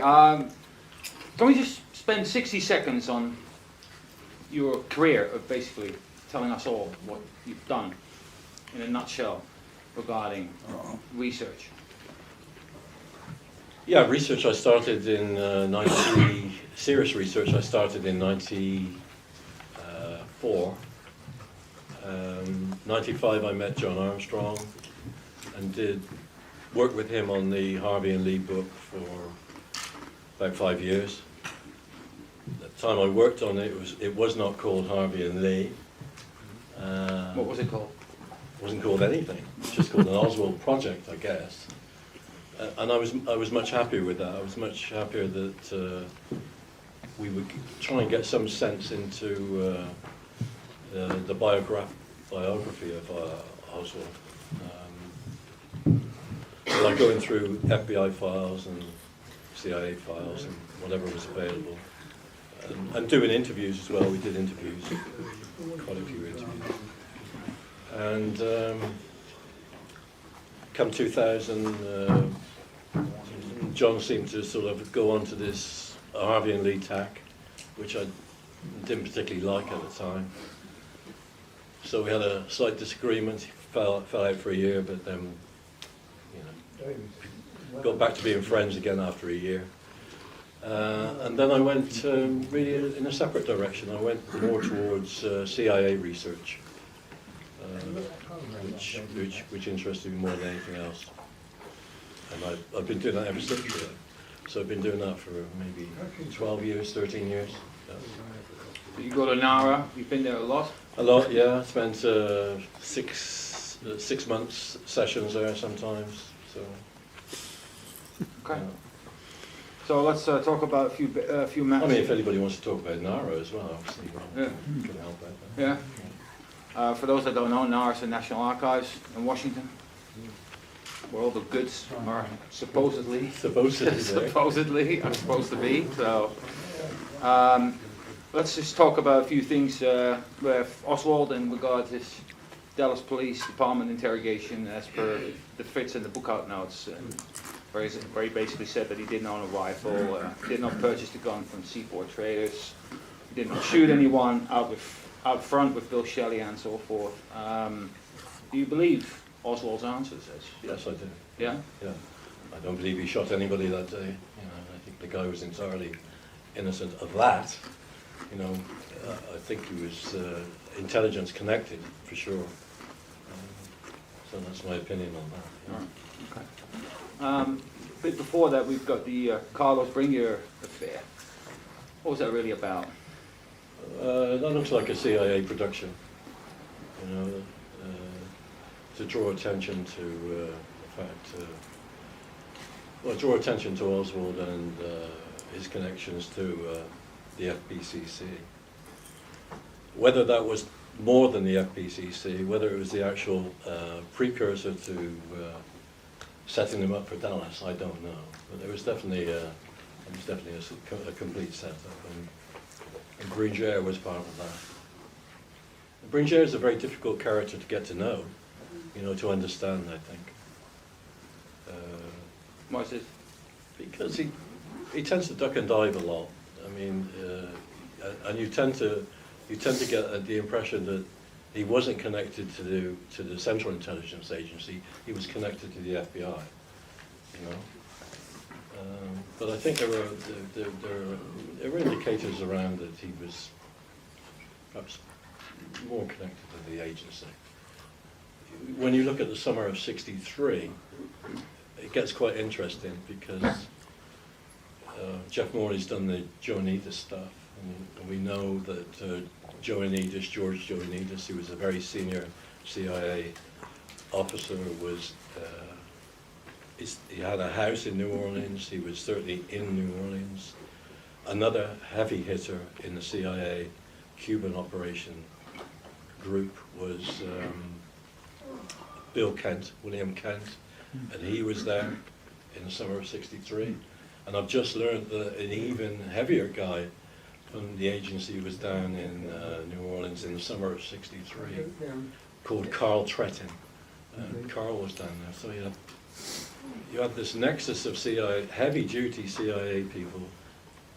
Can we just spend 60 seconds on your career of basically telling us all what you've done in a nutshell regarding research? Yeah, research I started in serious research I started in 94. 95 I met John Armstrong and did work with him on the Harvey and Lee book for about 5 years. At the time I worked on it, it was not called Harvey and Lee. What was it called? It wasn't called anything. It was just called an Oswald project, I guess. And I was much happier with that. I was much happier that we would try and get some sense into the biography of Oswald. Like going through FBI files and CIA files and whatever was available. And doing interviews as well. We did interviews, quite a few interviews. And come 2000, John seemed to sort of go on to this Harvey and Lee tack, which I didn't particularly like at the time. So we had a slight disagreement. He fell out for a year, but then, got back to being friends again after a year. And then I went really in a separate direction. I went more towards CIA research, which interested me more than anything else. And I've been doing that ever since, really. So I've been doing that for maybe 12 years, 13 years. Yeah. So you go to NARA, you've been there a lot? A lot, yeah. I spent 6 months sessions there sometimes. So. Okay. So let's talk about a few matters. I mean, if anybody wants to talk about NARA as well, obviously, can help out there. Yeah. For those that don't know, NARA is the National Archives in Washington, where all the goods are supposedly are supposed to be. So let's just talk about a few things with Oswald in regard to his Dallas Police Department interrogation, as per the Fitz and the bookout notes. Where he basically said that he didn't own a rifle, did not purchase the gun from Seaport traders, he did not shoot anyone out front with Bill Shelley and so forth. Do you believe Oswald's answers? Yes, I do. Yeah? Yeah. I don't believe he shot anybody that day. I think the guy was entirely innocent of that. I think he was intelligence connected, for sure. So that's my opinion on that. Yeah. All right. Okay. A bit before that, we've got the Carlos Bringuier affair. What was that really about? That looks like a CIA production, to draw attention to the fact, draw attention to Oswald and his connections to the FPCC. Whether that was more than the FPCC, whether it was the actual precursor to setting them up for Dallas, I don't know. But there was definitely a complete setup, and Bringuier was part of that. Bringuier is a very difficult character to get to know, to understand, I think. Why is it? Because he tends to duck and dive a lot. I mean, and you tend to get the impression that he wasn't connected to the Central Intelligence Agency. He was connected to the FBI. But I think there were indicators around that he was perhaps more connected to the agency. When you look at the summer of '63, it gets quite interesting because Jeff Morley's done the Joannides stuff, and we know that George Joannides, who was a very senior CIA officer, he had a house in New Orleans. He was certainly in New Orleans. Another heavy hitter in the CIA Cuban operation group was William Kent, and he was there in the summer of '63. And I've just learned that an even heavier guy from the agency was down in New Orleans in the summer of '63, called Carl Tretton. Carl was down there, so you have this nexus of CIA, heavy-duty CIA people,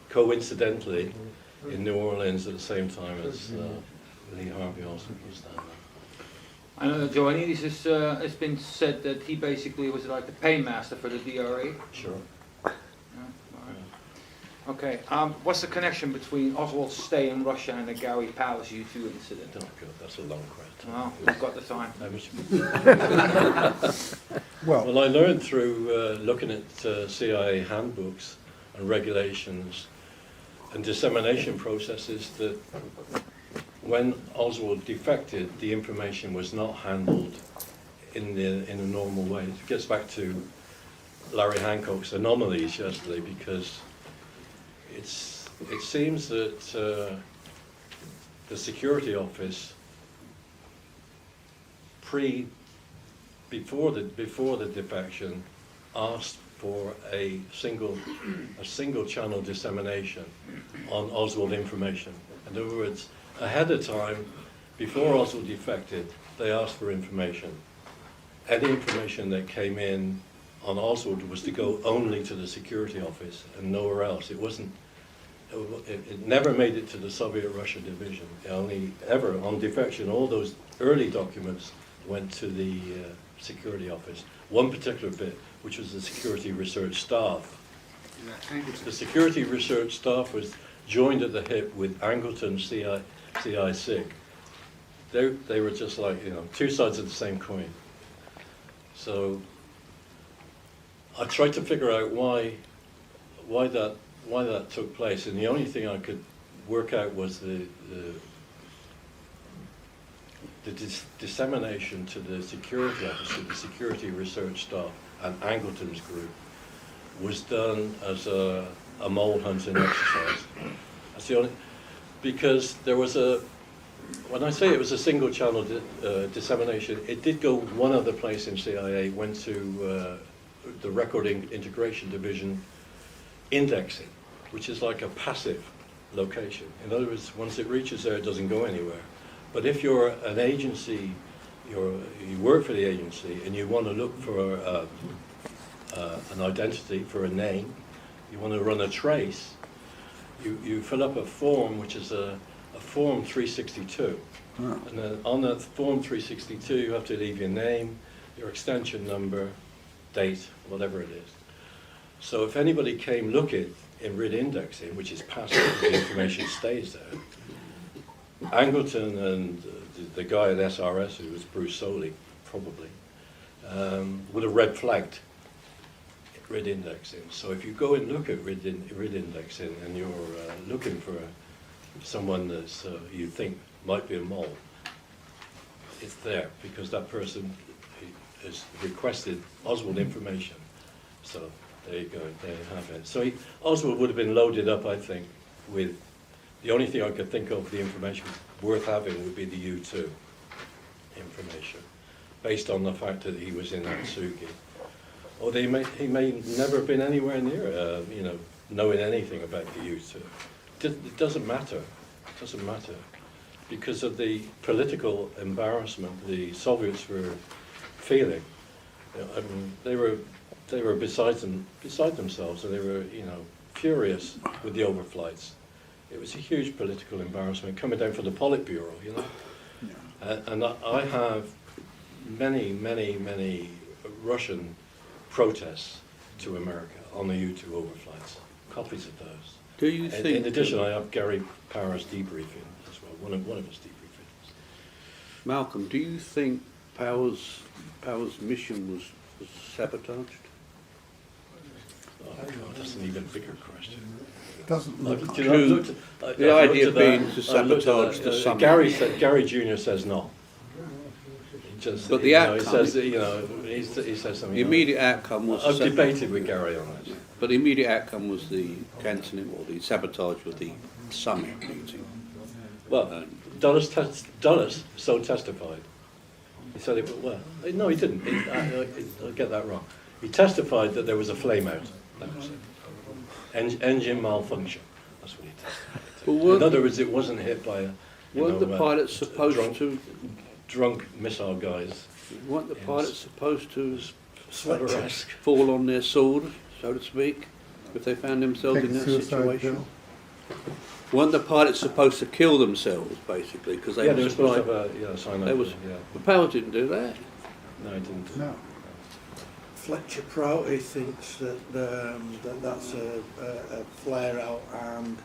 coincidentally, in New Orleans at the same time as Lee Harvey Oswald was down there. I know that Joannides has been said that he basically was like the paymaster for the DRA. Sure. Yeah, all right. Okay, what's the connection between Oswald's stay in Russia and the Gary Powers U2 incident? Oh, God, that's a long question. Well, we've got the time. Well, I learned through looking at CIA handbooks and regulations and dissemination processes that when Oswald defected, the information was not handled in a normal way. It gets back to Larry Hancock's anomalies yesterday, because it seems that the security office before the defection asked for a single channel dissemination on Oswald information. In other words, ahead of time, before Oswald defected, they asked for information. Any information that came in on Oswald was to go only to the security office and nowhere else. It never made it to the Soviet-Russia division. It only ever, on defection, all those early documents went to the security office. One particular bit, which was the security research staff. The security research staff was joined at the hip with Angleton CI-SIG. They were just like, two sides of the same coin. So I tried to figure out why that took place, and the only thing I could work out was the dissemination to the security office, to the security research staff, and Angleton's group was done as a mole hunting exercise. That's the only, because there was when I say it was a single channel dissemination, it did go one other place in CIA, went to the Record Integration Division indexing, which is like a passive location. In other words, once it reaches there, it doesn't go anywhere. But if you're an agency, you work for the agency, and you want to look for an identity, for a name, you want to run a trace, you fill up a form, which is a Form 362. Oh. And then on that Form 362, you have to leave your name, your extension number, date, whatever it is. So if anybody came looking in RID indexing, which is passive, the information stays there, Angleton and the guy at SRS, who was Bruce Soley, probably, would have red flagged RID indexing. So if you go and look at RID indexing and you're looking for someone that you think might be a mole, it's there because that person has requested Oswald information. So there you go, there you have it. So Oswald would have been loaded up, I think, with the only thing I could think of the information worth having would be the U2 information, based on the fact that he was in Atsugi. Or he may never have been anywhere near, knowing anything about the U2. It doesn't matter. It doesn't matter. Because of the political embarrassment the Soviets were feeling. I mean, they were beside themselves, and they were, furious with the overflights. It was a huge political embarrassment coming down from the Politburo, Yeah. And I have many Russian protests to America on the U2 overflights. Copies of those. Do you think? In addition, I have Gary Power's debriefing as well. One of his debriefings. Malcolm, do you think Power's mission was sabotaged? Oh God, that's an even bigger question. Doesn't look The idea being to sabotage the summit. Gary Jr. says no. But the outcome, he says something. The immediate outcome was. I've debated with Gary on this. But the immediate outcome was the cancelling or the sabotage of the summit meeting. Well, Dulles so testified. He said it. Well, no, he didn't. I'll get that wrong. He testified that there was a flame out. That was it. Engine malfunction. That's what he testified. In other words, it wasn't hit by a. Weren't the pilots supposed to? Drunk missile guys. Weren't the pilots supposed to Fletcher-esque. fall on their sword, so to speak, if they found themselves Take in a that suicide situation? pill. Weren't the pilots supposed to kill themselves, basically, because they Yeah, were they were supposed to supplied? have a cyanide. They was, Yeah. the pilots didn't do that. No, it didn't. No. Fletcher Prouty thinks that that's a flare out and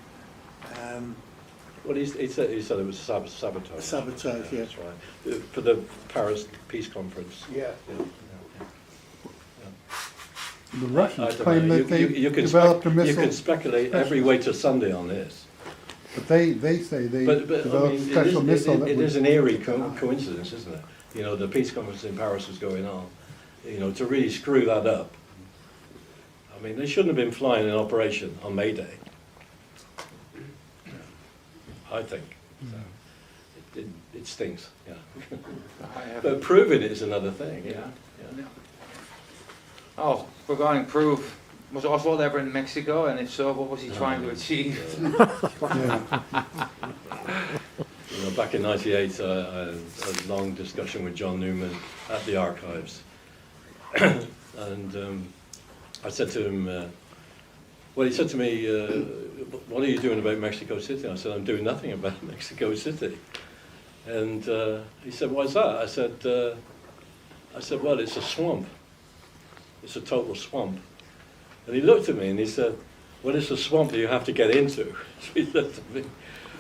Well, he said it was sabotage. Sabotage, yeah. That's right. For the Paris Peace Conference. yeah. Yeah. The I Russians don't claim know. that they You can developed a You missile, can speculate every way to Sunday on this. but they say they But I developed a mean, special missile that it would... is an eerie coincidence, isn't it? You know, the peace conference in Paris was going on. You know, to really screw that up. I mean, they shouldn't have been flying in operation on May Day. I think. So, it stinks, yeah. I have- But proving it is another thing, yeah. Yeah. Oh, regarding proof, was Oswald ever in Mexico, and if so, what was he trying to achieve? Yeah. You know, back in '98, I had a long discussion with John Newman at the archives. And I said to him, well, he said to me, what are you doing about Mexico City? I said, I'm doing nothing about Mexico City. And he said, why's that? I said, well, it's a swamp. It's a total swamp. And he looked at me and he said, well, it's a swamp that you have to get into. He said to me.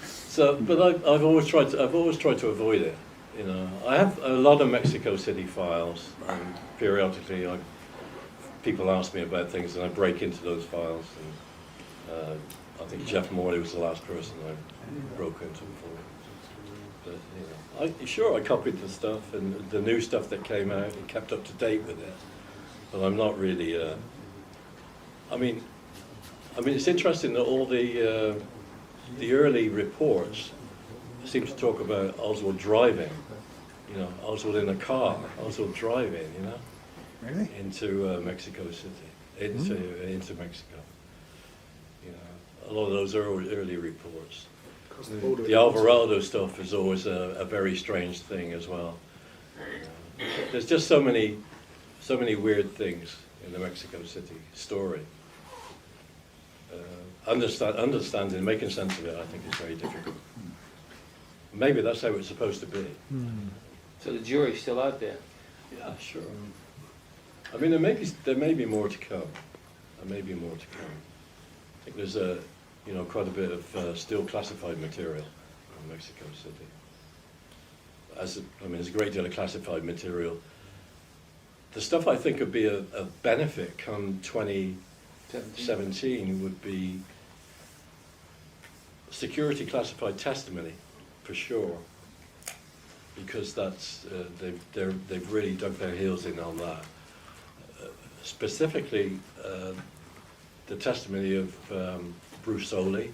So, but I've always tried to avoid it. You know, I have a lot of Mexico City files, and periodically people ask me about things, and I break into those files. And I think Jeff Morley was the last person I broke into for. But you know, sure, I copied the stuff and the new stuff that came out and kept up to date with it. But I'm not really. I mean, it's interesting that all the early reports seem to talk about Oswald driving. You know, Oswald in a car, Oswald driving. You know, Really? into Mexico City, into Mexico. You know, a lot of those early reports. The Alvarado stuff is always a very strange thing as well. There's just so many weird things in the Mexico City story. Understanding, making sense of it, I think is very difficult. Maybe that's how it's supposed to be. So the jury's still out there. Yeah, sure. I mean, there may be more to come. There may be more to come. I think there's quite a bit of still classified material in Mexico City. There's a great deal of classified material. The stuff I think would be a benefit come 2017 would be security classified testimony, for sure, because that's they've really dug their heels in on that. Specifically, the testimony of Bruce Soley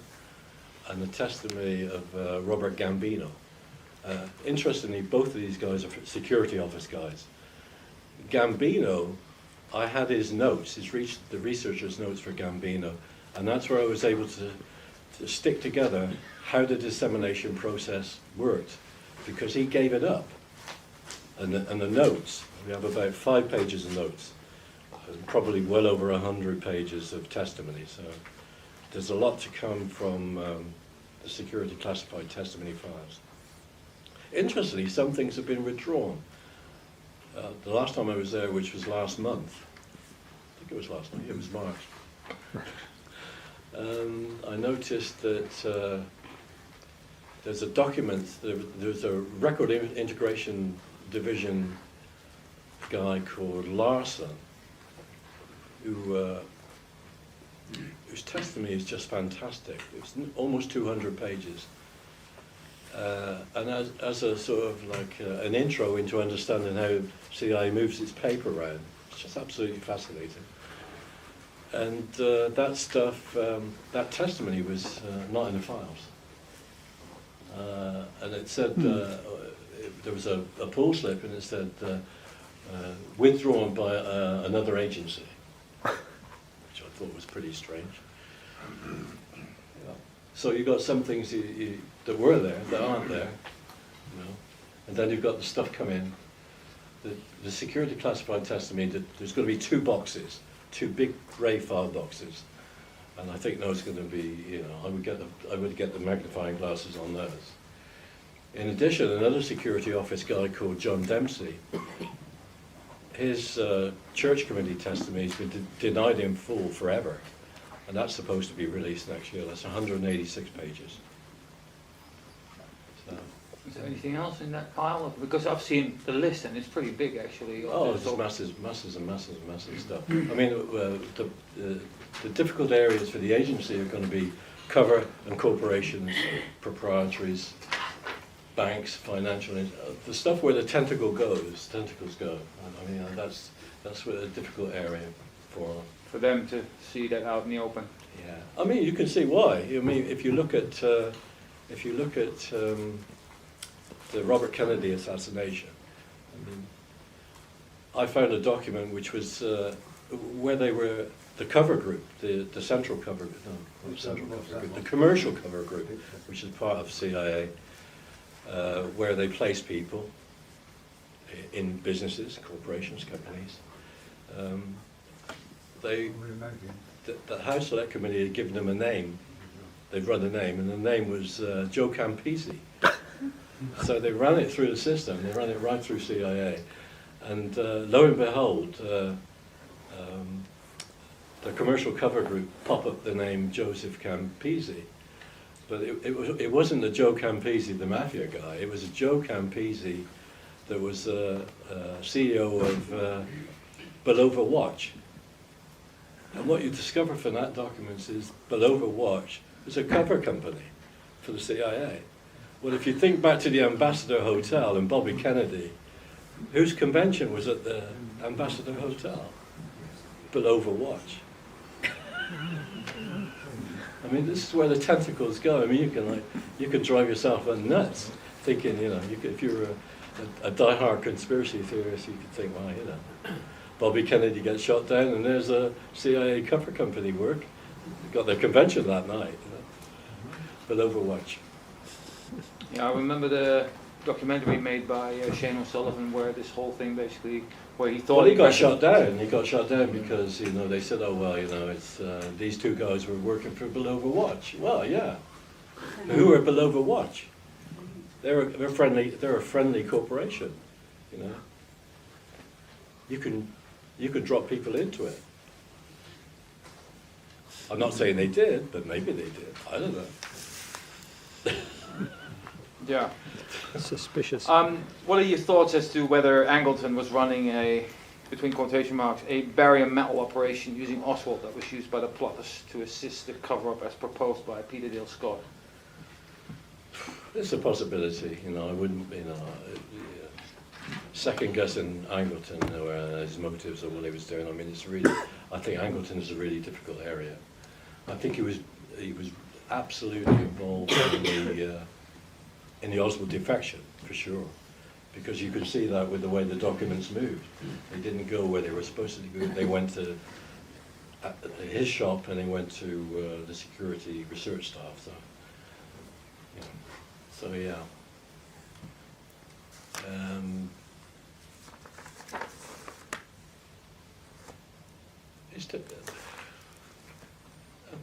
and the testimony of Robert Gambino. Interestingly, both of these guys are security office guys. Gambino, I had his notes, the researcher's notes for Gambino, and that's where I was able to stick together how the dissemination process worked, because he gave it up. And the notes, we have about 5 pages of notes, and probably well over 100 pages of testimony, so there's a lot to come from the security classified testimony files. Interestingly, some things have been withdrawn. The last time I was there, which was last month, I think it was last month, it was March, I noticed that there's a document, there's a record integration division guy called Larson, whose testimony is just fantastic. It's almost 200 pages. And as a sort of like an intro into understanding how CIA moves its paper around, it's just absolutely fascinating. And that stuff, that testimony was not in the files. And it said, there was a pull slip and it said, withdrawn by another agency, which I thought was pretty strange. So you've got some things that were there that aren't there, you know, and then you've got the stuff come in. the security classified testimony that there's going to be two boxes, two big grey file boxes, and I think those are going to be, you know, I would get the magnifying glasses on those. In addition, another security office guy called John Dempsey, his church committee testimony has been denied in full forever, and that's supposed to be released next year. That's 186 pages. So, Is there anything else in that pile? Because I've seen the list and it's pretty big actually. oh, There's there's masses and masses of stuff. I mean, the difficult areas for the agency are going to be cover and corporations, proprietaries, banks, financial, the stuff where the tentacles go. I mean, that's where a difficult area for them to see that out in the open. Yeah, I mean, you can see why. I mean, if you look at the Robert Kennedy assassination, I mean, I found a document which was where they were the cover group, the central cover group, no, not central cover group, the commercial cover group, which is part of CIA, where they place people in businesses, corporations, companies. The House Select Committee had given them a name. They'd run a name, and the name was Joe Campisi. So they ran it through the system. They ran it right through CIA, and lo and behold, the commercial cover group pop up the name Joseph Campisi. But it wasn't the Joe Campisi, the mafia guy. It was a Joe Campisi that was CEO of Belova Watch. And what you discover from that document is Belova Watch is a cover company for the CIA. Well, if you think back to the Ambassador Hotel and Bobby Kennedy, whose convention was at the Ambassador Hotel? Belova Watch. I mean, this is where the tentacles go. I mean, you can drive yourself nuts thinking, you know, if you're a diehard conspiracy theorist, you could think, well, you know, Bobby Kennedy gets shot down, and there's a CIA cover company work. They got their convention that night. You know? Belova Watch. Yeah, I remember the documentary made by Shane O'Sullivan where this whole thing basically, where he thought Well, he got shot down. He got shot down because, you know, they said, oh, well, you know, it's these two guys were working for Belova Watch. Well, yeah. Who are Belova Watch? They're friendly. They're a friendly corporation. You know, you can drop people into it. I'm not saying they did, but maybe they did. I don't know. Yeah. Suspicious. What are your thoughts as to whether Angleton was running a, between quotation marks, a barium metal operation using Oswald that was used by the plotters to assist the cover-up as proposed by Peter Dale Scott? It's a possibility, you know. I wouldn't, you know, second guessing Angleton or his motives or what he was doing. I mean, it's really. I think Angleton is a really difficult area. I think he was absolutely involved in the Oswald defection for sure, because you could see that with the way the documents moved. They didn't go where they were supposed to go. They went to his shop and they went to the security research staff. So. You know. So yeah.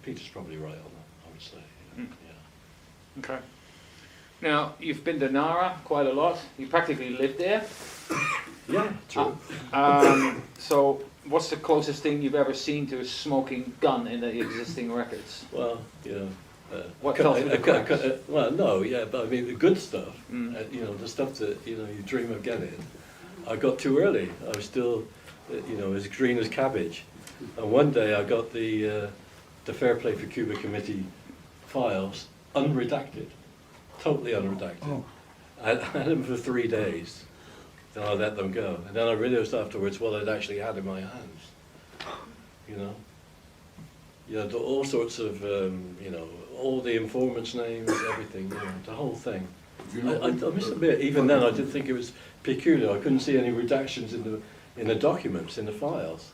Peter's probably right on that, I would say. Yeah. Okay. Now, you've been to Nara quite a lot. You practically lived there. Yeah, true. So, what's the closest thing you've ever seen to a smoking gun in the existing records? Well, you know. What tells you the cracks? Well, no, yeah, but I mean the good stuff. You know, the stuff that you dream of getting. I got too early. I was still, as green as cabbage. And one day I got the Fair Play for Cuba Committee files unredacted, totally unredacted. Oh. I had them for 3 days. Then I let them go, and then I realised afterwards what I'd actually had in my hands. All sorts of, all the informants' names, everything, the whole thing. I must admit, even then, I did think it was peculiar. I couldn't see any redactions in the documents, in the files.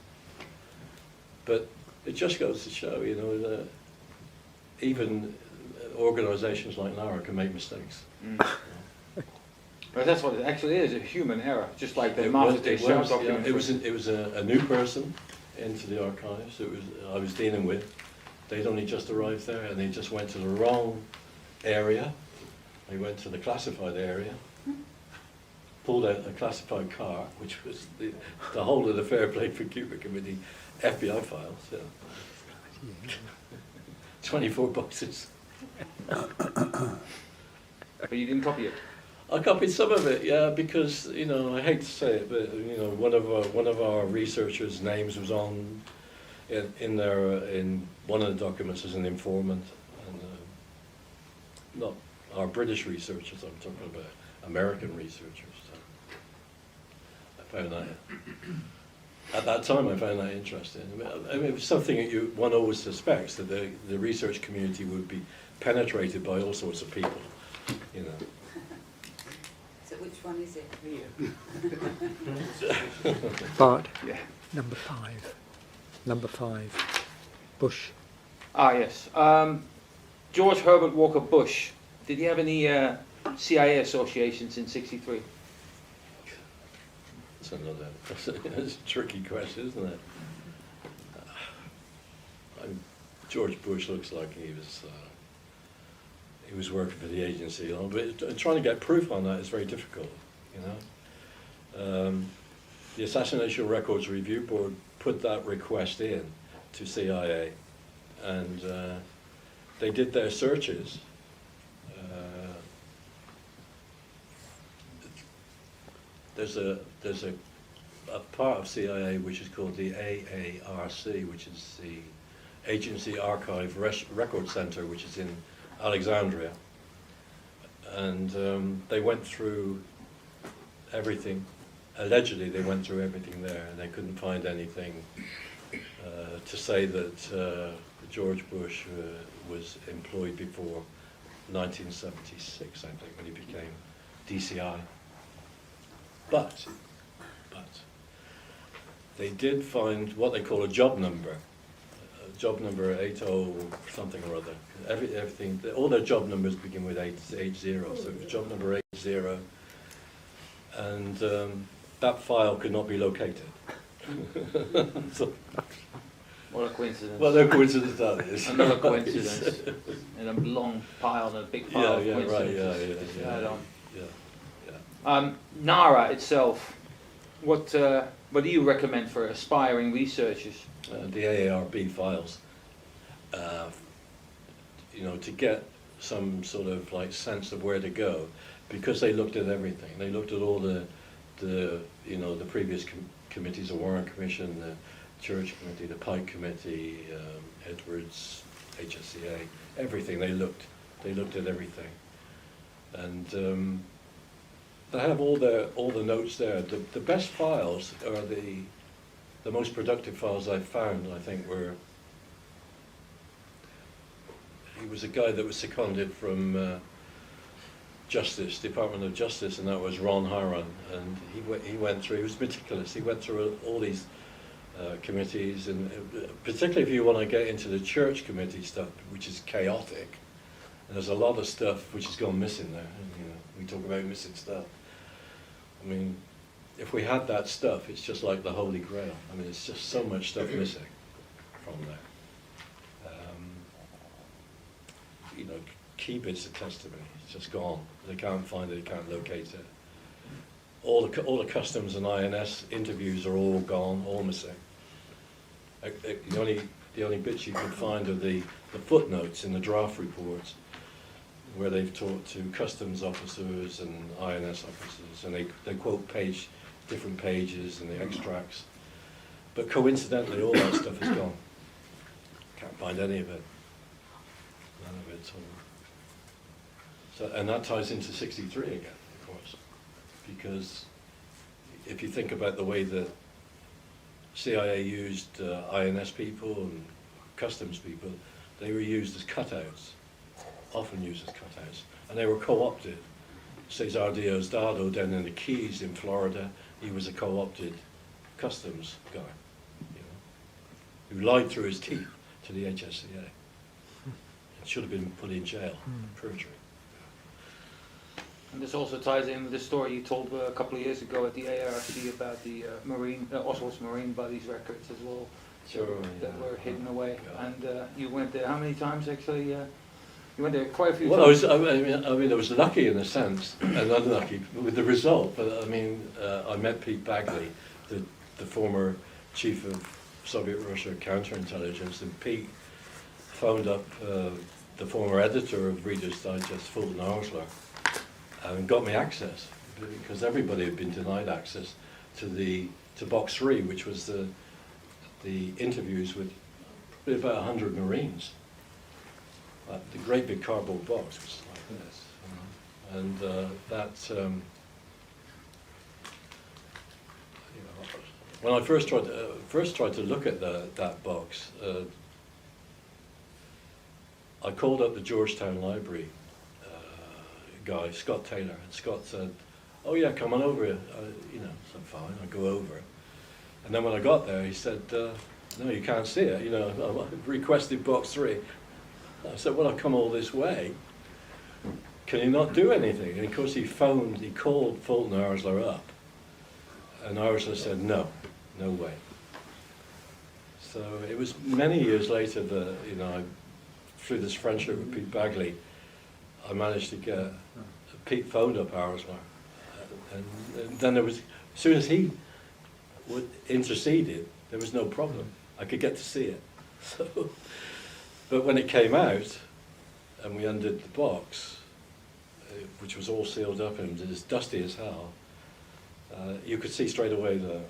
But it just goes to show, that even organisations like NARA can make mistakes. But that's what it actually is, a human error, just like the It master was, takes it shop was, yeah, document. it was a new person into the archives. It was I was dealing with. They'd only just arrived there, and they just went to the wrong area. They went to the classified area, pulled out a classified car, which was the whole of the Fair Play for Cuba Committee FBI files. Yeah. 24 boxes. But you didn't copy it. I copied some of it, yeah, because I hate to say it, but one of our researchers' names was on in one of the documents as an informant, and not our British researchers. I'm talking about American researchers. So I found that at that time I found that interesting. I mean, it was something that one always suspects that the research community would be penetrated by all sorts of people, So which one is it? Bart, Yeah. number 5. Number 5. Bush. Ah, yes. George Herbert Walker Bush. Did he have any CIA associations in '63? That's a tricky question, isn't it? George Bush looks like he was working for the agency, but trying to get proof on that is very difficult, The Assassination Records Review Board put that request in to CIA, and they did their searches. There's a part of CIA which is called the AARC, which is the Agency Archive Record Center, which is in Alexandria, and they went through everything. Allegedly, they went through everything there, and they couldn't find anything to say that George Bush was employed before 1976, I think, when he became DCI. But they did find what they call a job number 80 something or other. Everything, all their job numbers begin with 80, so it was job number 80, and that file could not be located. So, What a coincidence. well, no coincidence that is. Another coincidence. And a long pile and a big pile of Yeah, right, coincidences. yeah. Add on. Yeah. NARA itself, what do you recommend for aspiring researchers? The AARB files, to get some sort of like sense of where to go, because they looked at everything. They looked at all the previous committees, the Warren Commission, the Church Committee, the Pike Committee, Edwards, HSCA, everything. They looked at everything, and they have all the notes there. The best files are the most productive files I've found, I think, were. He was a guy that was seconded from Department of Justice, and that was Ron Haran. And he went through. He was meticulous. He went through all these committees, and particularly if you want to get into the church committee stuff, which is chaotic. And there's a lot of stuff which has gone missing there. And, we talk about missing stuff. I mean, if we had that stuff, it's just like the Holy Grail. I mean, it's just so much stuff missing from there. Key bits of testimony, it's just gone. They can't find it, they can't locate it. All the customs and INS interviews are all gone, all missing. The only bits you can find are the footnotes in the draft reports, where they've talked to customs officers and INS officers, and they quote different pages and the extracts. But coincidentally, all that stuff is gone. Can't find any of it. None of it at all. So, and that ties into 63 again, of course, because if you think about the way that CIA used INS people and customs people, they were used as cutouts, often used as cutouts, and they were co-opted. Cesar Diosdado down in the Keys in Florida, he was a co-opted customs guy, who lied through his teeth to the HSCA. Should have been put in jail, perjury. And this also ties in with the story you told a couple of years ago at the ARC about the Oswald's Marine Bodies records as well, Sure. that yeah. were hidden away. Yeah. And you went there how many times actually? You went there quite a few Well, times. I mean, I was lucky in a sense, and unlucky with the result. But I mean, I met Pete Bagley, the former chief of Soviet Russia counterintelligence, and Pete phoned up the former editor of Reader's Digest, Fulton Arsler, and got me access, because everybody had been denied access to Box 3, which was the interviews with probably about 100 Marines. The great big cardboard box was like this, and when I first tried to look at that box, I called up the Georgetown Library guy, Scott Taylor, and Scott said, "Oh yeah, come on over." So fine, I go over, and then when I got there, he said, "No, you can't see it. I've requested box 3." I said, "Well, I've come all this way. Can you not do anything?" And of course he called Fulton Arsler up, and Arsler said, no way. So it was many years later that, through this friendship with Pete Bagley, I managed to get, Pete phoned up Arsler, and then as soon as he interceded, there was no problem. I could get to see it. So. But when it came out, and we undid the box, which was all sealed up and it was dusty as hell, you could see straight away that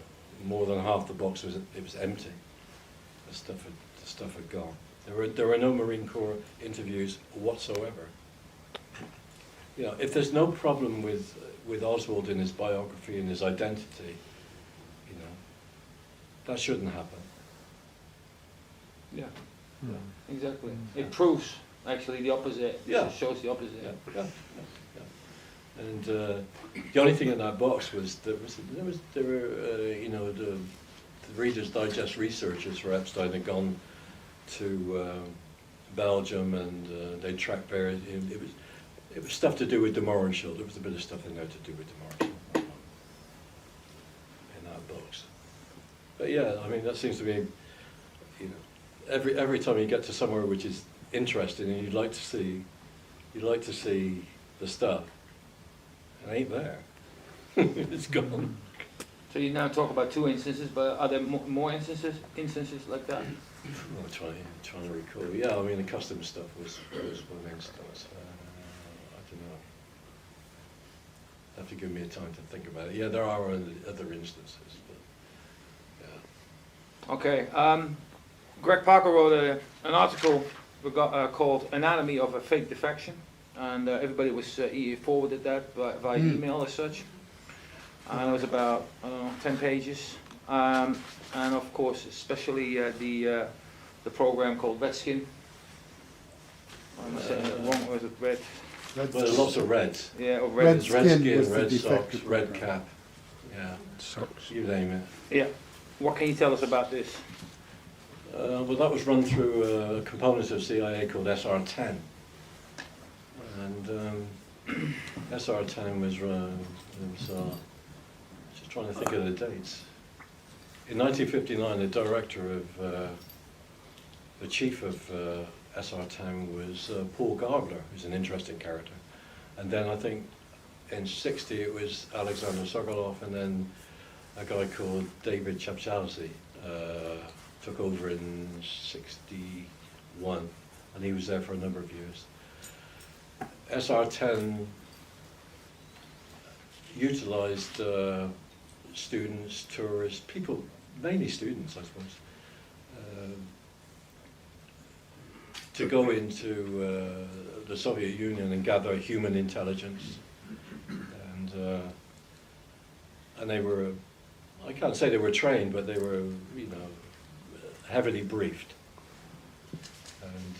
more than half the box was empty. The stuff had gone. There were no Marine Corps interviews whatsoever. If there's no problem with Oswald in his biography and his identity, that shouldn't happen. Yeah. Exactly. It proves actually the opposite. Yeah. It shows the opposite. Yeah. And the only thing in that box was there were the Reader's Digest researchers for Epstein had gone to Belgium, and they tracked various. It was stuff to do with the Moran Shield. There was a bit of stuff in there to do with the Moran Shield in that box. But yeah, I mean that seems to be, every time you get to somewhere which is interesting and you'd like to see the stuff, it ain't there. It's gone. So you now talk about 2 instances, but are there more instances like that? I'm trying to recall. Yeah, I mean the customs stuff was one instance. I don't know. Have to give me a time to think about it. Yeah, there are other instances, but yeah. Okay. Greg Parker wrote an article called "Anatomy of a Fake Defection," and everybody was forwarded that via email as such. And it was about 10 pages, and of course, especially the program called Redskin. I'm saying it wrong. Or was it red? Well, there's lots of reds. Yeah, or red. Red There's red skin skin, was the red socks, defective red program. cap. Yeah, Socks. you name it. Yeah. What can you tell us about this? Well, that was run through a component of CIA called SR-10. And SR-10 was just trying to think of the dates. In 1959, the director of, the chief of SR-10 was Paul Gardler, who's an interesting character. And then I think in 60 it was Alexander Sokolov, and then a guy called David Chapchalsi took over in 61, and he was there for a number of years. SR-10 utilized students, tourists, people, mainly students, I suppose, to go into the Soviet Union and gather human intelligence, and they were, I can't say they were trained, but they were, heavily briefed, and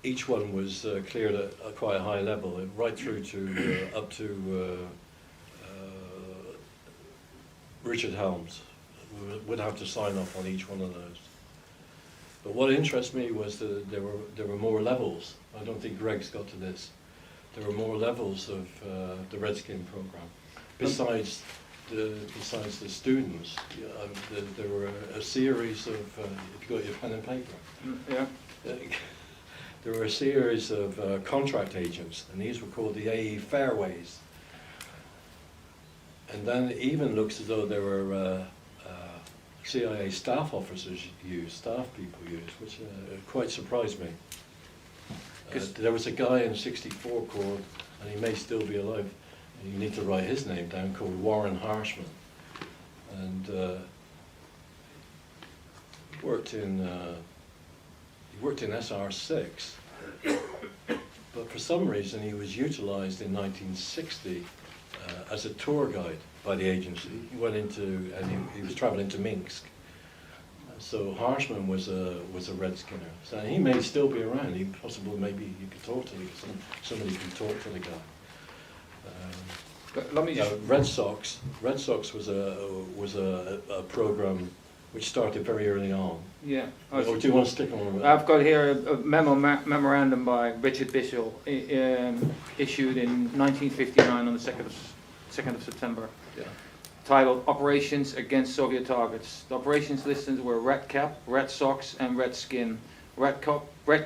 each one was cleared at quite a high level, right through to up to Richard Helms would have to sign off on each one of those. But what interests me was that there were more levels. I don't think Greg's got to this. There were more levels of the Redskin program. Besides the students, there were a series of, if you got your pen and paper, Yeah. there were a series of contract agents, and these were called the AE Fairways. And then it even looks as though there were CIA staff officers staff people used, which quite surprised me. There was a guy in 64 called, and he may still be alive, and you need to write his name down, called Warren Harshman. And he worked in SR6, but for some reason he was utilized in 1960 as a tour guide by the agency. He went into, and he was traveling to Minsk. So Harshman was a Redskinner. So he may still be around. Maybe you could talk to him. Somebody can talk to the guy. Let me just. Red Sox was a program which started very early on. Yeah. Or do you want to stick on? I've got here a memorandum by Richard Bishel, issued in 1959 on the 2nd of September, Yeah. titled Operations Against Soviet Targets. The operations listed were Red Cap, Red Sox, and Red Skin. Red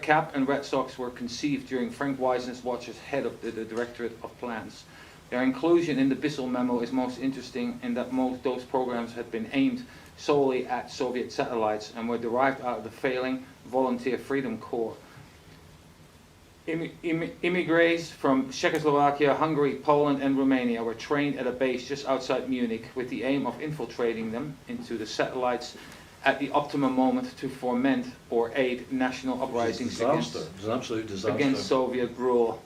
Cap and Red Sox were conceived during Frank Wisener's watch as head of the Directorate of Plans. Their inclusion in the Bissell memo is most interesting in that those programs had been aimed solely at Soviet satellites and were derived out of the failing Volunteer Freedom Corps. Immigrants from Czechoslovakia, Hungary, Poland, and Romania were trained at a base just outside Munich with the aim of infiltrating them into the satellites at the optimum moment to foment or aid national uprisings It was an absolute disaster. against Soviet rule.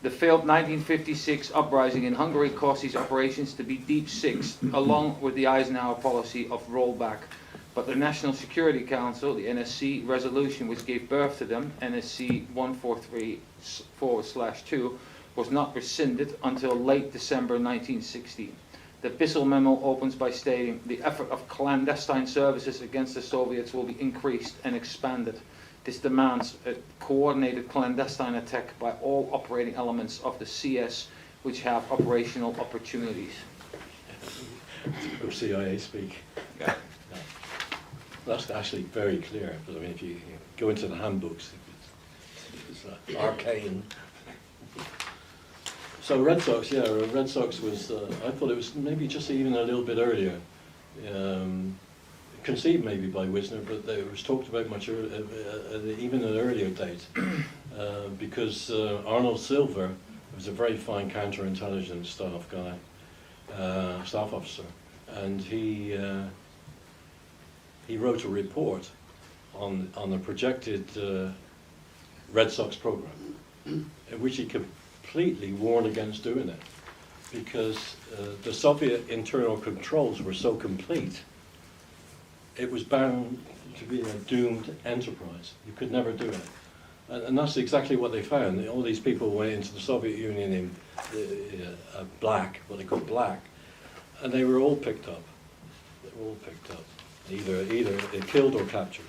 The failed 1956 uprising in Hungary caused these operations to be deep sixed, along with the Eisenhower policy of rollback. But the National Security Council, the NSC resolution which gave birth to them, NSC 143/2, was not rescinded until late December 1960. The Bissell memo opens by stating, the effort of clandestine services against the Soviets will be increased and expanded. This demands a coordinated clandestine attack by all operating elements of the CS which have operational opportunities. Or CIA speak. Yeah. That's actually very clear, but I mean, if you go into the handbooks, it's arcane. So Red Sox was, I thought it was maybe just even a little bit earlier, conceived maybe by Wisner, but it was talked about much earlier, even at an earlier date, because Arnold Silver was a very fine counterintelligence staff guy, staff officer, and he wrote a report on the projected Red Sox program, in which he completely warned against doing it, because the Soviet internal controls were so complete, it was bound to be a doomed enterprise. You could never do it. And that's exactly what they found. All these people went into the Soviet Union in black, what they called black, and they were all picked up. They were all picked up. Either killed or captured.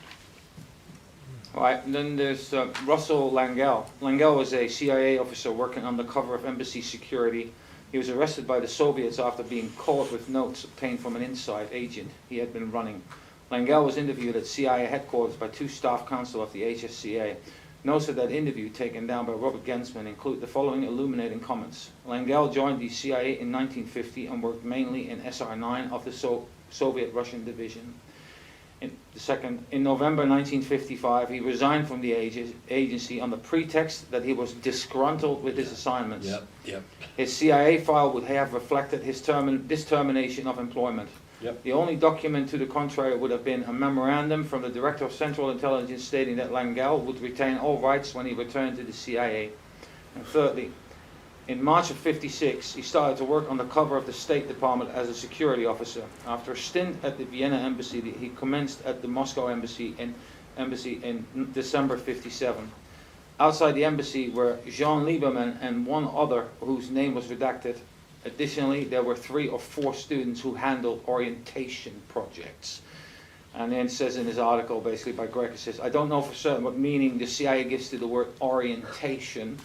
All right, and then there's Russell Langell. Langell was a CIA officer working on the cover of embassy security. He was arrested by the Soviets after being caught with notes obtained from an inside agent he had been running. Langell was interviewed at CIA headquarters by two staff counsel of the HSCA. Notes of that interview taken down by Robert Gensman include the following illuminating comments. Langell joined the CIA in 1950 and worked mainly in SR9 of the Soviet-Russian division. In November 1955, he resigned from the agency on the pretext that he was disgruntled with his assignments. Yep. His CIA file would have reflected his termination of employment. Yep. The only document to the contrary would have been a memorandum from the Director of Central Intelligence stating that Langell would retain all rights when he returned to the CIA. And thirdly, in March of '56, he started to work on the cover of the State Department as a security officer. After a stint at the Vienna embassy, he commenced at the Moscow embassy in December '57. Outside the embassy were Jean Lieberman and one other whose name was redacted. Additionally, there were 3 or 4 students who handled orientation projects. And then says in his article, basically by Greg, it says, I don't know for certain what meaning the CIA gives to the word orientation,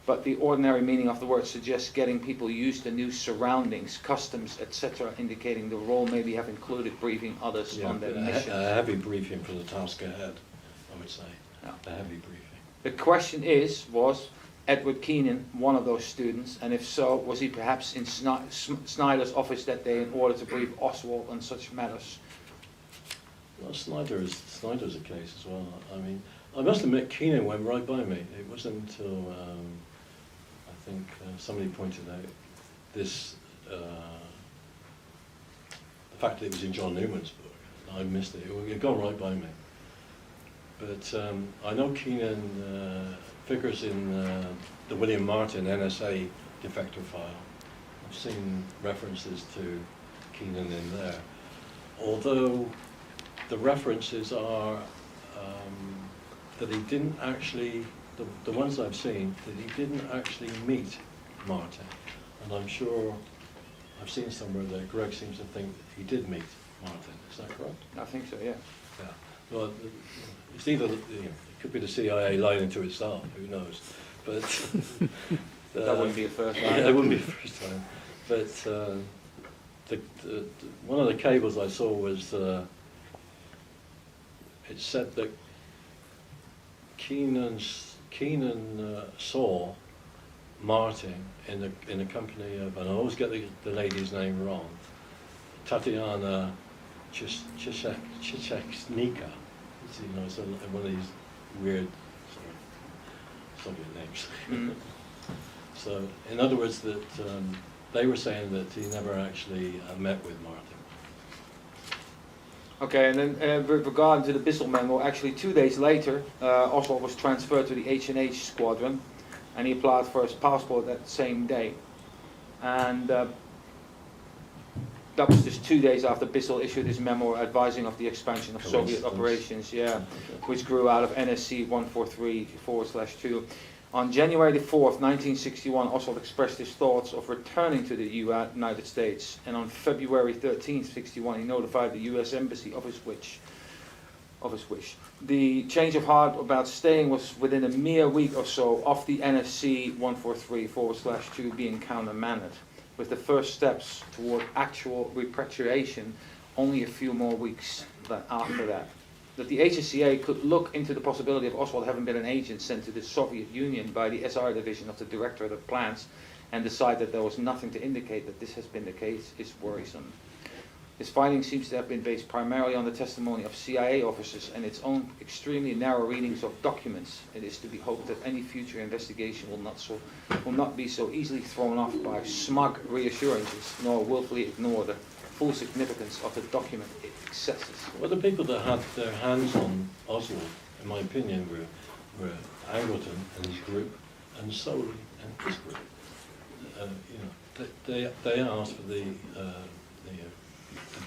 but the ordinary meaning of the word suggests getting people used to new surroundings, customs, etc., indicating the role maybe have included briefing others on their mission. A heavy briefing for the task ahead, I would say. Yeah. A heavy briefing. The question was Edward Keenan one of those students, and if so, was he perhaps in Snyder's office that day in order to brief Oswald on such matters? Well, Snyder's a case as well. I mean, I must admit, Keenan went right by me. It wasn't until I think somebody pointed out this, the fact that it was in John Newman's book. I missed it. It had gone right by me. But I know Keenan figures in the William Martin NSA defector file. I've seen references to Keenan in there. Although the references are that he didn't actually, the ones I've seen, that he didn't actually meet Martin. And I'm sure I've seen somewhere that Greg seems to think that he did meet Martin. Is that correct? I think so, yeah. Yeah. Well, it's either, it could be the CIA lying to itself, who knows. But That wouldn't be a first time. yeah, it wouldn't be the first time. But one of the cables I saw was it said that Keenan saw Martin in the company of, and I always get the lady's name wrong, Tatiana Chicheknika. You know, it's one of these weird Soviet names. Mm. So, in other words, that they were saying that he never actually met with Martin. Okay, and then with regard to the Bissell memo, actually 2 days later, Oswald was transferred to the H&H squadron, and he applied for his passport that same day. And that was just 2 days after Bissell issued his memo advising of the expansion of Soviet operations, which grew out of NSC 143/2. On January the 4th, 1961, Oswald expressed his thoughts of returning to the United States, and on February 13th, 61, he notified the U.S. Embassy of his wish. The change of heart about staying was within a mere week or so of the NSC 143/2 being countermanded, with the first steps toward actual repatriation only a few more weeks after that. That the HSCA could look into the possibility of Oswald having been an agent sent to the Soviet Union by the SR division of the Directorate of Plans and decide that there was nothing to indicate that this has been the case is worrisome. His finding seems to have been based primarily on the testimony of CIA officers and its own extremely narrow readings of documents. It is to be hoped that any future investigation will not be so easily thrown off by smug reassurances, nor willfully ignore the full significance of the document it accesses. Well, the people that had their hands on Oswald, in my opinion, were Angleton and his group, and Soley and his group. They asked for the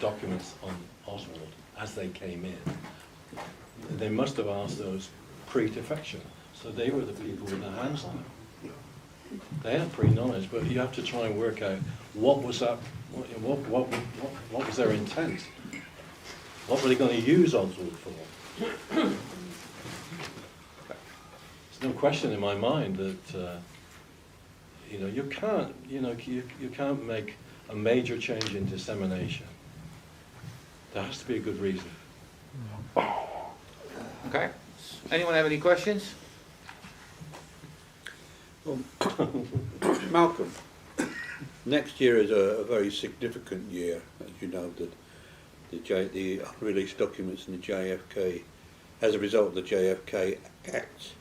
documents on Oswald as they came in. They must have asked those pre-defection, so they were the people with their hands on it. They had pre-knowledge, but you have to try and work out what was that. What was their intent? What were they going to use Oswald for? There's no question in my mind that you can't make a major change in dissemination. There has to be a good reason. Okay. Anyone have any questions? Malcolm, next year is a very significant year, as you know, that the unreleased documents in the JFK, as a result of the JFK Act.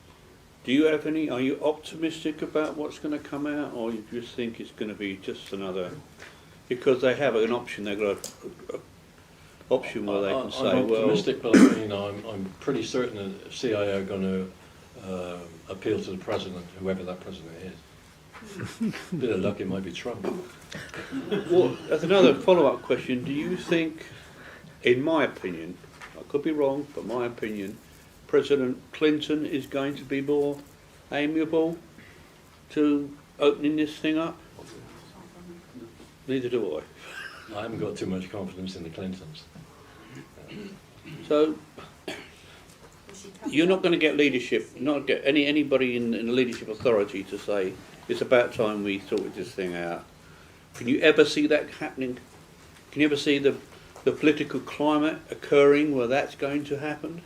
Do you have any, are you optimistic about what's going to come out, or you just think it's going to be just another, because they have an option, they've got an option where they can say, I'm optimistic, but I'm pretty certain that the CIA are going to appeal to the president, whoever that president is. Bit of luck, it might be Trump. Well, as another follow-up question, do you think, in my opinion, I could be wrong, but my opinion, President Clinton is going to be more amiable to opening this thing up? Neither do I. I haven't got too much confidence in the Clintons. So Was she tough you're not enough going to get to leadership, see? not get anybody in the leadership authority to say it's about time we sorted this thing out. Can you ever see that happening? Can you ever see the political climate occurring where that's going to happen?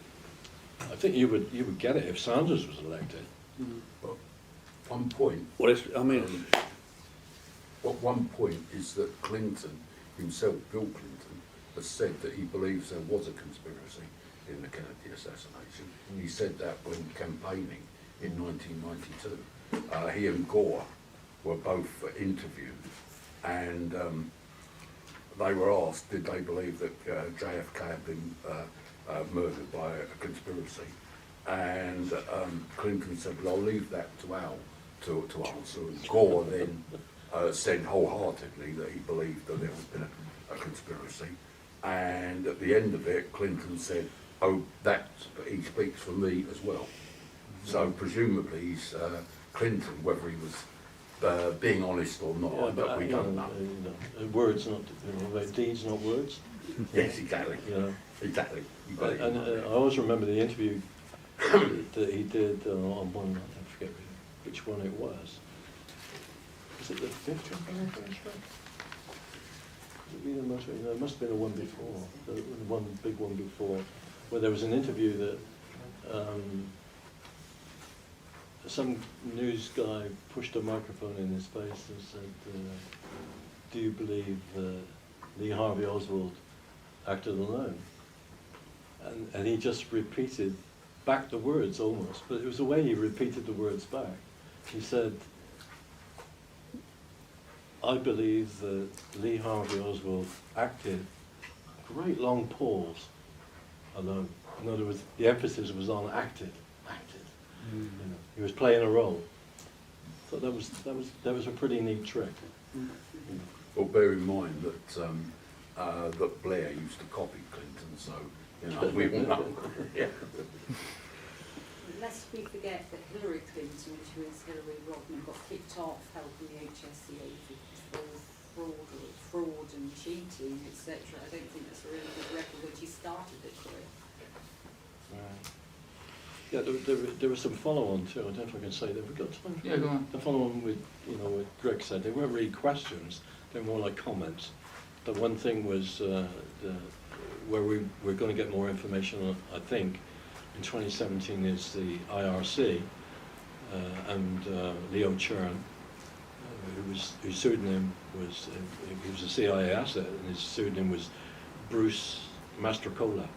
I think you would get it if Sanders was elected. But one point, Well, it's, I mean, what one point is that Clinton himself, Bill Clinton, has said that he believes there was a conspiracy in the Kennedy assassination. He said that when campaigning in 1992. He and Gore were both interviewed, and they were asked, did they believe that JFK had been murdered by a conspiracy? And Clinton said, well, I'll leave that to Al to answer. And Gore then said wholeheartedly that he believed that there had been a conspiracy. And at the end of it, Clinton said, oh, he speaks for me as well. So presumably he's Clinton, whether he was being honest or not, but we don't know. Words, not deeds, not words. Yes, exactly. You know. Exactly. And I always remember the interview that he did on one, I forget which one it was. Was it the 50th anniversary? It must have been the one before, the one big one before, where there was an interview that some news guy pushed a microphone in his face and said, do you believe Lee Harvey Oswald acted alone? And he just repeated back the words almost, but it was the way he repeated the words back. He said, I believe that Lee Harvey Oswald acted, great long pause, alone. In other words, the emphasis was on acted. You know, he was playing a role. So that was a pretty neat trick. Well, bear in mind that Blair used to copy Clinton, so you know we will know. Yeah. Lest we forget that Hillary Clinton, which was Hillary Rodham, got kicked off helping the HSCA for fraud and cheating, etc. I don't think that's a really good record when she started her career. Yeah, there was some follow-on too. I don't know if I can say that. We've got time. Yeah, go on. The follow-on with what Greg said. They weren't really questions. They were more like comments. The one thing was where we're going to get more information on, I think, in 2017 is the IRC and Leo Chern, whose pseudonym was, he was a CIA asset, and his pseudonym was Bruce Mastrocola.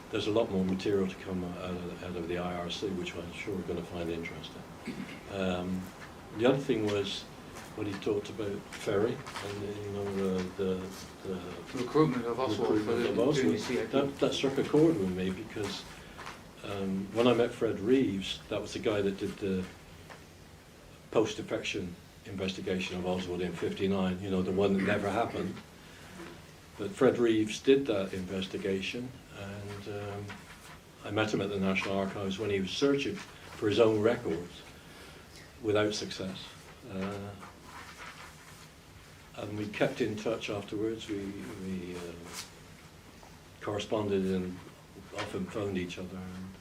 There's a lot more material to come out of the IRC, which I'm sure we're going to find interesting. The other thing was what he talked about Ferry and the Recruitment of Oswald for recruitment the of junior Oswald. CIP. That struck a chord with me because when I met Fred Reeves, that was the guy that did the post-defection investigation of Oswald in '59, the one that never happened. But Fred Reeves did that investigation, and I met him at the National Archives when he was searching for his own records without success. And we kept in touch afterwards. We corresponded and often phoned each other. And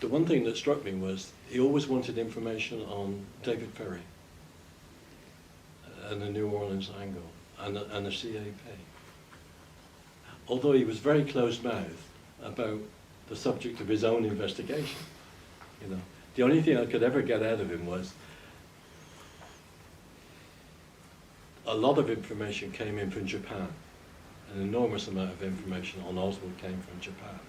the one thing that struck me was he always wanted information on David Ferry and the New Orleans angle and the CAP. Although he was very closed-mouthed about the subject of his own investigation. The only thing I could ever get out of him was a lot of information came in from Japan. An enormous amount of information on Oswald came from Japan.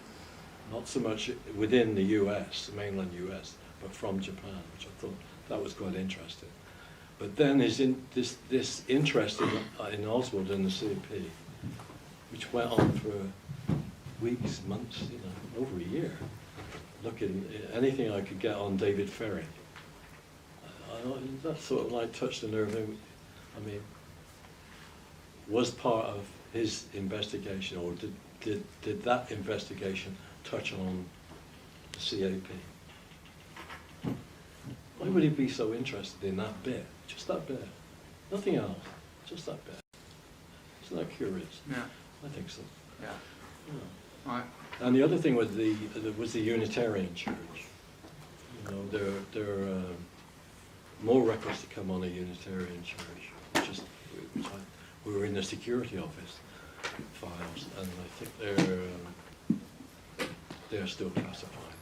Not so much within the US, the mainland US, but from Japan, which I thought that was quite interesting. But then this interest in Oswald and the CP, which went on for weeks, months, over a year, looking at anything I could get on David Ferry. That sort of like touched the nerve. I mean, was part of his investigation, or did that investigation touch on the CAP? Why would he be so interested in that bit? Just that bit. Nothing else. Just that bit. Isn't that curious? Yeah. I think so. Yeah. All right. And the other thing was the Unitarian Church. You know, there are more records to come on a Unitarian Church. We were in the security office files, and I think they're still classified.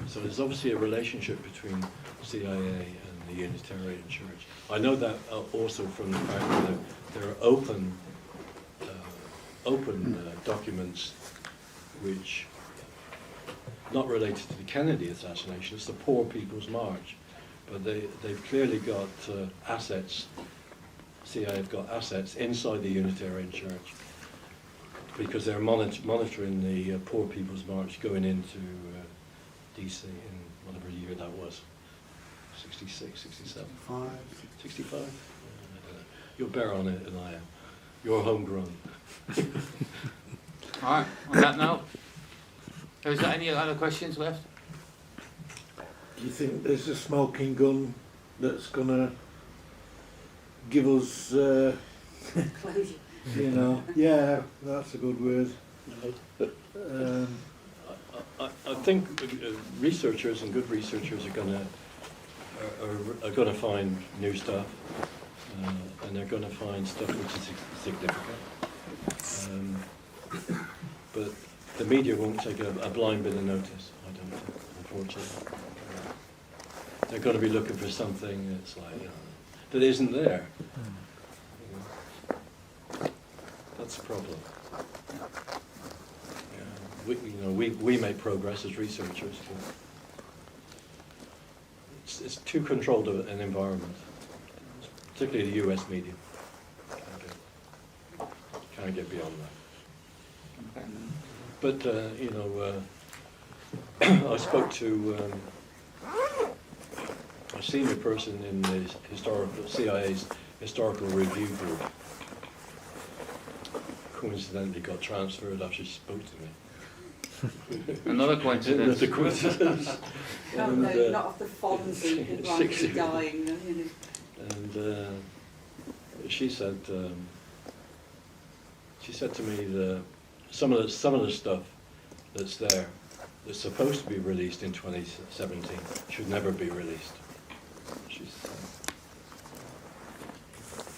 So there's obviously a relationship between CIA and the Unitarian Church. I know that also from the fact that there are open documents which not related to the Kennedy assassination. It's the Poor People's March, but they've clearly got assets. CIA have got assets inside the Unitarian Church because they're monitoring the Poor People's March going into DC in whatever year that was, 66, 67, 65? I don't know. You're better on it than I am. You're homegrown. All right. On that note, is there any other questions left? Do you think there's a smoking gun that's going to give us, Closure. you know, yeah, that's a good word. I think researchers and good researchers are going to find new stuff, and they're going to find stuff which is significant. But the media won't take a blind bit of notice, I don't think, unfortunately. They're going to be looking for something that's like, you know, that isn't there. You know. That's the problem. We make progress as researchers, but it's too controlled an environment, particularly the US media. Can't get beyond that. Okay. But I spoke to a senior person in the CIA's historical review group. Coincidentally, got transferred after she spoke to me. Another coincidence. Another coincidence. No, no, not of the Fonzie who might be dying, you know. And she said to me that some of the stuff that's there, that's supposed to be released in 2017, should never be released. She said.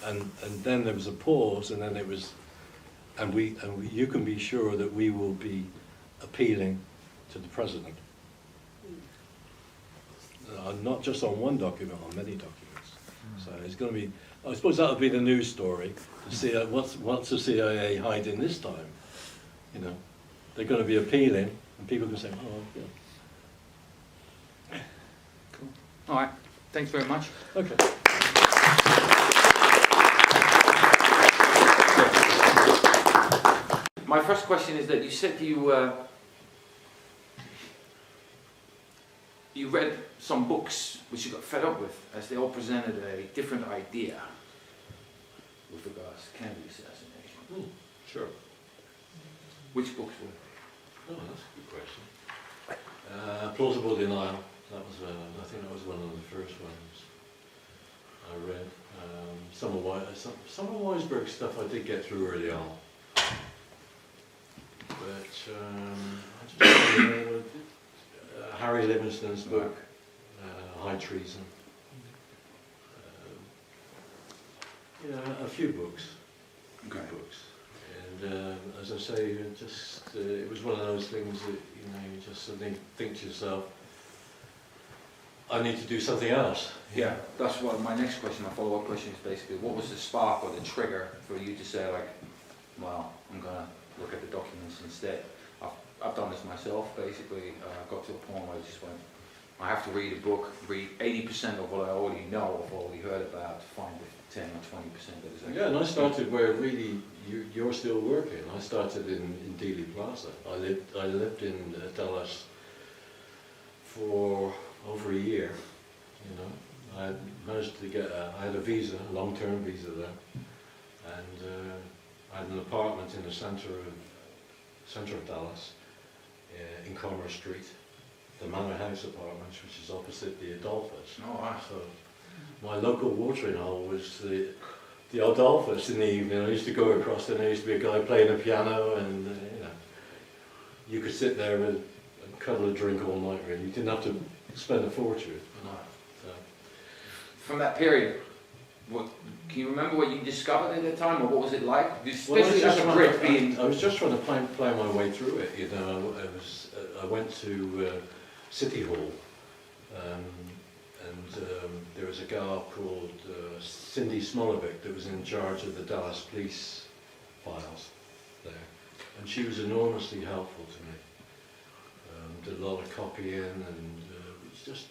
And then there was a pause, and then it was, and you can be sure that we will be appealing to the president. Not just on one document, on many documents. So it's going to be, I suppose that would be the news story, to see what's the CIA hiding this time. You know, they're going to be appealing, and people can say, oh, yeah. Cool. All right. Thanks very much. Okay. My first question is that you said you read some books which you got fed up with, as they all presented a different idea with regards to Kennedy assassination. Sure. Which books were they? Oh, that's a good question. Plausible Denial. That was, I think that was one of the first ones I read. Some of Weisberg's stuff I did get through early on. But I just remember Harry Livingston's book, High Treason. A few books, good books. And as I say, it was one of those things that you just suddenly think to yourself, I need to do something else. Yeah, that's what my next question, my follow-up question is basically, what was the spark or the trigger for you to say, like, well, I'm going to look at the documents instead? I've done this myself, basically. I got to a point where I just went, I have to read a book, read 80% of what I already know, or already heard about, to find the 10 or 20% that is actually... Yeah, and I started where really you're still working. I started in Dealey Plaza. I lived in Dallas for over a year, I managed to get I had a visa, a long-term visa there, and I had an apartment in the center of Dallas, in Commerce Street, the Manor House Apartments, which is opposite the Adolphus. Oh, wow. So my local watering hole was the Adolphus in the evening. I used to go across, and there used to be a guy playing the piano, and you could sit there and cuddle a drink all night, really. You didn't have to spend a fortune. So, From that period, what, can you remember what you discovered at the time, or what was it like? Especially as a Brit being... I was just trying to plan my way through it, you know. I went to City Hall, and there was a girl called Cindy Smolovic that was in charge of the Dallas police files there, and she was enormously helpful to me. Did a lot of copying, and it's just,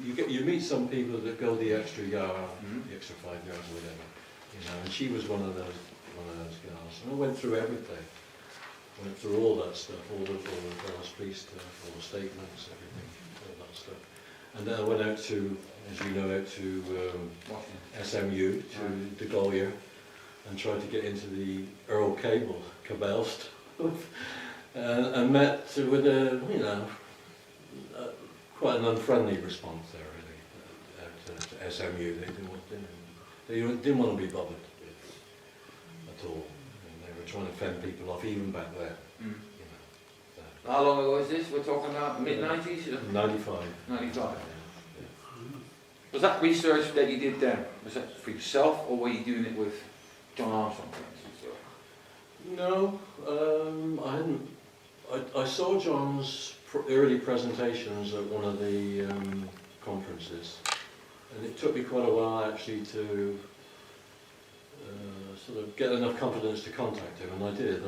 you know, you meet some people that go the extra yard, the extra 5 yards or whatever, you know, and she was one of those girls. And I went through everything. Went through all that stuff, all the Dallas police stuff, all the statements, everything, all that stuff. And then I went out to, as you know, out to SMU, to De Gollier, and tried to get into the Earl Cable cabal stuff, and met with a, you know, quite an unfriendly response there, really, at SMU. They didn't want to be bothered with at all. They were trying to fend people off even back then. You know, How long ago is this? We're talking about mid-90s? 95. 95. Was that research that you did then, was that for yourself, or were you doing it with John Armstrong, for instance? No, I hadn't. I saw John's early presentations at one of the conferences, and it took me quite a while actually to sort of get enough confidence to contact him, and I did.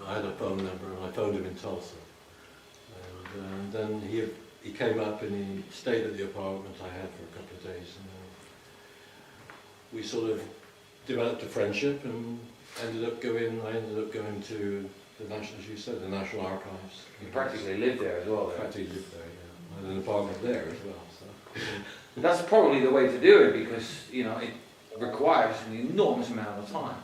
I had a phone number, and I phoned him in Tulsa, and then he came up and he stayed at the apartment I had for a couple of days, and we sort of developed a friendship, and I ended up going to the National, as you said, the National Archives. You practically lived there as well, I practically lived there, yeah. I had an apartment there as well. So. That's probably the way to do it, because, you know, it requires an enormous amount of time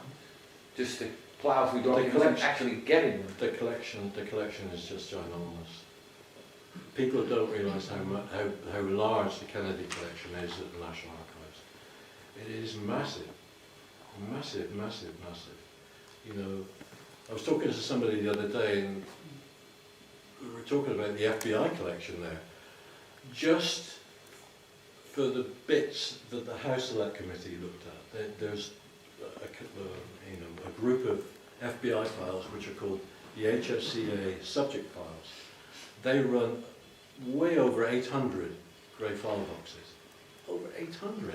just to plough through documents and actually getting them. The collection is just ginormous. People don't realise how large the Kennedy collection is at the National Archives. It is massive, massive, massive, massive. You know, I was talking to somebody the other day, and we were talking about the FBI collection there. Just for the bits that the House Select Committee looked at, there's a group of FBI files which are called the HSCA subject files. They run way over 800 grey file boxes. Over 800.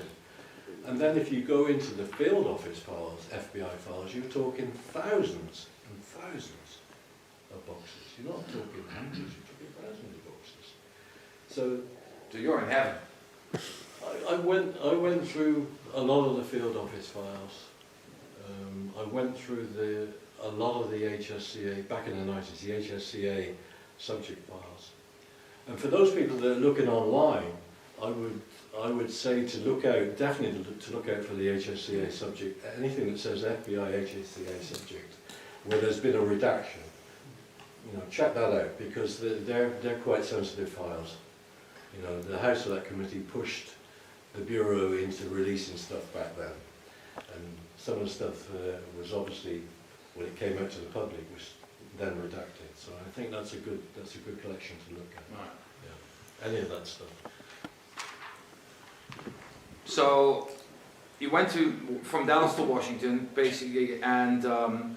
And then if you go into the field office files, FBI files, you're talking thousands and thousands of boxes. You're not talking hundreds, you're talking thousands of boxes. So you're in heaven. I went through a lot of the field office files. I went through a lot of the HSCA, back in the 90s, the HSCA subject files. And for those people that are looking online, I would say to look out, definitely to look out for the HSCA subject, anything that says FBI HSCA subject, where there's been a redaction. You know, check that out, because they're quite sensitive files. You know, the House Select Committee pushed the Bureau into releasing stuff back then, and some of the stuff was obviously, when it came out to the public, was then redacted. So I think that's a good collection to look at. Right. Yeah. Any of that stuff. So you went from Dallas to Washington, basically, and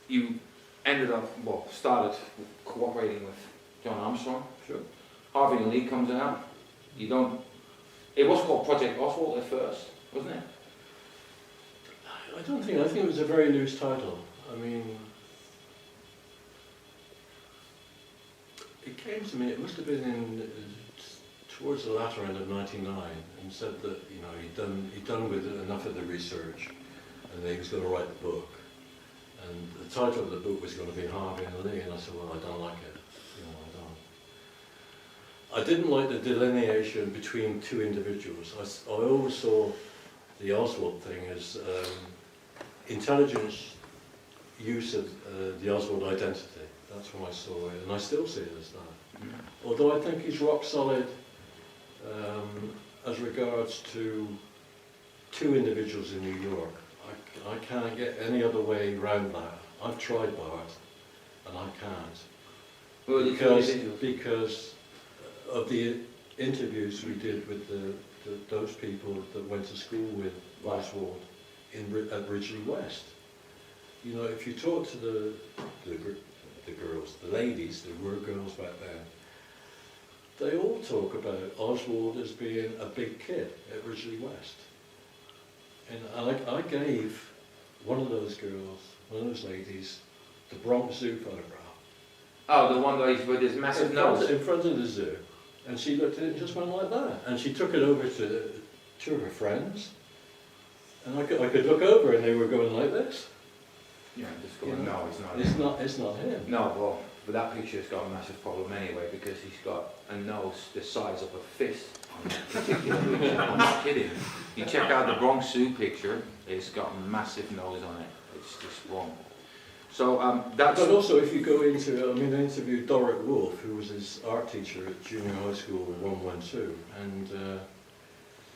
you ended up, started cooperating with John Armstrong. Sure. Harvey and Lee comes out. It was called Project Oswald at first, wasn't it? I think it was a very loose title. I mean, it came to me, it must have been towards the latter end of '99, and said that, you know, he'd done with enough of the research, and that he was going to write the book. And the title of the book was going to be Harvey and Lee, and I said, well, I don't like it. You know, I didn't like the delineation between two individuals. I always saw the Oswald thing as intelligence use of the Oswald identity. That's what I saw it, and I still see it as that. Mm-hmm. Although I think he's rock solid as regards to two individuals in New York. I can't get any other way around that. I've tried, Bart, and I can't. Well, you Because of the interviews we did with those people that went to school with Oswald at Ridgely West. You know, if you talk to the girls, the ladies, there were girls back then, they all talk about Oswald as being a big kid at Ridgely West. And I gave one of those girls, one of those ladies, the Bronx Zoo photograph. Oh, the one with his massive nose. In front of the zoo. And she looked at it and just went like that. And she took it over to two of her friends. And I could look over and they were going like this. Yeah, just going, no, it's not. It's not him. No, well, but that picture's got a massive problem anyway because he's got a nose the size of a fist on that particular picture. I'm not kidding. You check out the Bronx Zoo picture, it's got a massive nose on it. It's just wrong. So that's... But also if you go into, I mean, I interviewed Dorrit Wolfe, who was his art teacher at junior high school 112, and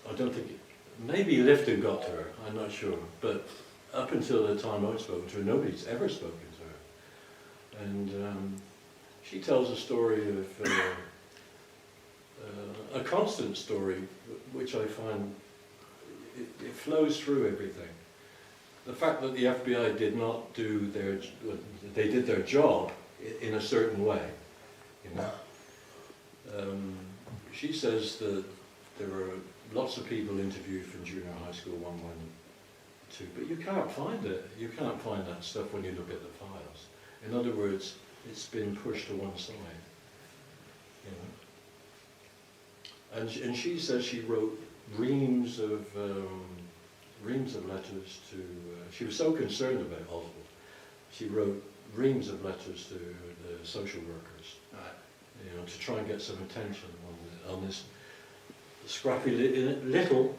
I don't think, maybe Lifton got to her, I'm not sure, but up until the time I'd spoken to her, nobody's ever spoken to her. And she tells a story of, a constant story, which I find, it flows through everything. The fact that the FBI did not do they did their job in a certain way, you know. She says that there were lots of people interviewed from junior high school 112, but you can't find it. You can't find that stuff when you look at the files. In other words, it's been pushed to one side, you know. And she says she wrote reams of letters to, she was so concerned about Oswald, she wrote reams of letters to the social workers, you know, to try and get some attention on this scrappy little,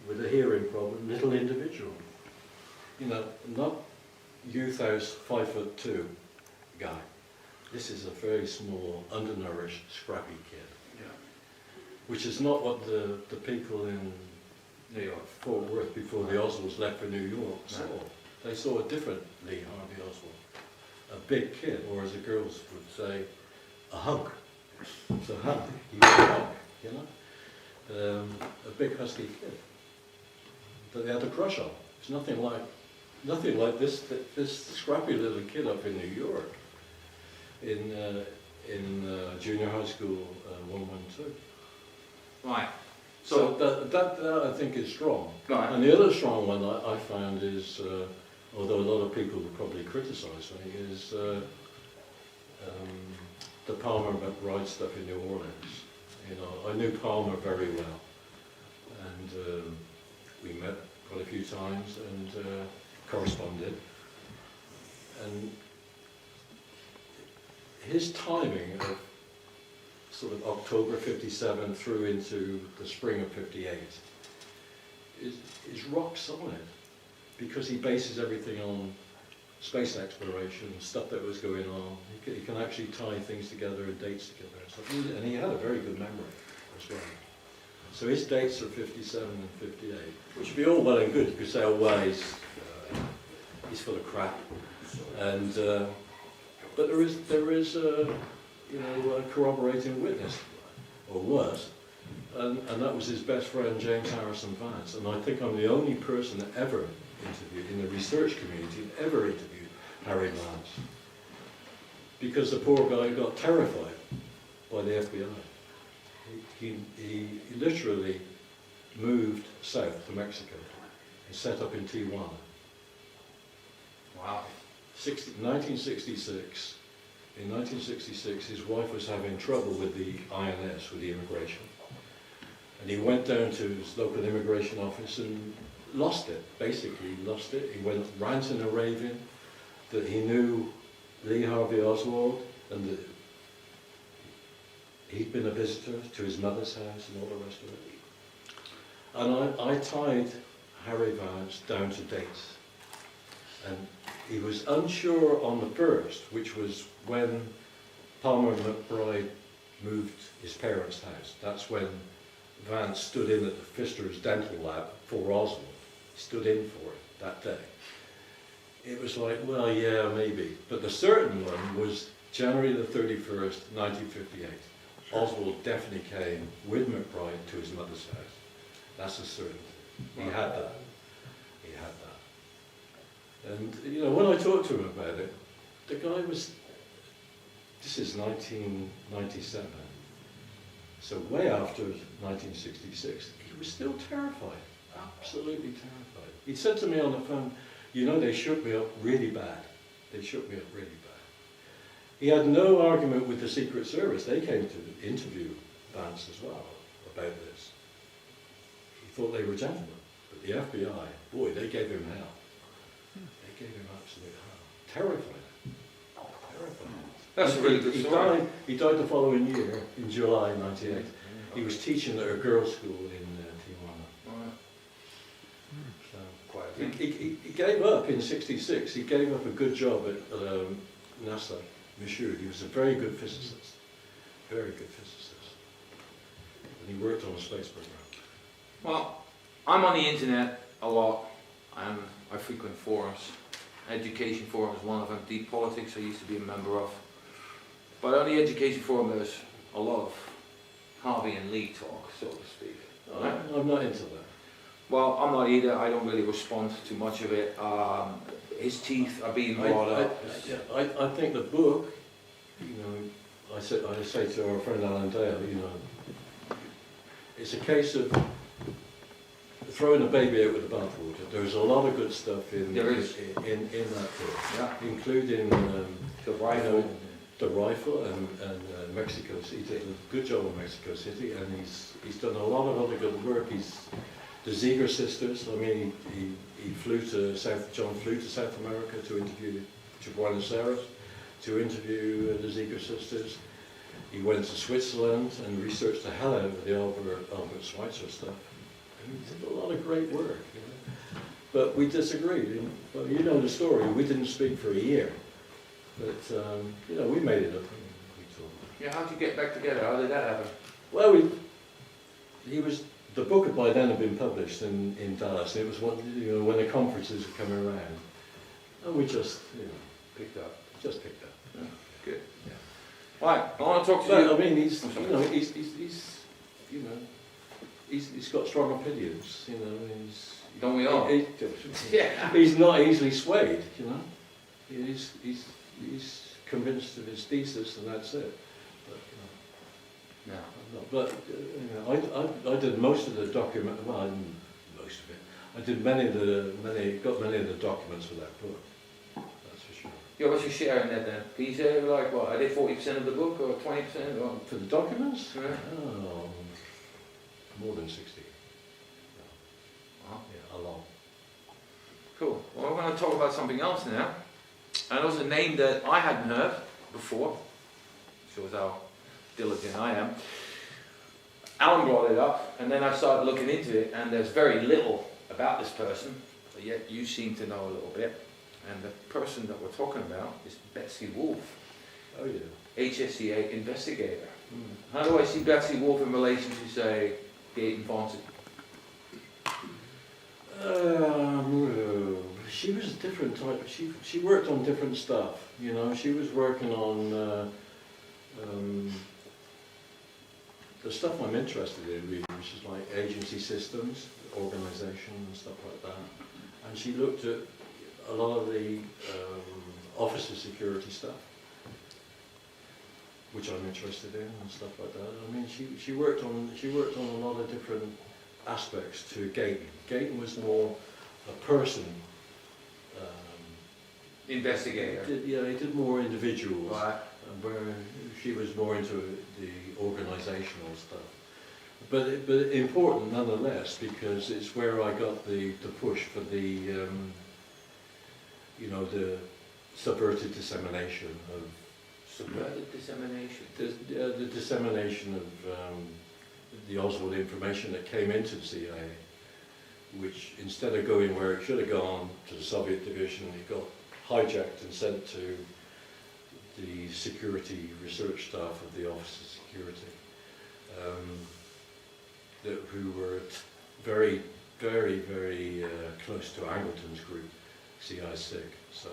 with a hearing problem, little individual. You know, not youth house 5'2" guy. This is a very small, undernourished, scrappy kid. Yeah. Which is not what the people in New York, Fort Worth, before the Oswalds left for New York, saw. They saw a different Lee Harvey Oswald. A big kid, or as the girls would say, a hunk. It's a hunk. He was a hunk, you know? A big husky kid that they had a crush on. It's nothing like this scrappy little kid up in New York, in junior high school 112. Right. So that I think is strong. Right. And the other strong one I found is, although a lot of people would probably criticise me, is the Palmer McBride stuff in New Orleans. You know, I knew Palmer very well, and we met quite a few times and corresponded. And his timing of sort of October 57 through into the spring of 58 is rock solid, because he bases everything on space exploration, stuff that was going on. He can actually tie things together and dates together and stuff. And he had a very good memory as well. So his dates are 57 and 58, which would be all well and good. You could say, oh well, he's full of crap. And but there is you know, a corroborating witness, or was, and that was his best friend James Harrison Vance. And I think I'm the only person that ever interviewed, in the research community, ever interviewed Harry Vance. Because the poor guy got terrified by the FBI. He literally moved south to Mexico and set up in Tijuana. Wow. 1966. In 1966, his wife was having trouble with the INS, with the immigration. And he went down to his local immigration office and lost it, basically lost it. He went ranting and raving that he knew Lee Harvey Oswald and that he'd been a visitor to his mother's house and all the rest of it. And I tied Harry Vance down to dates. And he was unsure on the first, which was when Palmer McBride moved his parents' house. That's when Vance stood in at the Pfister's dental lab for Oswald. He stood in for it that day. it was like, well, yeah, maybe. But the certain one was January the 31st, 1958. Oswald definitely came with McBride to his mother's house. That's a certainty. He had that. He had that. And, you know, when I talked to him about it, the guy was, this is 1997, so way after 1966, he was still terrified, absolutely terrified. He said to me on the phone, you know, they shook me up really bad. They shook me up really bad. He had no argument with the Secret Service. They came to interview Vance as well about this. He thought they were gentlemen, but the FBI, boy, they gave him hell. They gave him absolute hell. Terrified. Terrified. That's a really good story. He died the following year, in July 98. He was teaching at a girls' school in Tijuana. Right. So, Quite a thing. he gave up in '66. He gave up a good job at NASA, Monsieur. He was a very good physicist. Very good physicist. And he worked on a space program. Well, I'm on the internet a lot, and I frequent forums. Education forum is one of them. Deep Politics I used to be a member of. But on the education forum there's a lot of Harvey and Lee talk, so to speak. Right? I'm not into that. Well, I'm not either. I don't really respond to much of it. His teeth are being brought up. I think the book, you know, I say to our friend Alan Dale, you know, it's a case of throwing the baby out with the bathwater. There's a lot of good stuff in There is. in that book, Yeah. including The rifle. the rifle and Mexico City. He did a good job in Mexico City, and he's done a lot of other good work. The Ziegler sisters. I mean, he flew to John flew to South America to interview, to Buenos Aires, to interview the Ziegler sisters. He went to Switzerland and researched the hell out of the Albert Schweitzer stuff. And he did a lot of great work, you know. But we disagreed. Well, you know the story. We didn't speak for a year. But, you know, we made it up. We talked. Yeah, how'd you get back together? How did that happen? Well, the book by then had been published in Dallas. It was when the conferences were coming around. And we just, you know, Picked up. just picked up. Yeah. Good. Yeah. Right, I want to talk to But, you. I mean, he's got strong opinions, you know. Don't we all? Yeah. He's not easily swayed, you know. He's convinced of his thesis, and that's it. But, you know, No. I'm not. But you know, I did most of the document. Well, I didn't most of it. I did got many of the documents for that book. That's for sure. Yeah, what's your share in that then? Can you say like what? I did 40% of the book or 20% or? For the documents? Yeah. Oh, more than 60. Wow. Yeah, a lot. Cool. Well, we're going to talk about something else now. And it was a name that I hadn't heard before. Shows how diligent I am. Alan brought it up, and then I started looking into it, and there's very little about this person, but yet you seem to know a little bit. And the person that we're talking about is Betsy Wolfe, Oh yeah. HSEA investigator. How do I see Betsy Wolfe in relation to, say, Gaten Fonzie? She was a different type. She worked on different stuff. You know, she was working on the stuff I'm interested in, really, which is like agency systems, organisation, and stuff like that. And she looked at a lot of the officer security stuff, which I'm interested in, and stuff like that. I mean, she worked on a lot of different aspects to Gaten. Gaten was more a person. Investigator. He did more individuals, Right. where she was more into the organisational stuff. But important nonetheless, because it's where I got the push for the the subverted dissemination of Subverted dissemination. the dissemination of the Oswald information that came into the CIA, which instead of going where it should have gone to the Soviet division, it got hijacked and sent to the security research staff of the Office of Security, who were very, very, very close to Angleton's group. CI6. So,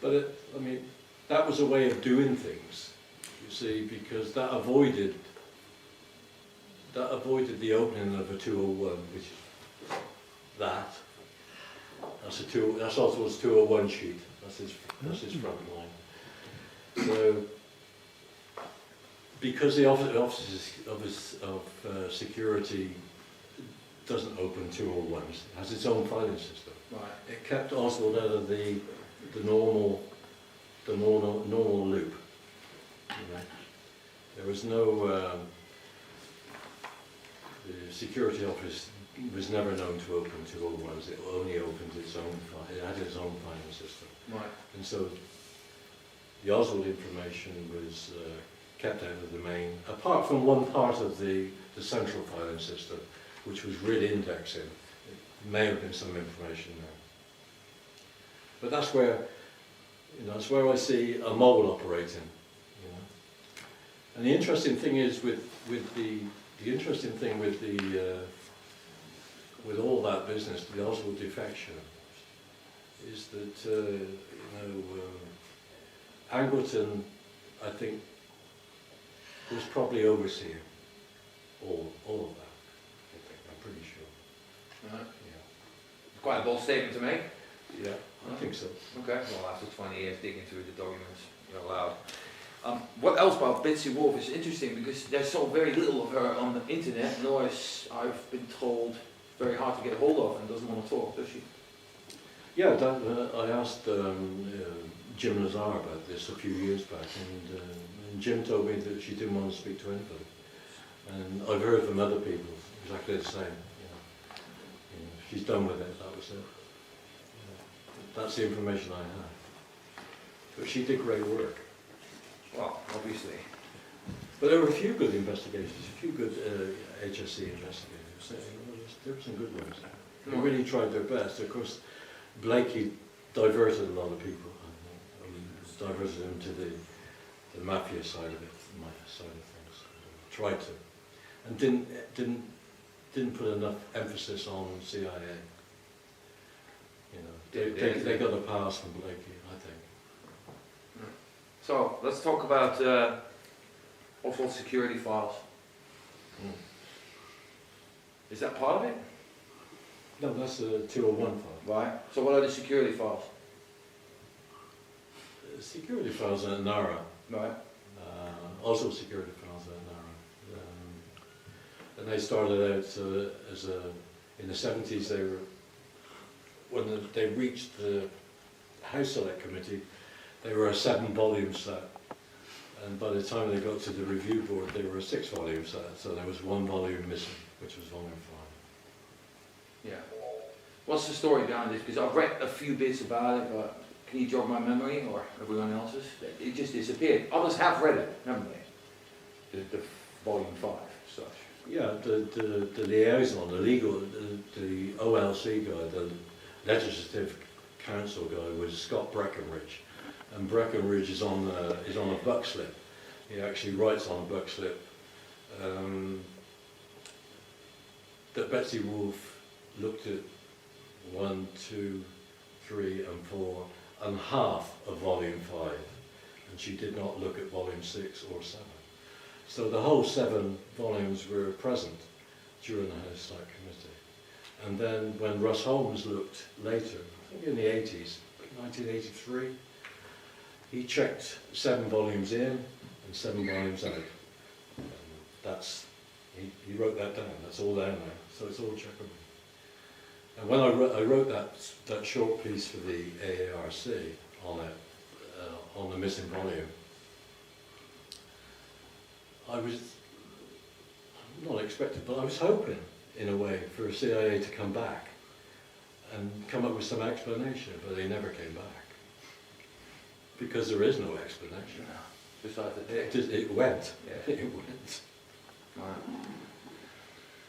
but I mean, that was a way of doing things, you see, because that avoided the opening of a 201, which is that. That's also his 201 sheet. That's his front line. So, because the office of security doesn't open 201s, it has its own filing system. Right. It kept Oswald out of the normal loop. You know? There was no the security office was never known to open 201s. It only opened its own. It had its own filing system. Right. And so the Oswald information was kept out of the main, apart from one part of the central filing system, which was real indexing. It may have been some information there. But that's where, that's where I see a mole operating, And the interesting thing is with all that business, the Oswald defection, is that Angleton, I think, was probably overseeing all of that. I think, I'm pretty sure. Right. Yeah. Quite a bold statement to make. Yeah, I think so. Okay. Well, after 20 years digging through the documents, you're allowed. What else about Betsy Wolfe is interesting because there's so very little of her on the internet, nor is, I've been told, very hard to get hold of and doesn't want to talk, does she? Yeah, I asked Jim Lazar about this a few years back, and Jim told me that she didn't want to speak to anybody. And I've heard from other people exactly the same. She's done with it. That was it. That's the information I have. But she did great work. Well, obviously. But there were a few good investigations, a few good HSC investigators. There were some good ones. They really tried their best. Of course, Blakey diverted a lot of people. Diverted them to the mafia side of it, things. Tried to, and didn't put enough emphasis on CIA. They got a pass from Blakey, I think. So, let's talk about Oswald security files. Is that part of it? No, that's a 201 file. Right. So what are the security files? Security files are NARA. Right. Also security files are NARA. And they started out as in the 70s, when they reached the House Select Committee, they were a 7-volume set. And by the time they got to the review board, they were a 6-volume set. So there was 1 volume missing, which was volume 5. Yeah. What's the story behind this? Because I've read a few bits about it, but can you jog my memory or everyone else's? It just disappeared. Others have read it, haven't they? The volume 5, such. Yeah, the liaison, the OLC guy, the Legislative Council guy was Scott Breckenridge, and Breckenridge is on a buck slip. He actually writes on a buck slip that Betsy Wolfe looked at 1, 2, 3 and 4 and half of volume 5, and she did not look at volume 6 or 7. So the whole 7 volumes were present during the House Select Committee. And then when Russ Holmes looked later, I think in the 80s, 1983, he checked 7 volumes in and 7 volumes out. And he wrote that down, that's all down there, so it's all checkable. And when I wrote that short piece for the AARC on the missing volume, I was not expecting, but I was hoping, in a way, for CIA to come back and come up with some explanation, but they never came back. Because there is no explanation. Besides the text. It went. Yeah. It went. Right.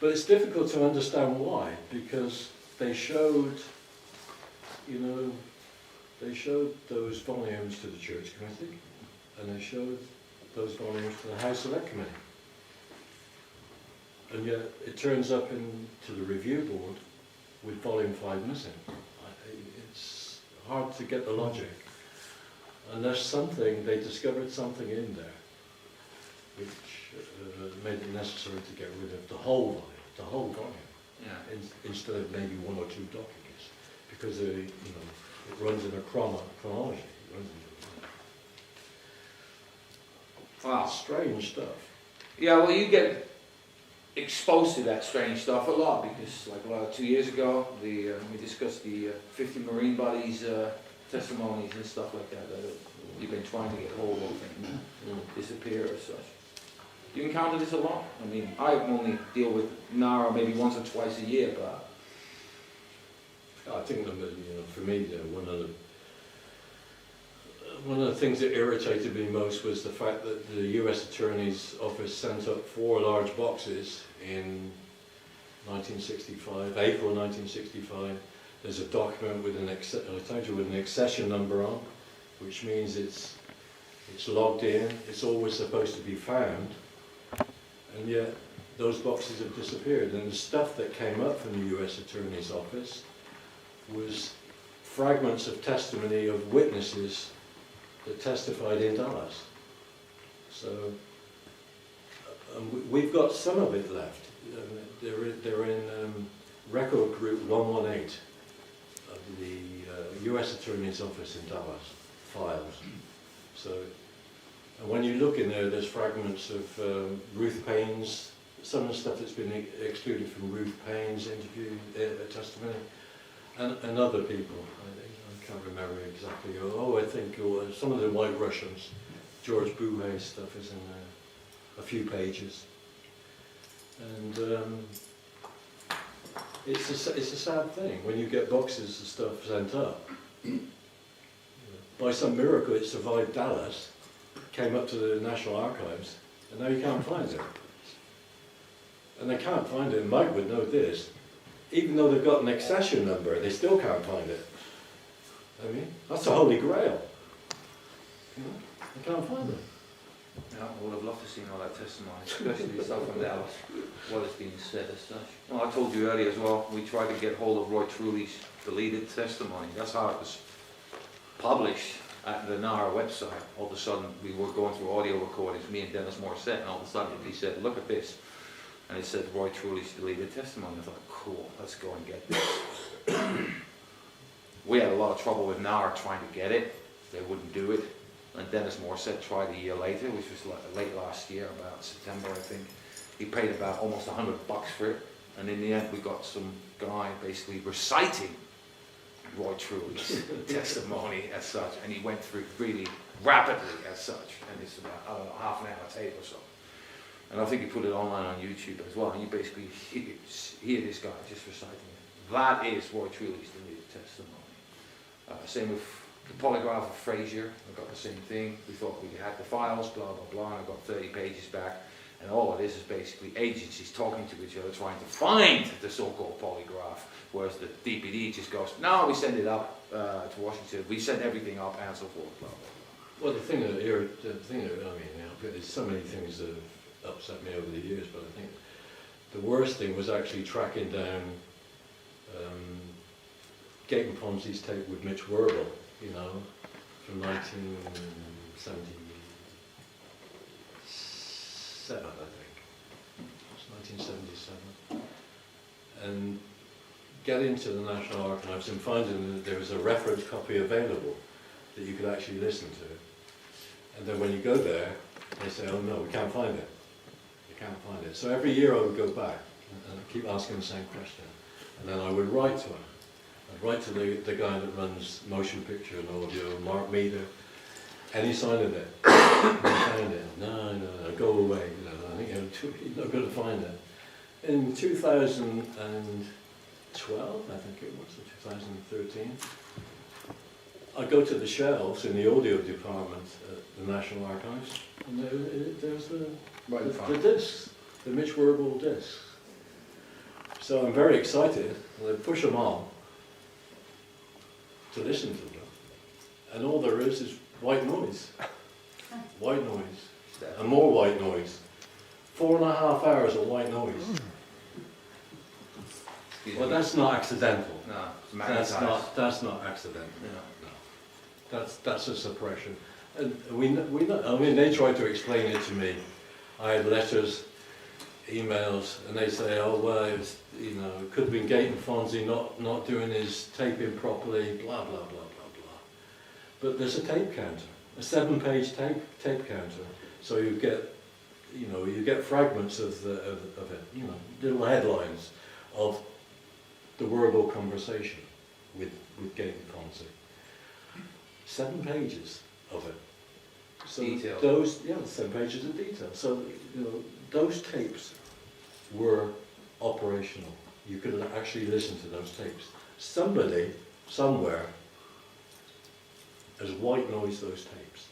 But it's difficult to understand why, because they showed, those volumes to the Church Committee, and they showed those volumes to the House Select Committee. And yet it turns up into the review board with volume 5 missing. hard to get the logic. Unless they discovered something in there which made it necessary to get rid of the whole volume, Yeah. instead of maybe one or two documents, because it runs in a chronology. It runs in Wow. strange stuff. Yeah, well, you get exposed to that strange stuff a lot because, like, 2 years ago, we discussed the 50 marine bodies testimonies and stuff like that that you've been trying to get hold of and disappear as such. You encounter this a lot. I mean, I only deal with NARA maybe once or twice a year, but I think for me, one of the things that irritated me most was the fact that the U.S. Attorney's Office sent up 4 large boxes in 1965, April 1965. There's a document with an accession number on, which means it's logged in. It's always supposed to be found, and yet those boxes have disappeared. And the stuff that came up from the U.S. Attorney's Office was fragments of testimony of witnesses that testified in Dallas. So we've got some of it left. They're in record group 118 of the U.S. Attorney's Office in Dallas files. So, and when you look in there, there's fragments of Ruth Payne's, some of the stuff that's been excluded from Ruth Payne's interview testimony, and other people. I can't remember exactly. I think some of the White Russians, George Bouvet's stuff is in there, a few pages. And it's a sad thing when you get boxes of stuff sent up. By some miracle it survived Dallas, came up to the National Archives, and now you can't find it. And they can't find it, and Mike would know this, even though they've got an accession number, they still can't find it. I mean, that's the Holy Grail. They can't find it. yeah, I would have loved to see all that testimony, especially the stuff from Dallas, what is being said as such. Well, I told you earlier as well, we tried to get hold of Roy Truly's deleted testimony. That's how it was published at the NARA website. All of a sudden, we were going through audio recordings, me and Dennis Morissette, and all of a sudden he said, look at this. And it said Roy Truly's deleted testimony. I thought, cool, let's go and get this. We had a lot of trouble with NARA trying to get it. They wouldn't do it. And Dennis Morissette tried a year later, which was late last year, about September, I think. He paid about almost $100 for it. And in the end, we got some guy basically reciting Roy Truly's testimony as such. And he went through really rapidly as such. And it's about, I don't know, half an hour tape or so. And I think he put it online on YouTube as well. And you basically hear this guy just reciting it. That is Roy Truly's deleted testimony. Same with the polygraph of Frazier. I got the same thing. We thought we had the files, blah, blah, blah, and I got 30 pages back. And all of this is basically agencies talking to each other, trying to find the so-called polygraph, whereas the DPD just goes, no, we send it up to Washington, we send everything up, and so forth, blah, blah, blah. Well, there's so many things that have upset me over the years, but I think the worst thing was actually tracking down Gaten Ponzi's tape with Mitch Werble, from 1977, I think. It's 1977. And get into the National Archives and finding that there was a reference copy available that you could actually listen to. And then when you go there, they say, oh no, we can't find it. You can't find it. So every year I would go back and keep asking the same question. And then I would write to him. I'd write to the guy that runs motion picture and audio, Mark Meader. Any sign of it? Can't find it. No, go away. I think you're not going to find it. In 2012, I think it was, or 2013, I go to the shelves in the audio department at the National Archives, and there's the discs, the Mitch Werble discs. So I'm very excited, and I push them on to listen to them, and all there is white noise. White noise, and more white noise. 4.5 hours of white noise. Well, that's not accidental. No, magnetized. That's not accidental. Yeah. No. That's a suppression. And we know, I mean, they tried to explain it to me. I had letters, emails, and they say, oh, well, it's, you know, it could have been Gaten Fonzie not doing his taping properly, blah, blah, blah, blah, blah. But there's a tape counter, a 7-page tape counter. So you get fragments of it, you know, little headlines of the verbal conversation with Gaten Fonzie. 7 pages of it. So Detail. those, 7 pages of detail. So, you know, those tapes were operational. You could actually listen to those tapes. Somebody, somewhere, has white noised those tapes.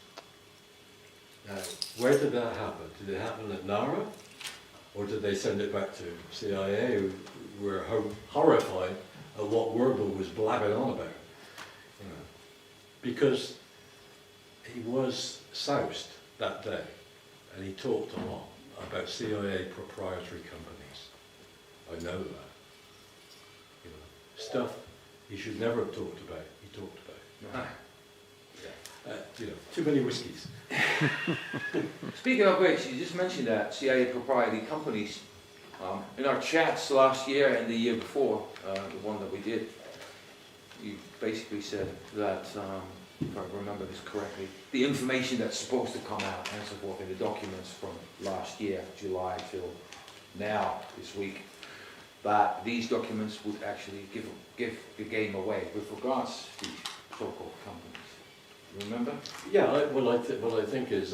Now, where did that happen? Did it happen at NARA? Or did they send it back to CIA, who were horrified at what Werbel was blabbing on about? You know, because he was soused that day, and he talked a lot about CIA proprietary companies. I know that. You know, stuff he should never have talked about, he talked about. You know, too many whiskies. Speaking of which, you just mentioned that CIA proprietary companies. In our chats last year and the year before, the one that we did, you basically said that, if I remember this correctly, the information that's supposed to come out and so forth in the documents from last year, July till now, this week, that these documents would actually give the game away with regards to these so-called companies. Remember? Yeah, what I think is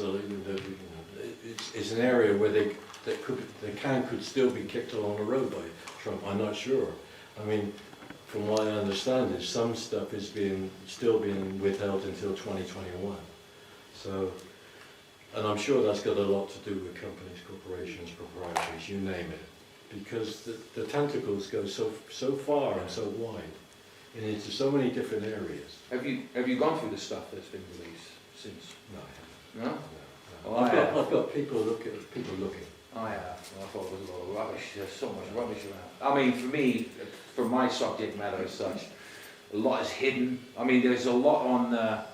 it's an area where they could still be kicked along the road by Trump. I'm not sure. I mean, from what I understand, is some stuff is still being withheld until 2021. So, and I'm sure that's got a lot to do with companies, corporations, proprietaries, you name it, because the tentacles go so far and so wide, and into so many different areas. Have you gone through the stuff that's been released since? No, I No? haven't. Oh, No. I have. I've got people looking. I have. Well, I thought it was a lot of rubbish. There's so much rubbish around. I mean, for me, for my subject matter as such, a lot is hidden. I mean, there's a lot on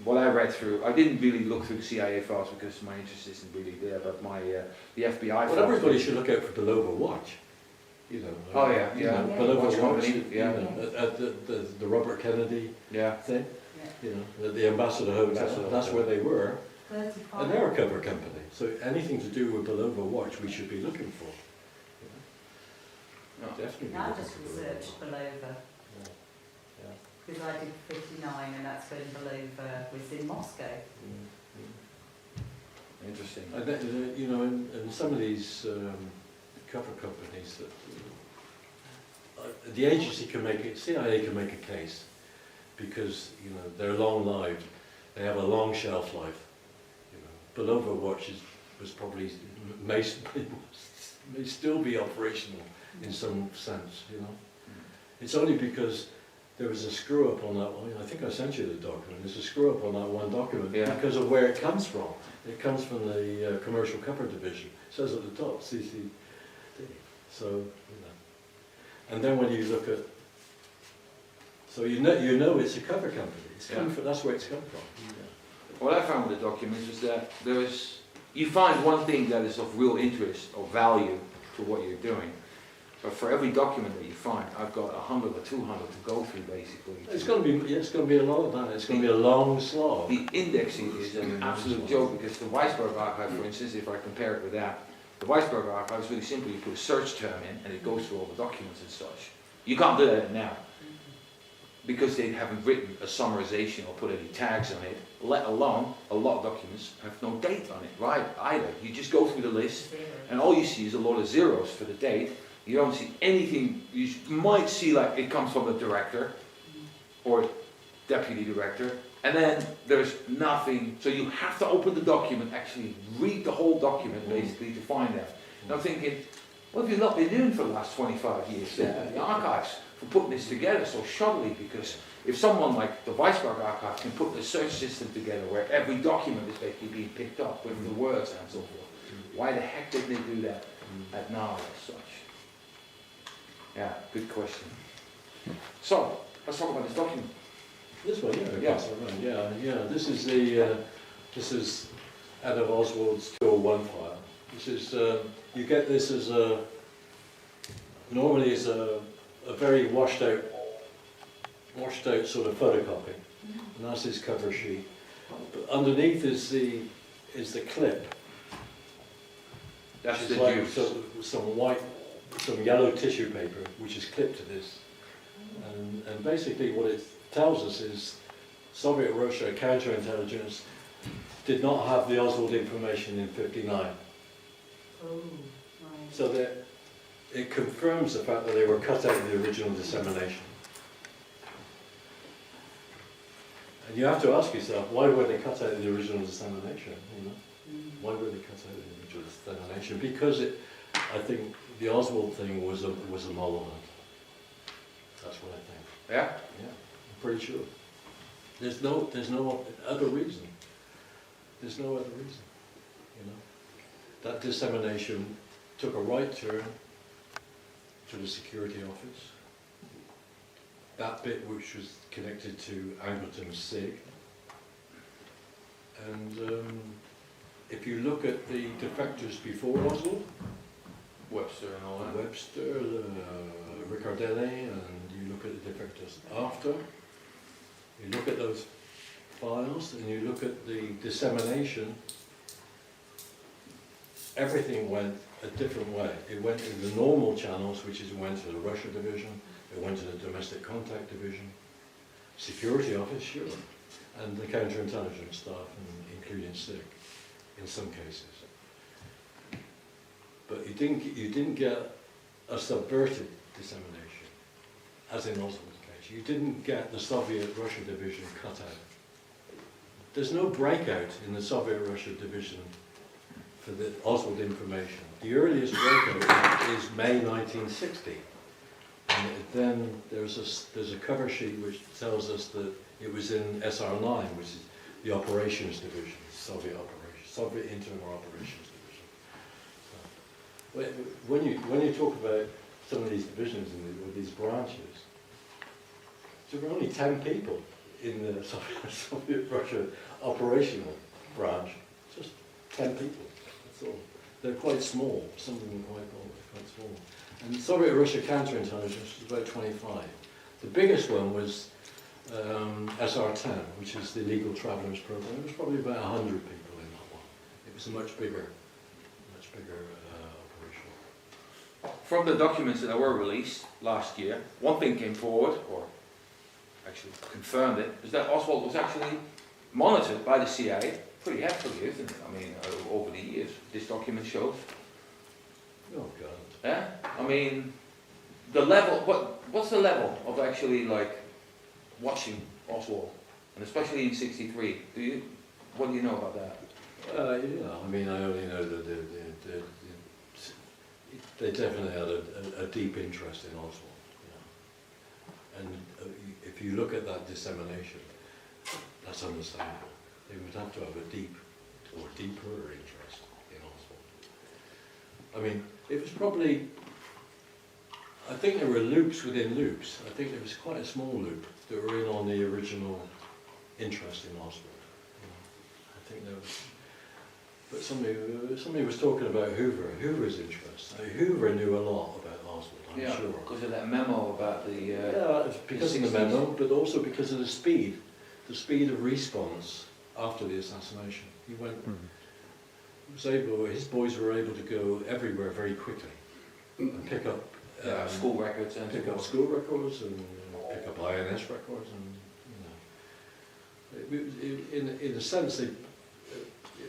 what I read through. I didn't really look through the CIA files because my interest isn't really there, but the FBI files. Well, everybody should look out for Below Watch. You know. Oh yeah, You yeah. know, Below Watch Watch. company, You yeah. know, at the Robert Kennedy Yeah. thing. Yeah. You know, at the Ambassador Hotel. Ambassador That's Hotel. where they were, 35. and they're a cover company. So anything to do with Below Watch, we should be looking for. You know? No. Definitely. be I looking just for Below researched Watch. Belover, Yeah. because I did 59 and that's when Belover was in Moscow. Interesting. And then, you know, and some of these cover companies that the agency can make it, CIA can make a case because you know they're long-lived, they have a long shelf life. You know, Below Watch was probably may still be operational in some sense. You know, it's only because there was a screw up on that one. I think I sent you the document. There's a screw up on that one document because of where it comes from. It comes from the commercial cover division. It says at the top, CCD. So, you know. And then when you look at, so you know it's a cover company. It's come from, that's where it's come from. What I found with the documents is that you find one thing that is of real interest or value to what you're doing. But for every document that you find, I've got 100 or 200 to go through basically. It's going to be a lot of that. It's going to be a long slog. The indexing is an absolute joke because the Weisberg archive, for instance, if I compare it with that, the Weisberg archive is really simple. You put a search term in and it goes through all the documents and such. You can't do that now because they haven't written a summarization or put any tags on it, let alone a lot of documents have no date on it, right, either. You just go through the list and all you see is a lot of zeros for the date. You don't see anything. You might see like it comes from the director or deputy director, and then there's nothing. So you have to open the document, actually read the whole document basically to find that. And I'm thinking, what have you not been doing for the last 25 years in the archives for putting this together so shoddily? Because if someone like the Weisberg archive can put the search system together where every document is basically being picked up with the words and so forth, why the heck didn't they do that at NARA as such? Yeah, good question. So, let's talk about this document. This one, yeah, Yeah. pass it around. Yeah. This is this is out of Oswald's 201 file. This is you get this as normally as a very washed out sort of photocopy, and that's his cover sheet. But underneath is the clip. That's which the is like juice. some yellow tissue paper, which is clipped to this. And basically what it tells us is Soviet Russia counterintelligence did not have the Oswald information in '59. Oh, right. So that it confirms the fact that they were cut out of the original dissemination. And you have to ask yourself, why were they cut out of the original dissemination? You know? Why were they cut out of the original dissemination? Because I think the Oswald thing was a moral hunt. That's what I think. Yeah? Yeah, I'm pretty sure. There's no other reason. There's no other reason, you know. That dissemination took a right turn to the security office. That bit which was connected to Angleton's SIG. And if you look at the defectors before Oswald, Webster and all that. Webster, Riccardelli, and you look at the defectors after, you look at those files and you look at the dissemination, everything went a different way. It went in the normal channels, which is it went to the Russia division, it went to the domestic contact division, security office, sure, and the counterintelligence staff, including SIG, in some cases. But you didn't get a subverted dissemination, as in Oswald's case. You didn't get the Soviet Russia division cut out. There's no breakout in the Soviet Russia division for the Oswald information. The earliest breakout is May 1960. And then there's a cover sheet which tells us that it was in SR9, which is the operations division, Soviet internal operations division. When you talk about some of these divisions or these branches, there were only 10 people in the Soviet Russia operational branch, just 10 people, that's all. They're quite small, some of them are quite small. And Soviet Russia counterintelligence was about 25. The biggest one was SR10, which is the illegal travellers program. There was probably about 100 people in that one. It was a much bigger operation. From the documents that were released last year, one thing came forward, or actually confirmed it, is that Oswald was actually monitored by the CIA pretty heavily, isn't it? I mean, over the years, this document shows. Oh God. Yeah? I mean, the level, what's the level of actually like watching Oswald? And especially in '63, what do you know about that? I mean, I only know that they definitely had a deep interest in Oswald. You know. And if you look at that dissemination, that's understandable. They would have to have a deep or deeper interest in Oswald. I mean, it was probably, I think there were loops within loops. I think there was quite a small loop that were in on the original interest in Oswald. You know. I think there was, but somebody was talking about Hoover's interest. Hoover knew a lot about Oswald, I'm sure. Because of that memo about the... Yeah, it's because of the memo, but also because of the speed of response after the assassination. He went, his boys were able to go everywhere very quickly and pick up school records and pick up school records and pick up INS records, and you know, in a sense, it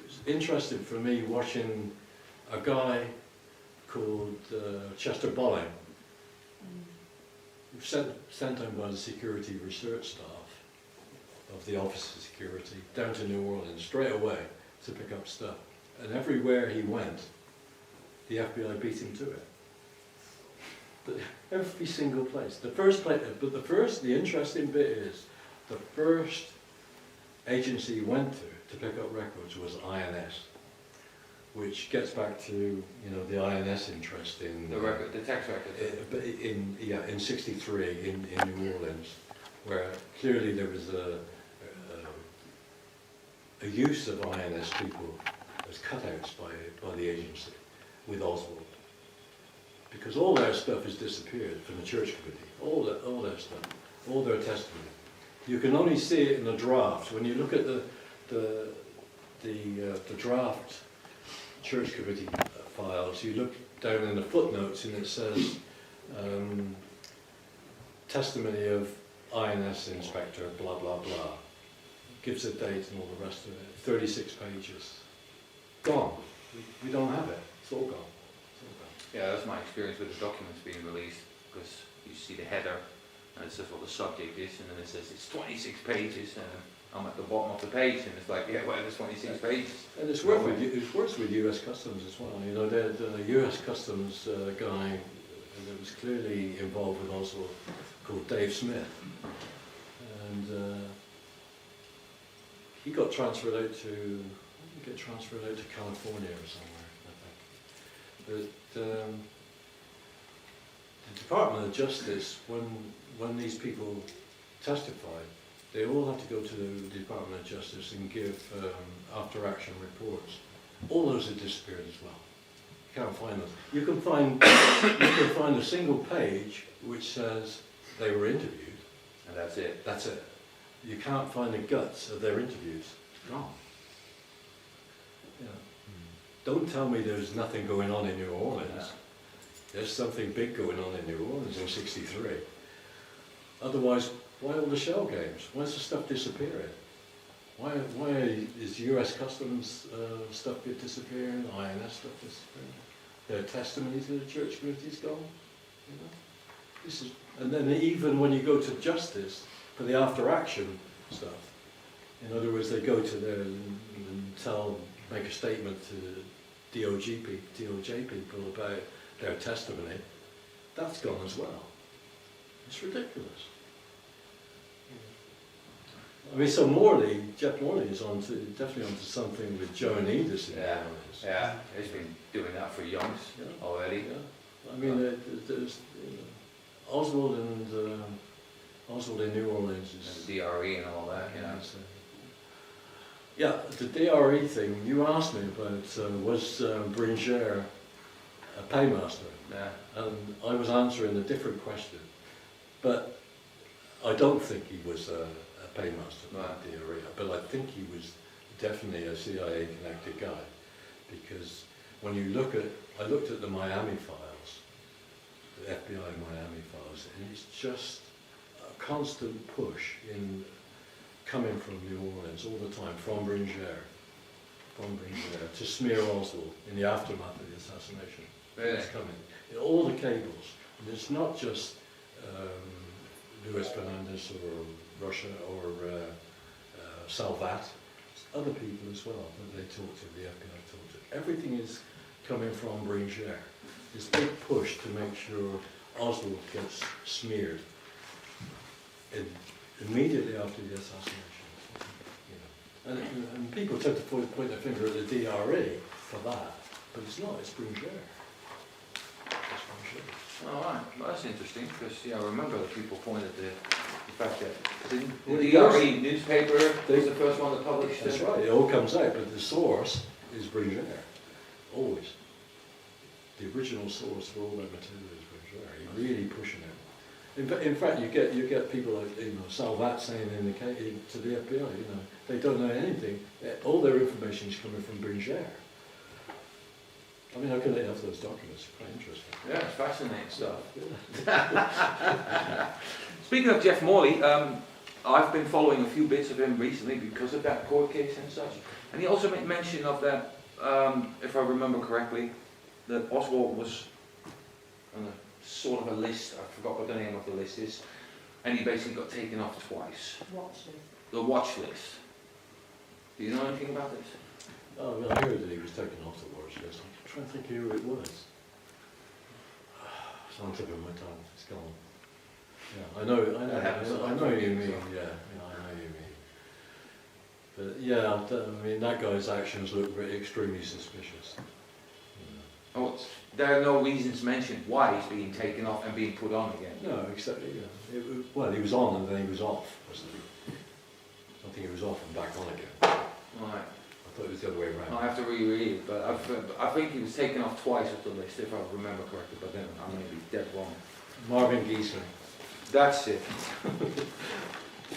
was interesting for me watching a guy called Chester Bolling, sent down by the security research staff of the Office of Security down to New Orleans straight away to pick up stuff. And everywhere he went, the FBI beat him to it. But every single place. The interesting bit is, the first agency he went to pick up records was INS, which gets back to, you know, the INS interest in The record, the tax record. but in '63 in New Orleans, where clearly there was a use of INS people as cutouts by the agency with Oswald, because all their stuff has disappeared from the church committee, all their stuff, all their testimony. You can only see it in the draft. When you look at the draft church committee files, you look down in the footnotes and it says testimony of INS inspector, blah blah blah, gives a date and all the rest of it. 36 pages, gone. We don't have it. It's all gone. It's all gone. Yeah, that's my experience with the documents being released, because you see the header and it says what the subject is, and then it says it's 26 pages, and I'm at the bottom of the page, and it's like, yeah, well, there's 26 pages. And it's worked with US Customs as well. You know, the US Customs guy that was clearly involved with Oswald, called Dave Smith, and he got transferred out to California or somewhere, I think. But the Department of Justice, when these people testified, they all had to go to the Department of Justice and give after-action reports. All those have disappeared as well. You can't find them. You can find a single page which says they were interviewed, And that's it. that's it. You can't find the guts of their interviews. Gone. Yeah. Don't tell me there's nothing going on in New Orleans. Yeah. There's something big going on in New Orleans in '63. Otherwise, why all the shell games? Why's the stuff disappearing? Why is US Customs stuff disappearing? INS stuff disappearing? Their testimony to the church community's gone. You know, this is, and then even when you go to justice for the after action stuff, in other words, they go to there and make a statement to DOJ people about their testimony. That's gone as well. It's ridiculous. I mean, so Jeff Morley is definitely onto something with Joe and Edith in Yeah, New Orleans. yeah, he's been doing that for yonks Yeah. already. Yeah. I mean, there's Oswald in New Orleans is. And DRE and all that, you know. Yeah, the DRE thing, you asked me about, was Bringer a paymaster? Yeah. And I was answering a different question. But I don't think he was a paymaster for Right. the DRE, but I think he was definitely a CIA connected guy. Because when you I looked at the Miami files, the FBI Miami files, and it's just a constant push coming from New Orleans all the time, from Bringer to smear Oswald in the aftermath of the assassination. Really? It's coming. In all the cables. And it's not just Luis Fernandez or Russia or Salvat. It's other people as well that they talk to, the FBI talk to. Everything is coming from Bringer. This big push to make sure Oswald gets smeared immediately after the assassination. You know. And people tend to point their finger at the DRE for that, but it's not, it's Bringer. It's Bringer. Oh, right. Well, that's interesting, because I remember the people pointed the fact that Well, the it goes- DRE newspaper was the first one to publish That's it. right, it all comes out, but the source is Bringer. Always. The original source for all that material is Bringer. He's really pushing it. In fact, you get people like Salvat saying to the FBI, they don't know anything. All their information is coming from Bringer. I mean, how can they have those documents? Quite interesting. Yeah, it's fascinating stuff. Speaking of Jeff Morley, I've been following a few bits of him recently because of that court case and such. And he also made mention of that, if I remember correctly, that Oswald was on a sort of a list. I forgot what the name of the list is. And he basically got taken off twice. Watch this. The watch list. Do you know anything about this? Oh, well, I heard that he was taken off the watch list. I'm trying to think who it was. It's on the tip of my tongue. It's gone. Yeah, I know you mean. Yeah, I know you mean. But yeah, I mean, that guy's actions look extremely suspicious. Oh, there are no reasons mentioned why he's being taken off and being put on again. No, except, well, he was on and then he was off, wasn't he? I think he was off and back on again. Right. I thought it was the other way around. I have to reread it, but I think he was taken off twice off the list, if I remember correctly, but then I may be dead wrong. Marvin Geeson. That's it.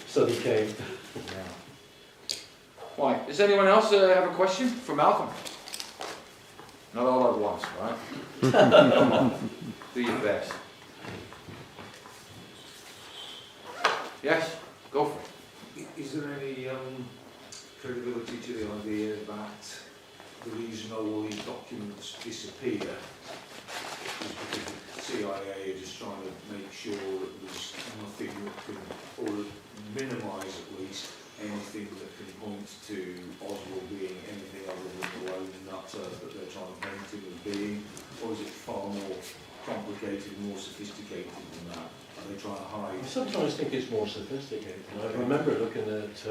So he came. Yeah. Right, does anyone else have a question for Malcolm? Not all at once, right? Come on, do your best. Yes, go for it. Is there any credibility to the idea that the reason all these documents disappear is because the CIA are just trying to make sure that there's nothing that can, or minimise at least, anything that can point to Oswald being anything other than the lone nutter that they're trying to paint him as being? Or is it far more complicated, more sophisticated than that? Are they trying to hide? I sometimes think it's more sophisticated. I remember looking at,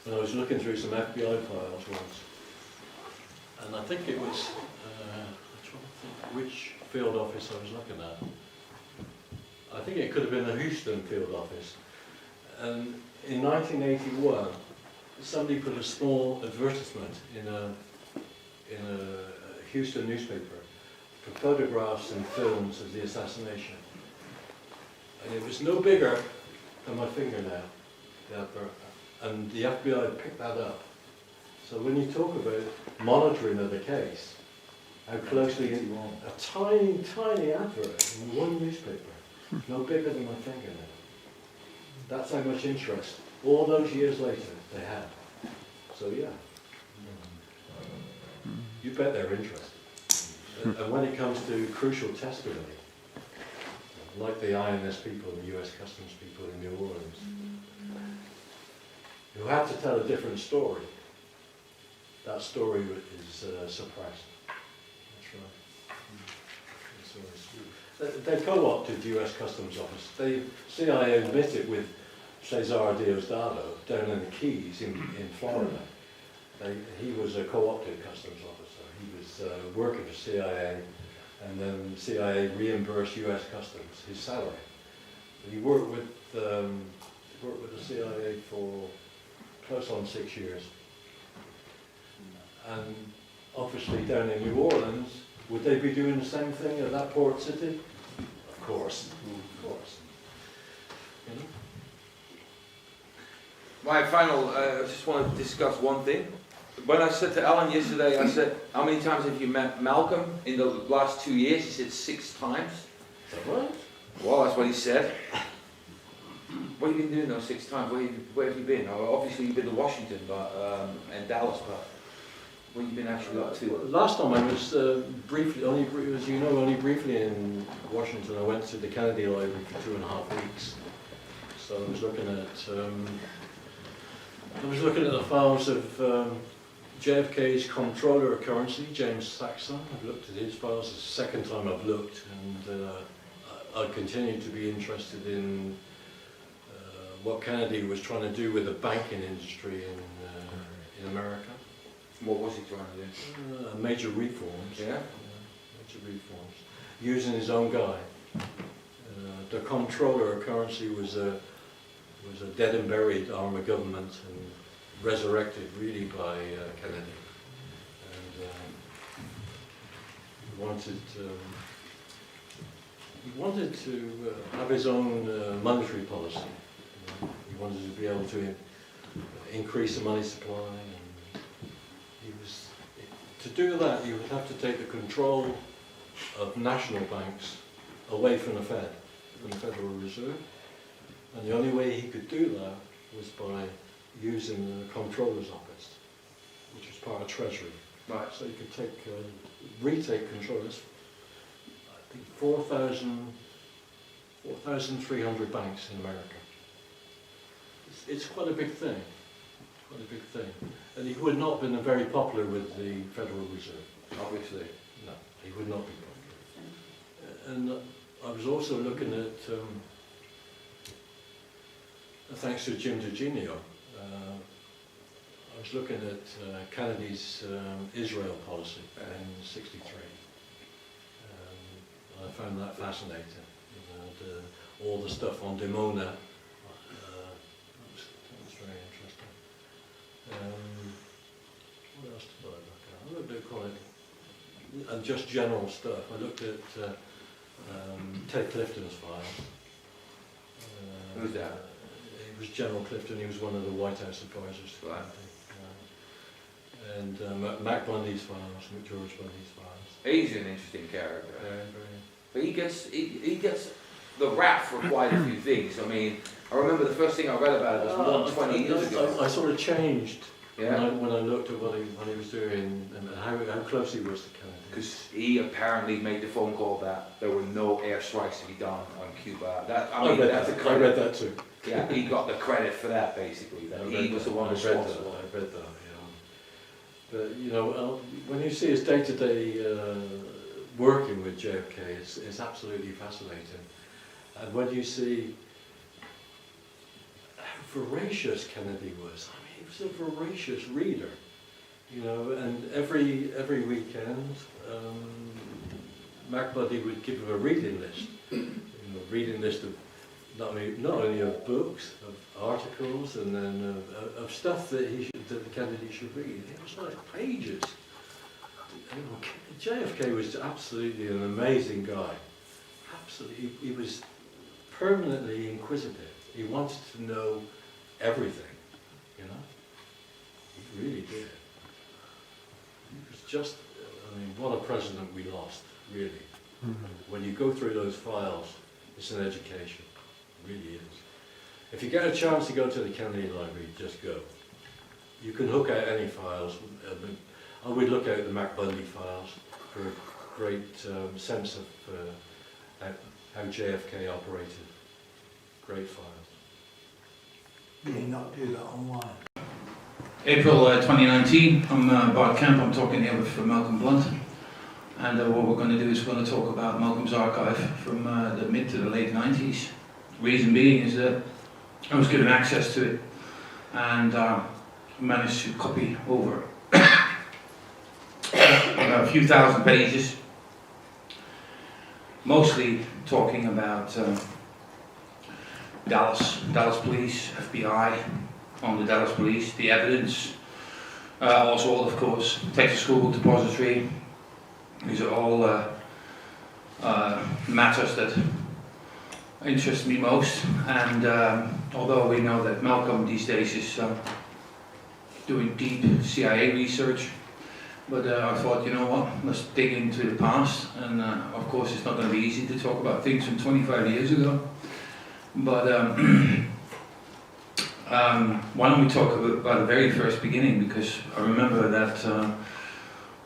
when I was looking through some FBI files once, and I think it was, I'm trying to think which field office I was looking at. I think it could have been the Houston field office. And in 1981, somebody put a small advertisement in a Houston newspaper for photographs and films of the assassination. And it was no bigger than my fingernail, the advert. And the FBI picked that up. So when you talk about monitoring of the case, how closely a tiny, tiny advert in one newspaper, no bigger than my fingernail. That's how much interest, all those years later, they had. So yeah, you bet they're interested. And when it comes to crucial testimony, like the INS people and the US Customs people in New Orleans, who had to tell a different story, that story is suppressed. That's right. They co-opted the US Customs Office. The CIA admitted with Cesar Diosdado down in the Keys in Florida. He was a co-opted customs officer. He was working for CIA, and then CIA reimbursed US Customs his salary. He worked with the CIA for close on 6 years. And obviously down in New Orleans, would they be doing the same thing at that port city? Of course, of course. You know? My final, I just want to discuss one thing. When I said to Alan yesterday, I said, how many times have you met Malcolm in the last 2 years? He said 6 times. Is that right? Well, that's what he said. What have you been doing those 6 times? Where have you been? Obviously you've been to Washington and Dallas, but what have you been actually up to? Last time I was briefly, as you know, only briefly in Washington. I went to the Kennedy Library for 2.5 weeks. So I was looking at the files of JFK's Comptroller of Currency, James Saxon. I've looked at his files. It's the second time I've looked, and I continue to be interested in what Kennedy was trying to do with the banking industry in America. What was he trying to do? Major reforms. Yeah? Major reforms. Using his own guy. The Comptroller of Currency was a dead and buried arm of government and resurrected really by Kennedy. And he wanted to have his own monetary policy. He wanted to be able to increase the money supply. And to do that, you would have to take the control of national banks away from the Fed, from the Federal Reserve. And the only way he could do that was by using the Comptroller's Office, which was part of Treasury. Right. So you could retake control. I think 4,300 banks in America. It's quite a big thing. Quite a big thing. And he would not have been very popular with the Federal Reserve. Obviously. No, he would not be popular. And I was also looking at, thanks to Jim DeGenio, I was looking at Kennedy's Israel policy in '63. I found that fascinating. All the stuff on Dimona. That was very interesting. What else did I look at? I looked at quite, and just general stuff. I looked at Ted Clifton's files. Who's that? It was General Clifton. He was one of the White House advisors to Right. Kennedy. And Mac Bundy's files, George Bundy's files. He's an interesting character. Very. But he gets the rap for quite a few things. I mean, I remember the first thing I read about it was 20 years ago. I sort of changed Yeah. when I looked at what he was doing and how close he was to Kennedy. Because he apparently made the phone call that there were no airstrikes to be done on Cuba. That's a I credit. read that too. Yeah, he got the credit for that basically. That he was the one I read responsible. that. I read that. But you know, when you see his day-to-day working with JFK, it's absolutely fascinating. And when you see how voracious Kennedy was, I mean, he was a voracious reader, you know, and every weekend, Mac Bundy would give him a reading list, reading list of not only of books, of articles, and then of stuff that Kennedy should read. It was like pages. JFK was absolutely an amazing guy. Absolutely, he was permanently inquisitive. He wanted to know everything, you know. He really did. He was just, I mean, what a president we lost, really. When you go through those files, it's an education. It really is. If you get a chance to go to the Kennedy Library, just go. You can hook out any files. I would look out the Mac Bundy files for a great sense of how JFK operated. Great files. Can you not do that online? April 2019, I'm Bart Kamp, I'm talking here with Malcolm Blunt, and what we're going to do is we're going to talk about Malcolm's archive from the mid to the late 90s. Reason being is that I was given access to it and managed to copy over a few thousand pages, mostly talking about Dallas Police, FBI, on the Dallas Police, the evidence, Oswald of course, Texas School Book Depository. These are all matters that interest me most, and although we know that Malcolm these days is doing deep CIA research, but I thought, you know what, let's dig into the past, and of course it's not going to be easy to talk about things from 25 years ago, but why don't we talk about the very first beginning, because I remember that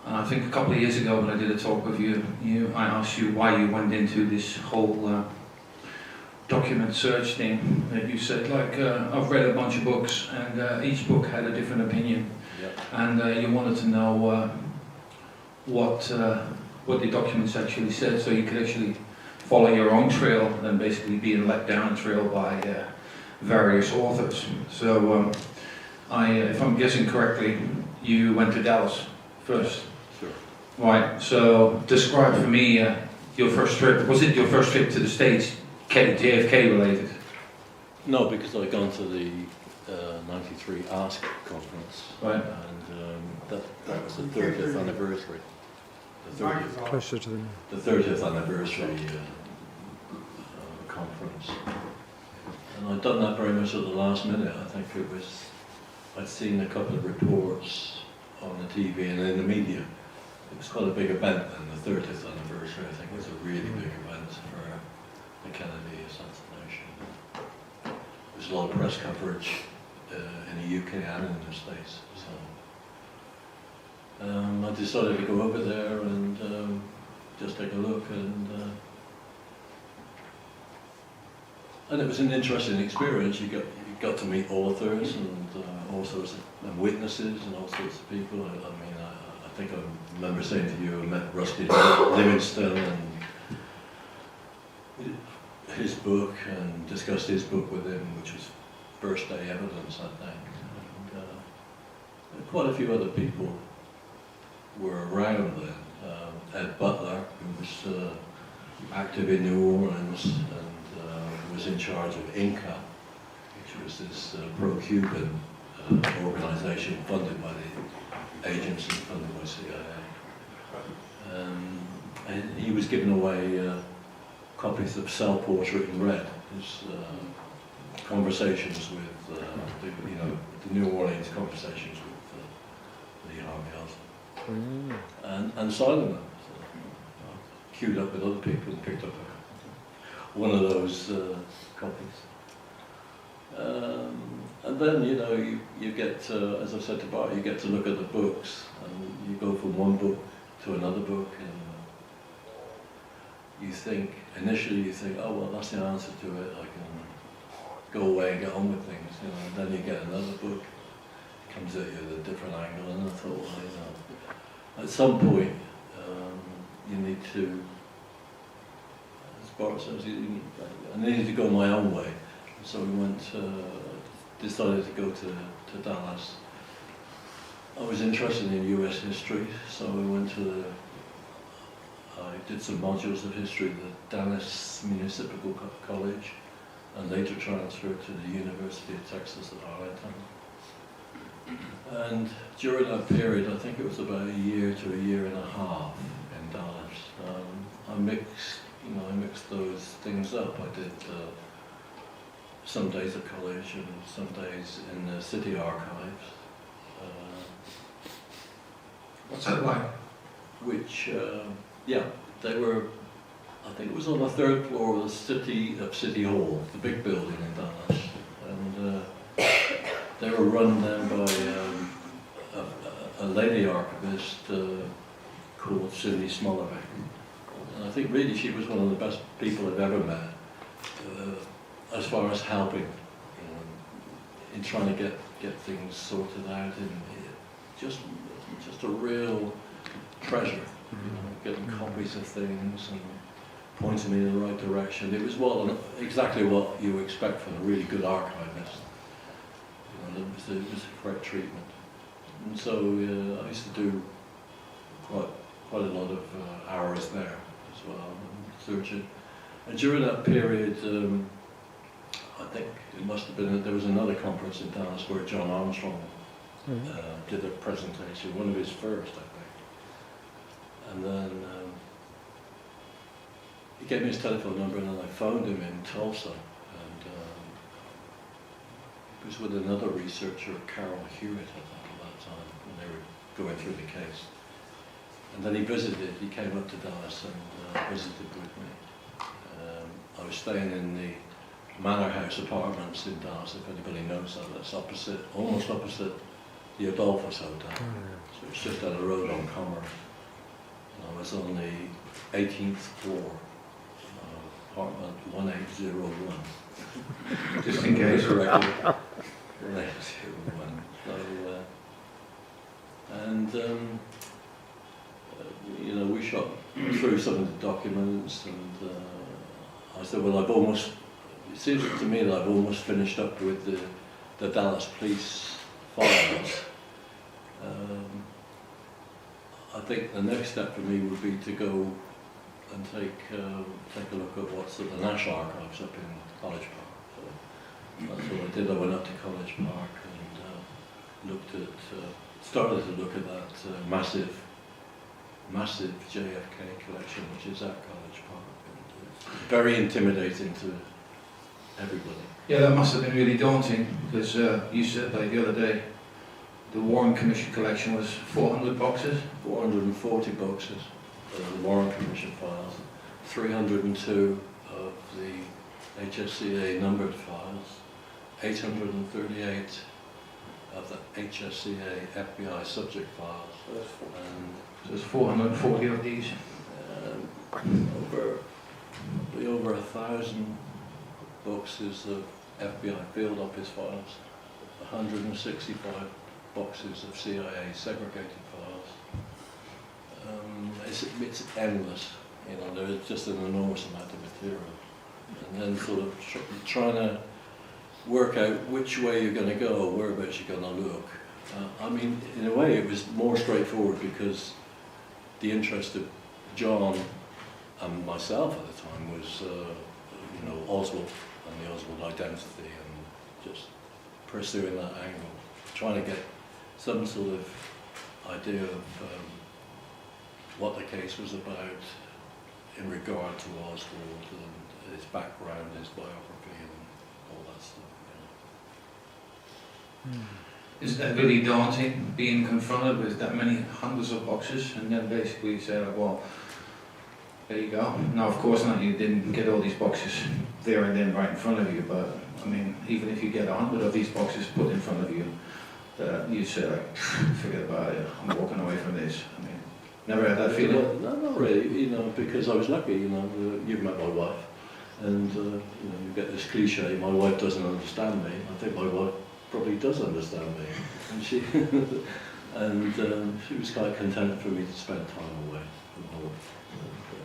I think a couple of years ago when I did a talk with you, I asked you why you went into this whole document search thing, that you said, like, I've read a bunch of books and each book had a different opinion. Yep. And you wanted to know what the documents actually said, so you could actually follow your own trail than basically being let down a trail by various authors. So if I'm guessing correctly, you went to Dallas first. Sure. Right, so describe for me your first trip. Was it your first trip to the States, JFK related? No, because I'd gone to the 93 ASK conference, Right. and that was the 30th anniversary. Closer to the... The 30th anniversary conference. And I'd done that very much at the last minute. I think it was, I'd seen a couple of reports on the TV and in the media. It was quite a big event, and the 30th anniversary I think was a really big event for the Kennedy assassination. There was a lot of press coverage in the UK and in the States. So I decided to go over there and just take a look, and it was an interesting experience. You got to meet authors and all sorts of witnesses and all sorts of people. I think I remember saying to you, I met Rusty Livingston and his book, and discussed his book with him, which was First Day Evidence, I think. Quite a few other people were around then. Ed Butler, who was active in New Orleans and was in charge of Inca, which was this pro-Cuban organisation funded by the agency, funded by CIA. And he was giving away copies of Cell Portrait in Red, his conversations with, the New Orleans conversations with Lee Harvey Oswald. And signed them. Queued up with other people and picked up one of those copies. And then, you get, as I said to Bart, you get to look at the books, and you go from one book to another book, and initially you think, oh, well, that's the answer to it, I can go away and get on with things, and then you get another book, comes at you at a different angle, and I thought, well, at some point, you need to, as Bart says, I needed to go my own way. So we decided to go to Dallas. I was interested in US history, so I did some modules of history at the Dallas Municipal College, and later transferred to the University of Texas at Arlington. And during that period, I think it was about a year to a year and a half in Dallas, I mixed those things up. I did some days at college and some days in the city archives. What's that like? Which, they were, I think it was on the third floor of the City Hall, the big building in Dallas. And they were run then by a lady archivist called Cindy Smolovic. And I think really she was one of the best people I've ever met, as far as helping in trying to get things sorted out, and just a real treasure, getting copies of things and pointing me in the right direction. It was exactly what you expect from a really good archivist. It was the correct treatment. And so I used to do quite a lot of hours there as well, searching. And during that period, I think it must have been, there was another conference in Dallas where John Armstrong did a presentation, one of his first, I think. And then he gave me his telephone number, and then I phoned him in Tulsa. And it was with another researcher, Carol Hewitt, I think, at that time, when they were going through the case. And then he came up to Dallas and visited with me. I was staying in the Manor House apartments in Dallas, if anybody knows that. That's almost opposite the Adolphus Hotel. So it's just down the road on Commerce. And I was on the 18th floor, apartment 1801. Just in case. 1801. So, we shot through some of the documents, and I said, well, it seems to me that I've almost finished up with the Dallas police files. I think the next step for me would be to go and take a look at what's at the National Archives up in College Park. So that's what I did. I went up to College Park and started to look at that massive JFK collection, which is at College Park. And very intimidating to everybody. Yeah, that must have been really daunting, because you said like the other day, the Warren Commission collection was 400 boxes? 440 boxes of the Warren Commission files, 302 of the HSCA numbered files, 838 of the HSCA FBI subject files. So there's 440 of these. Over 1,000 boxes of FBI field office files, 165 boxes of CIA segregated files. It's endless, there's just an enormous amount of material. And then sort of trying to work out which way you're going to go, whereabouts you're going to look, I mean, in a way, it was more straightforward because the interest of John and myself at the time was, you know, Oswald and the Oswald identity, and just pursuing that angle, trying to get some sort of idea of what the case was about in regard to Oswald and his background, his biography, and all that stuff. You know. Is that really daunting, being confronted with that many hundreds of boxes, and then basically say, like, well, there you go. Now, of course not, you didn't get all these boxes there and then right in front of you, but I mean, even if you get 100 of these boxes put in front of you, you say, like, forget about it, I'm walking away from this. I mean, never had that feeling? No, not really, you know, because I was lucky, you know, you've met my wife, and, you know, you get this cliche, my wife doesn't understand me. I think my wife probably does understand me, and she she was quite content for me to spend time away from home,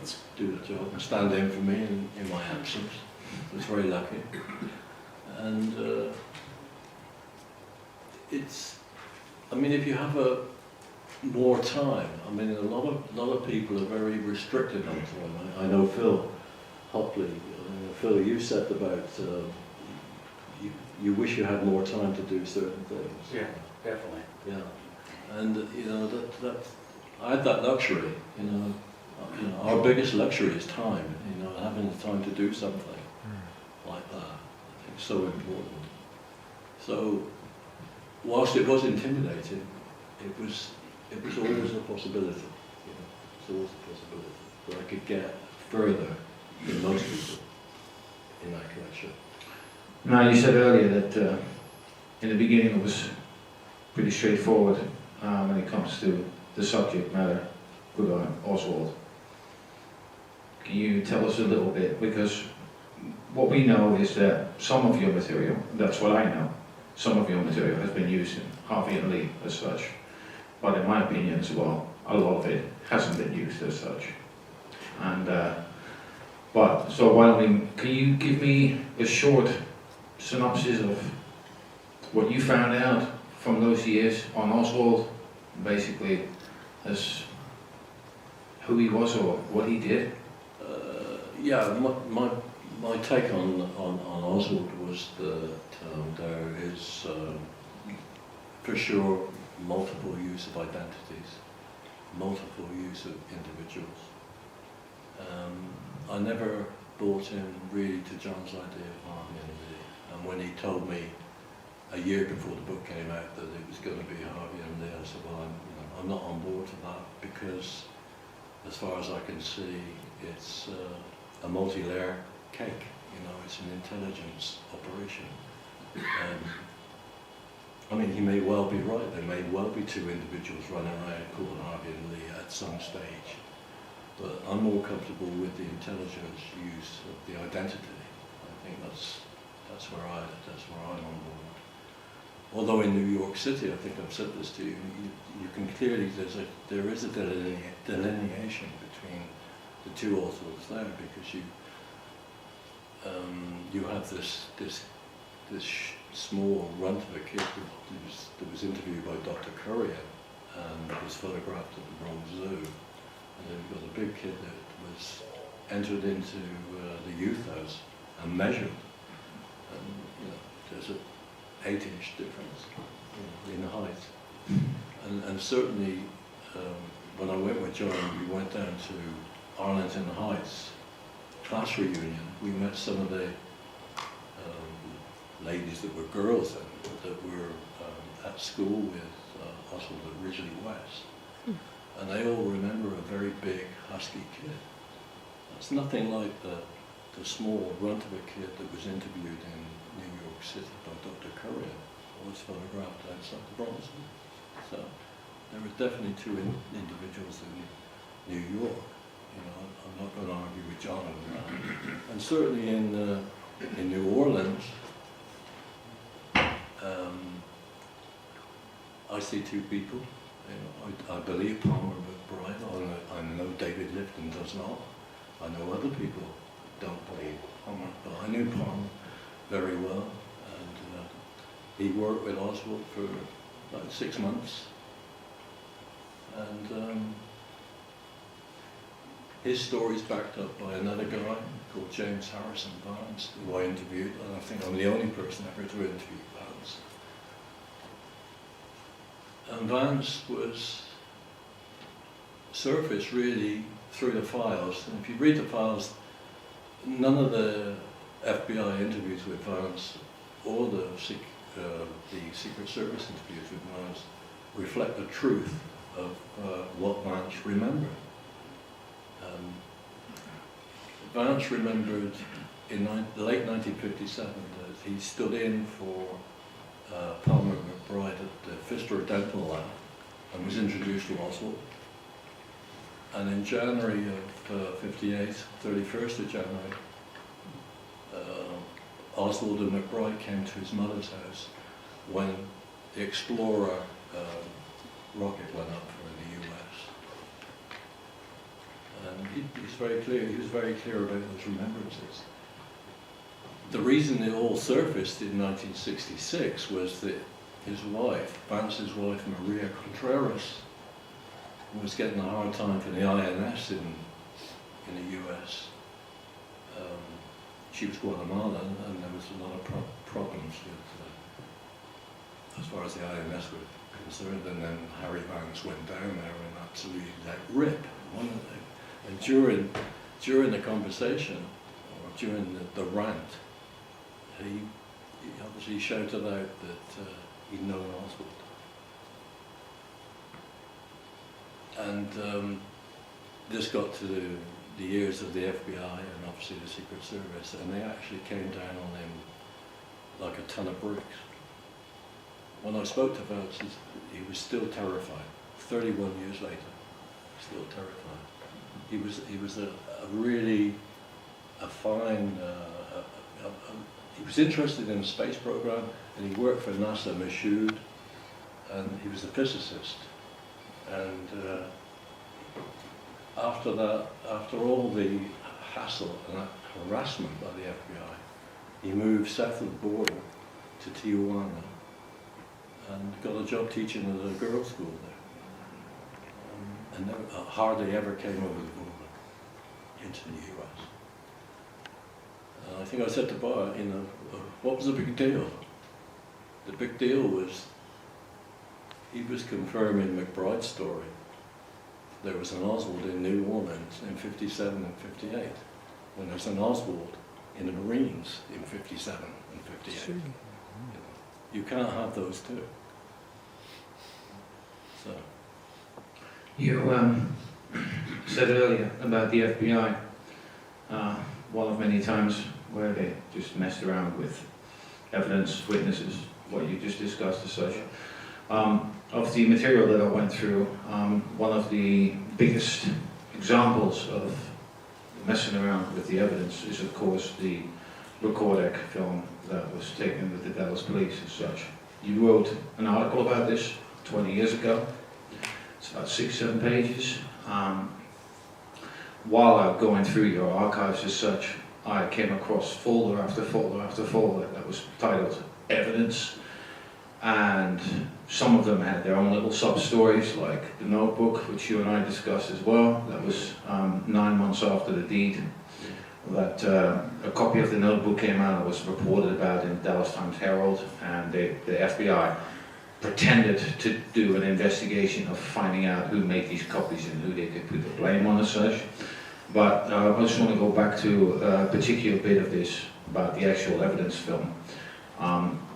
and, do the job and stand in for me in my absence. I was very lucky, and it's, I mean, if you have more time, I mean, a lot of people are very restricted on time. I know Phil Hopley, Phil, you said about you wish you had more time to do certain things. Yeah, definitely. Yeah, and you know that I had that luxury. You know, our biggest luxury is time. You know, having the time to do something like that, I think, is so important. So, whilst it was intimidating, it was always a possibility. You know, it's always a possibility that I could get further than most people in that collection. Now, you said earlier that in the beginning it was pretty straightforward when it comes to the subject matter, good on Oswald. Can you tell us a little bit? Because what we know is that some of your material, that's what I know, some of your material has been used in Harvey and Lee as such. But in my opinion as well, a lot of it hasn't been used as such. And so why don't we, can you give me a short synopsis of what you found out from those years on Oswald, basically as who he was or what he did? Yeah, my take on Oswald was that there is for sure multiple use of identities, multiple use of individuals. I never bought in really to John's idea of Harvey and Lee, and when he told me a year before the book came out that it was going to be Harvey and Lee, I said, well, I'm not on board for that, because as far as I can see, it's a multi-layer cake. You know, it's an intelligence operation. I mean, he may well be right. There may well be two individuals running around called Harvey and Lee at some stage. But I'm more comfortable with the intelligence use of the identity. I think that's where I'm on board. Although in New York City, I think I've said this to you, you can clearly, there is a delineation between the two authors there, because you have this small runt of a kid that was interviewed by Dr. Courier and was photographed at the Bronx Zoo. And then you've got a big kid that was entered into the youth house and measured. And you know, there's an 8-inch difference in height. And certainly when I went with John, we went down to Arlington Heights class reunion. We met some of the ladies that were girls then, that were at school with Oswald at Ridgely West. And they all remember a very big, husky kid. That's nothing like the small runt of a kid that was interviewed in New York City by Dr. Courier, who was photographed outside the Bronx. So there were definitely two individuals in New York. You know, I'm not going to argue with John over that. And certainly in New Orleans, I see two people. You know, I believe Palmer McBride. I know David Lifton does not. I know other people don't believe Palmer, but I knew Palmer very well, and he worked with Oswald for about 6 months. And his story's backed up by another guy called James Harrison Barnes, who I interviewed, and I think I'm the only person ever to interview Vance. And Vance was surfaced really through the files, and if you read the files, none of the FBI interviews with Vance or the Secret Service interviews with Vance reflect the truth of what Vance remembered. Vance remembered in the late 1957 that he stood in for Palmer McBride at the Pfister Dental Lab and was introduced to Oswald. And in January of 58, 31st of January, Oswald and McBride came to his mother's house when the Explorer rocket went up for the US. And he was very clear about those remembrances. The reason it all surfaced in 1966 was that his wife, Vance's wife, Maria Contreras, was getting a hard time for the INS in the US. She was Guatemalan, and there was a lot of problems with, as far as the INS were concerned. And then Harry Vance went down there and absolutely let rip. And during the conversation, or during the rant, he obviously shouted out that he'd known Oswald. And this got to the ears of the FBI and obviously the Secret Service, and they actually came down on him like a ton of bricks. When I spoke to Vance, he was still terrified. 31 years later, still terrified. He was a really fine. He was interested in the space program, and he worked for NASA Michoud, and he was a physicist. And after that, after all the hassle and harassment by the FBI, he moved south of the border to Tijuana and got a job teaching at a girls' school there. And never, hardly ever came over the border into the US. And I think I said to Bart, what was the big deal? The big deal was he was confirming McBride's story. There was an Oswald in New Orleans in 57 and 58, when there was an Oswald in the Marines in 57 and 58. You can't have those two. So. You said earlier about the FBI, one of many times where they just messed around with evidence, witnesses, what you just discussed as such. Of the material that I went through, one of the biggest examples of messing around with the evidence is, of course, the Recordec film that was taken with the Dallas police as such. You wrote an article about this 20 years ago. It's about 6-7 pages. While I was going through your archives as such, I came across folder after folder after folder that was titled Evidence, and some of them had their own little sub-stories, like The Notebook, which you and I discussed as well. That was 9 months after the deed. That a copy of The Notebook came out and was reported about in the Dallas Times-Herald, and the FBI pretended to do an investigation of finding out who made these copies and who they could put the blame on as such. But I just want to go back to a particular bit of this about the actual evidence film.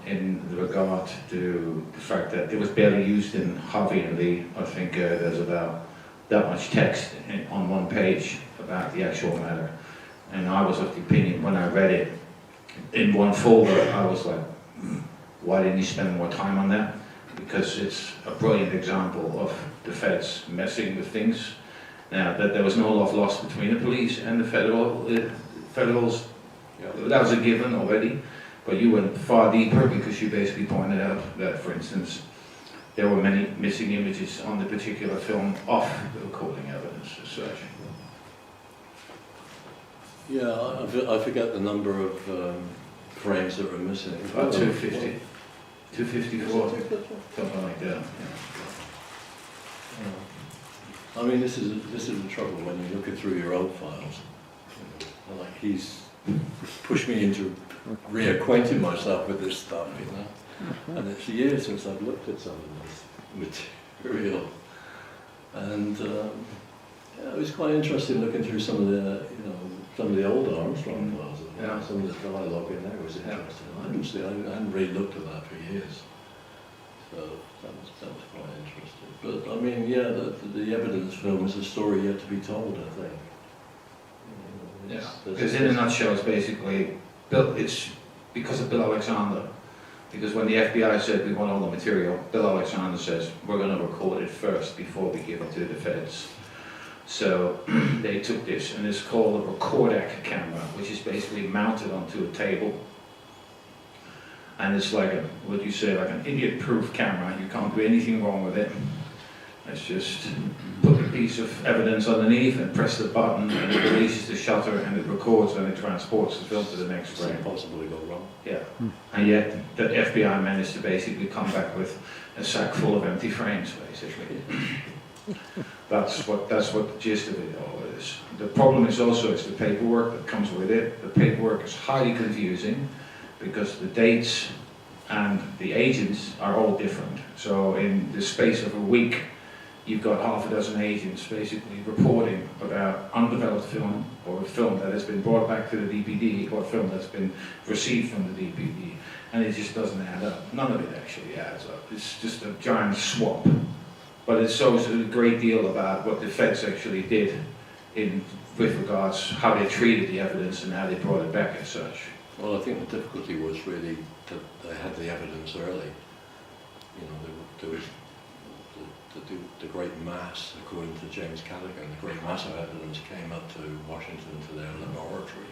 In regard to the fact that it was barely used in Harvey and Lee. I think there's about that much text on one page about the actual matter. And I was of the opinion, when I read it in one folder, I was like, why didn't you spend more time on that? Because it's a brilliant example of the feds messing with things. Now, that there was no love lost between the police and the federals, that was a given already. But you went far deeper because you basically pointed out that, for instance, there were many missing images on the particular film of the recording evidence as such. Yeah, I forget the number of frames that were missing. About 250. 254, something like that. I mean, this is the trouble when you're looking through your old files. Like he's pushed me into reacquainting myself with this stuff, you know. And it's years since I've looked at some of this material. And yeah, it was quite interesting looking through some of the old Armstrong files. Yeah. Some of the dialogue in there was interesting. I hadn't really looked at that for years. So that was quite interesting. But I mean, yeah, the evidence film is a story yet to be told, I think. Yeah, because in a nutshell, it's basically it's because of Bill Alexander. Because when the FBI said we want all the material, Bill Alexander says we're going to record it first before we give it to the feds. So they took this, and it's called a Recordac camera, which is basically mounted onto a table. And it's like what you say, like an idiot-proof camera. You can't do anything wrong with it. Let's just put a piece of evidence underneath and press the button, and it releases the shutter, and it records, and it transports the film to the next frame. It's impossible to go wrong. Yeah, and yet the FBI managed to basically come back with a sack full of empty frames, basically. That's what the gist of it all is. The problem is also it's the paperwork that comes with it. The paperwork is highly confusing because the dates and the agents are all different. So in the space of a week, you've got half a dozen agents basically reporting about undeveloped film, or a film that has been brought back to the DPD, or a film that's been received from the DPD, and it just doesn't add up. None of it actually adds up. It's just a giant swap. But it shows a great deal about what the feds actually did with regards how they treated the evidence and how they brought it back as such. Well, I think the difficulty was really that they had the evidence early. You know, there was the great mass, according to James Callaghan, the great mass of evidence came up to Washington to their laboratory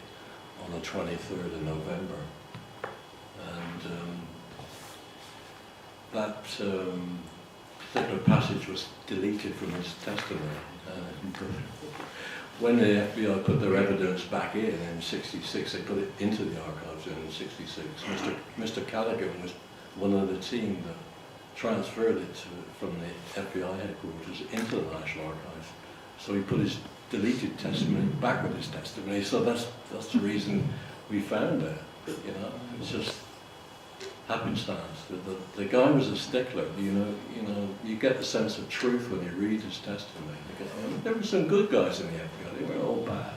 on the 23rd of November. And that particular passage was deleted from his testimony. When the FBI put their evidence back in 66, they put it into the archives in 66. Mr. Callaghan was one of the team that transferred it from the FBI headquarters into the National Archives. So he put his deleted testimony back with his testimony. So that's the reason we found it. But, you know, it's just happenstance. The guy was a stickler. You know, you get the sense of truth when you read his testimony. There were some good guys in the FBI. They weren't all bad.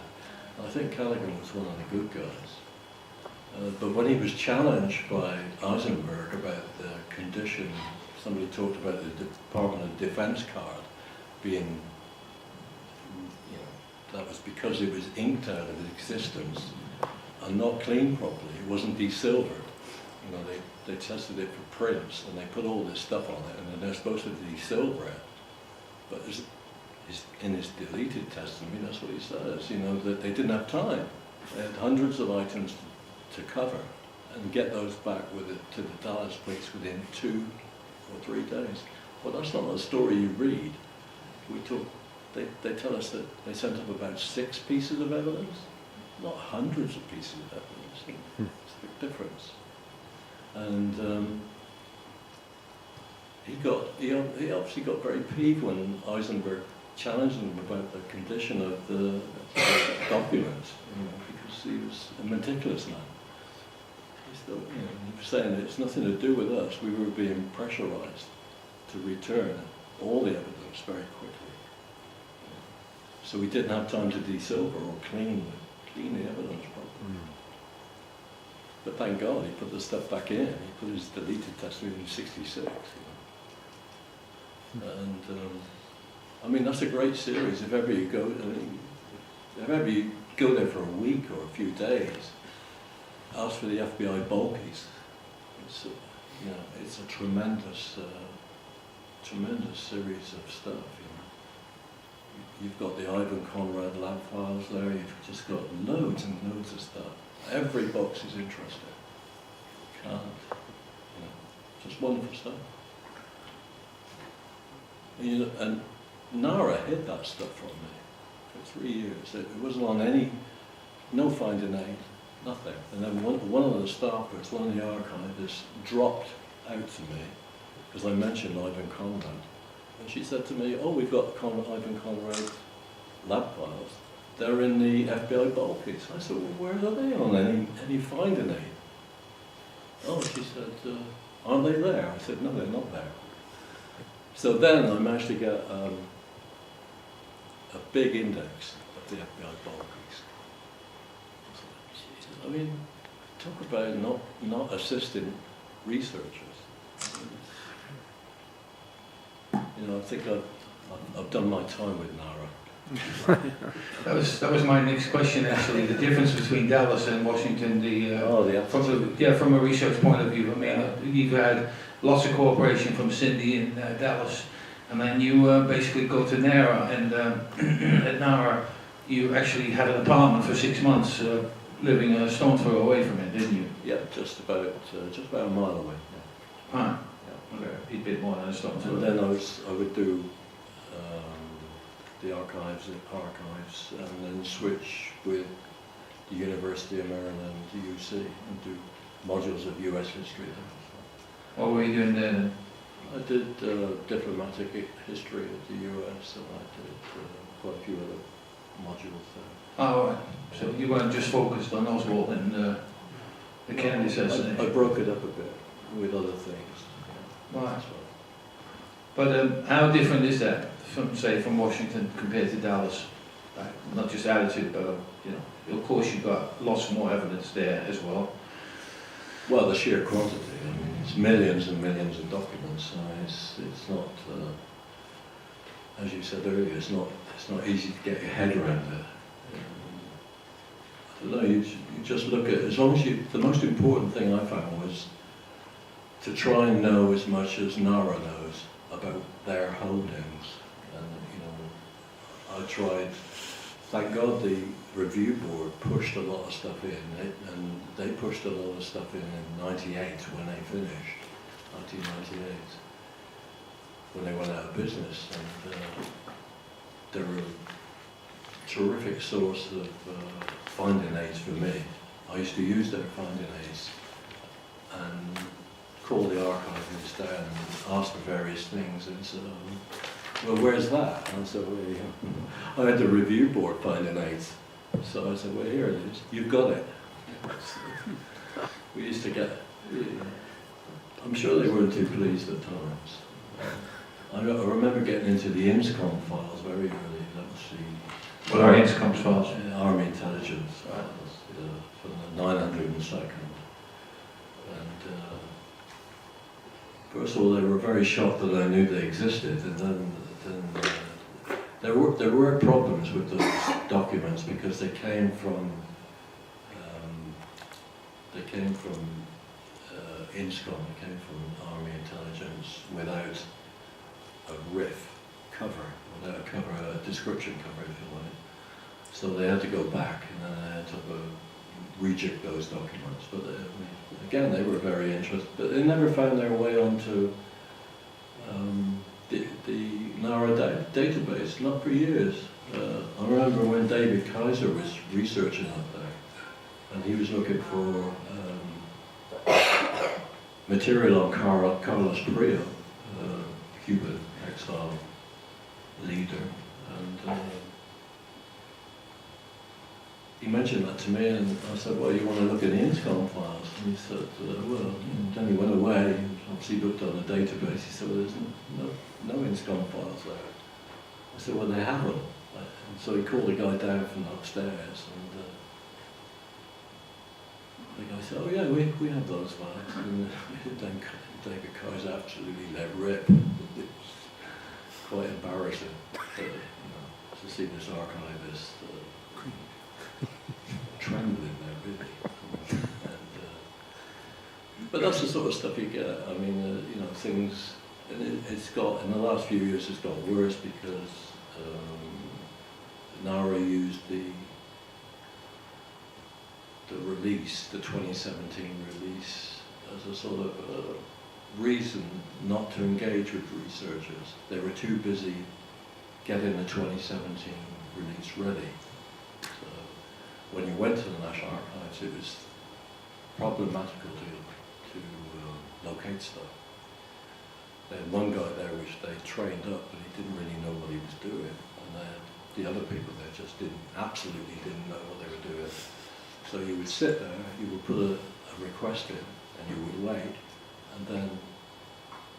I think Callaghan was one of the good guys. But when he was challenged by Eisenberg about the condition, somebody talked about the Department of Defense card being, you know, that was because it was inked out of existence and not cleaned properly. It wasn't desilvered. You know, they tested it for prints and they put all this stuff on it, and then they're supposed to desilver it. But in his deleted testimony, that's what he says. You know, that they didn't have time. They had hundreds of items to cover and get those back with it to the Dallas police within 2 or 3 days. Well, that's not a story you read. They tell us that they sent up about 6 pieces of evidence, not hundreds of pieces of evidence. It's a big difference. And he obviously got very peeved when Eisenberg challenged him about the condition of the document, you know, because he was a meticulous man. He was saying that it's nothing to do with us. We were being pressurized to return all the evidence very quickly. So we didn't have time to desilver or clean the evidence properly. But thank God he put the stuff back in. He put his deleted testimony in 66. You know. And I mean, that's a great series. If ever you go there for a week or a few days, ask for the FBI bulkies. It's a tremendous series of stuff. You know. You've got the Ivan Conrad lab files there. You've just got loads and loads of stuff. Every box is interesting. Can't, you know, just wonderful stuff. And Nara hid that stuff from me for 3 years. It wasn't on no finding aid, nothing. And then one of the staffers, one of the archivists, dropped out to me, because I mentioned Ivan Conrad, and she said to me, "Oh, we've got Ivan Conrad lab files. They're in the FBI bulk case." I said, "Well, where are they on? Any finding aid?" "Oh," she said, "aren't they there?" I said, "No, they're not there." So then I managed to get a big index of the FBI bulk case. I mean, talk about not assisting researchers. You know, I think I've done my time with NARA. That was my next question actually. The difference between Dallas and Washington. From a research point of view. I mean, you've had lots of cooperation from Cindy in Dallas, and then you basically go to NARA, and at NARA you actually had an apartment for 6 months, living a stone's throw away from it, didn't you? Yeah, just about a mile away. Yeah. Right. Okay. A bit more than a stone's throw. And then I would do the archives, and then switch with the University of Maryland, the UC, and do modules of US history there. What were you doing there then? I did diplomatic history of the US, and I did quite a few other modules there. Oh, right. So you weren't just focused on Oswald and the Kennedy assassination? I broke it up a bit with other things. Yeah. Right. But how different is that from Washington compared to Dallas? Right. Not just attitude, but you know, of course you've got lots more evidence there as well. Well, the sheer quantity. I mean, it's millions and millions of documents. It's not, as you said earlier, it's not easy to get your head around it. I don't know. You just look at, as long as the most important thing I found was to try and know as much as NARA knows about their holdings. And you know, I tried. Thank God the review board pushed a lot of stuff in, and they pushed a lot of stuff in '98 when they finished, 1998, when they went out of business, and they were a terrific source of finding aids for me. I used to use their finding aids and call the archivists down and ask for various things, and so, well, where's that? And so I had the review board finding aids. So I said, well, here it is. You've got it. We used to get, I'm sure they weren't too pleased at times. I remember getting into the INSCOM files very early. That was the... What are INSCOM files? Army intelligence files from the 902nd. And first of all, they were very shocked that I knew they existed, and then there were problems with those documents because they came from INSCOM, they came from Army intelligence without a RIF cover, without a description cover, if you like. So they had to go back, and then they had to rejig those documents. But again, they were very interested, but they never found their way onto the NARA database, not for years. I remember when David Kaiser was researching up there, and he was looking for material on Carlos Prior, Cuban exile leader, and he mentioned that to me, and I said, well, you want to look at the INSCOM files? And he said, well, then he went away, and obviously looked on the database. He said, well, there's no INSCOM files there. I said, well, they have them. And so he called the guy down from upstairs, and the guy said, oh yeah, we have those files. And then David Kaiser absolutely let rip. It was quite embarrassing to see this archivist trembling there, really. But that's the sort of stuff you get. I mean, you know, things. And it's got, in the last few years, it's got worse because NARA used the release, the 2017 release, as a sort of reason not to engage with researchers. They were too busy getting the 2017 release ready. So when you went to the National Archives, it was problematical to locate stuff. they had one guy there which they trained up, but he didn't really know what he was doing, and they had the other people there just absolutely didn't know what they were doing. So you would sit there, you would put a request in, and you would wait, and then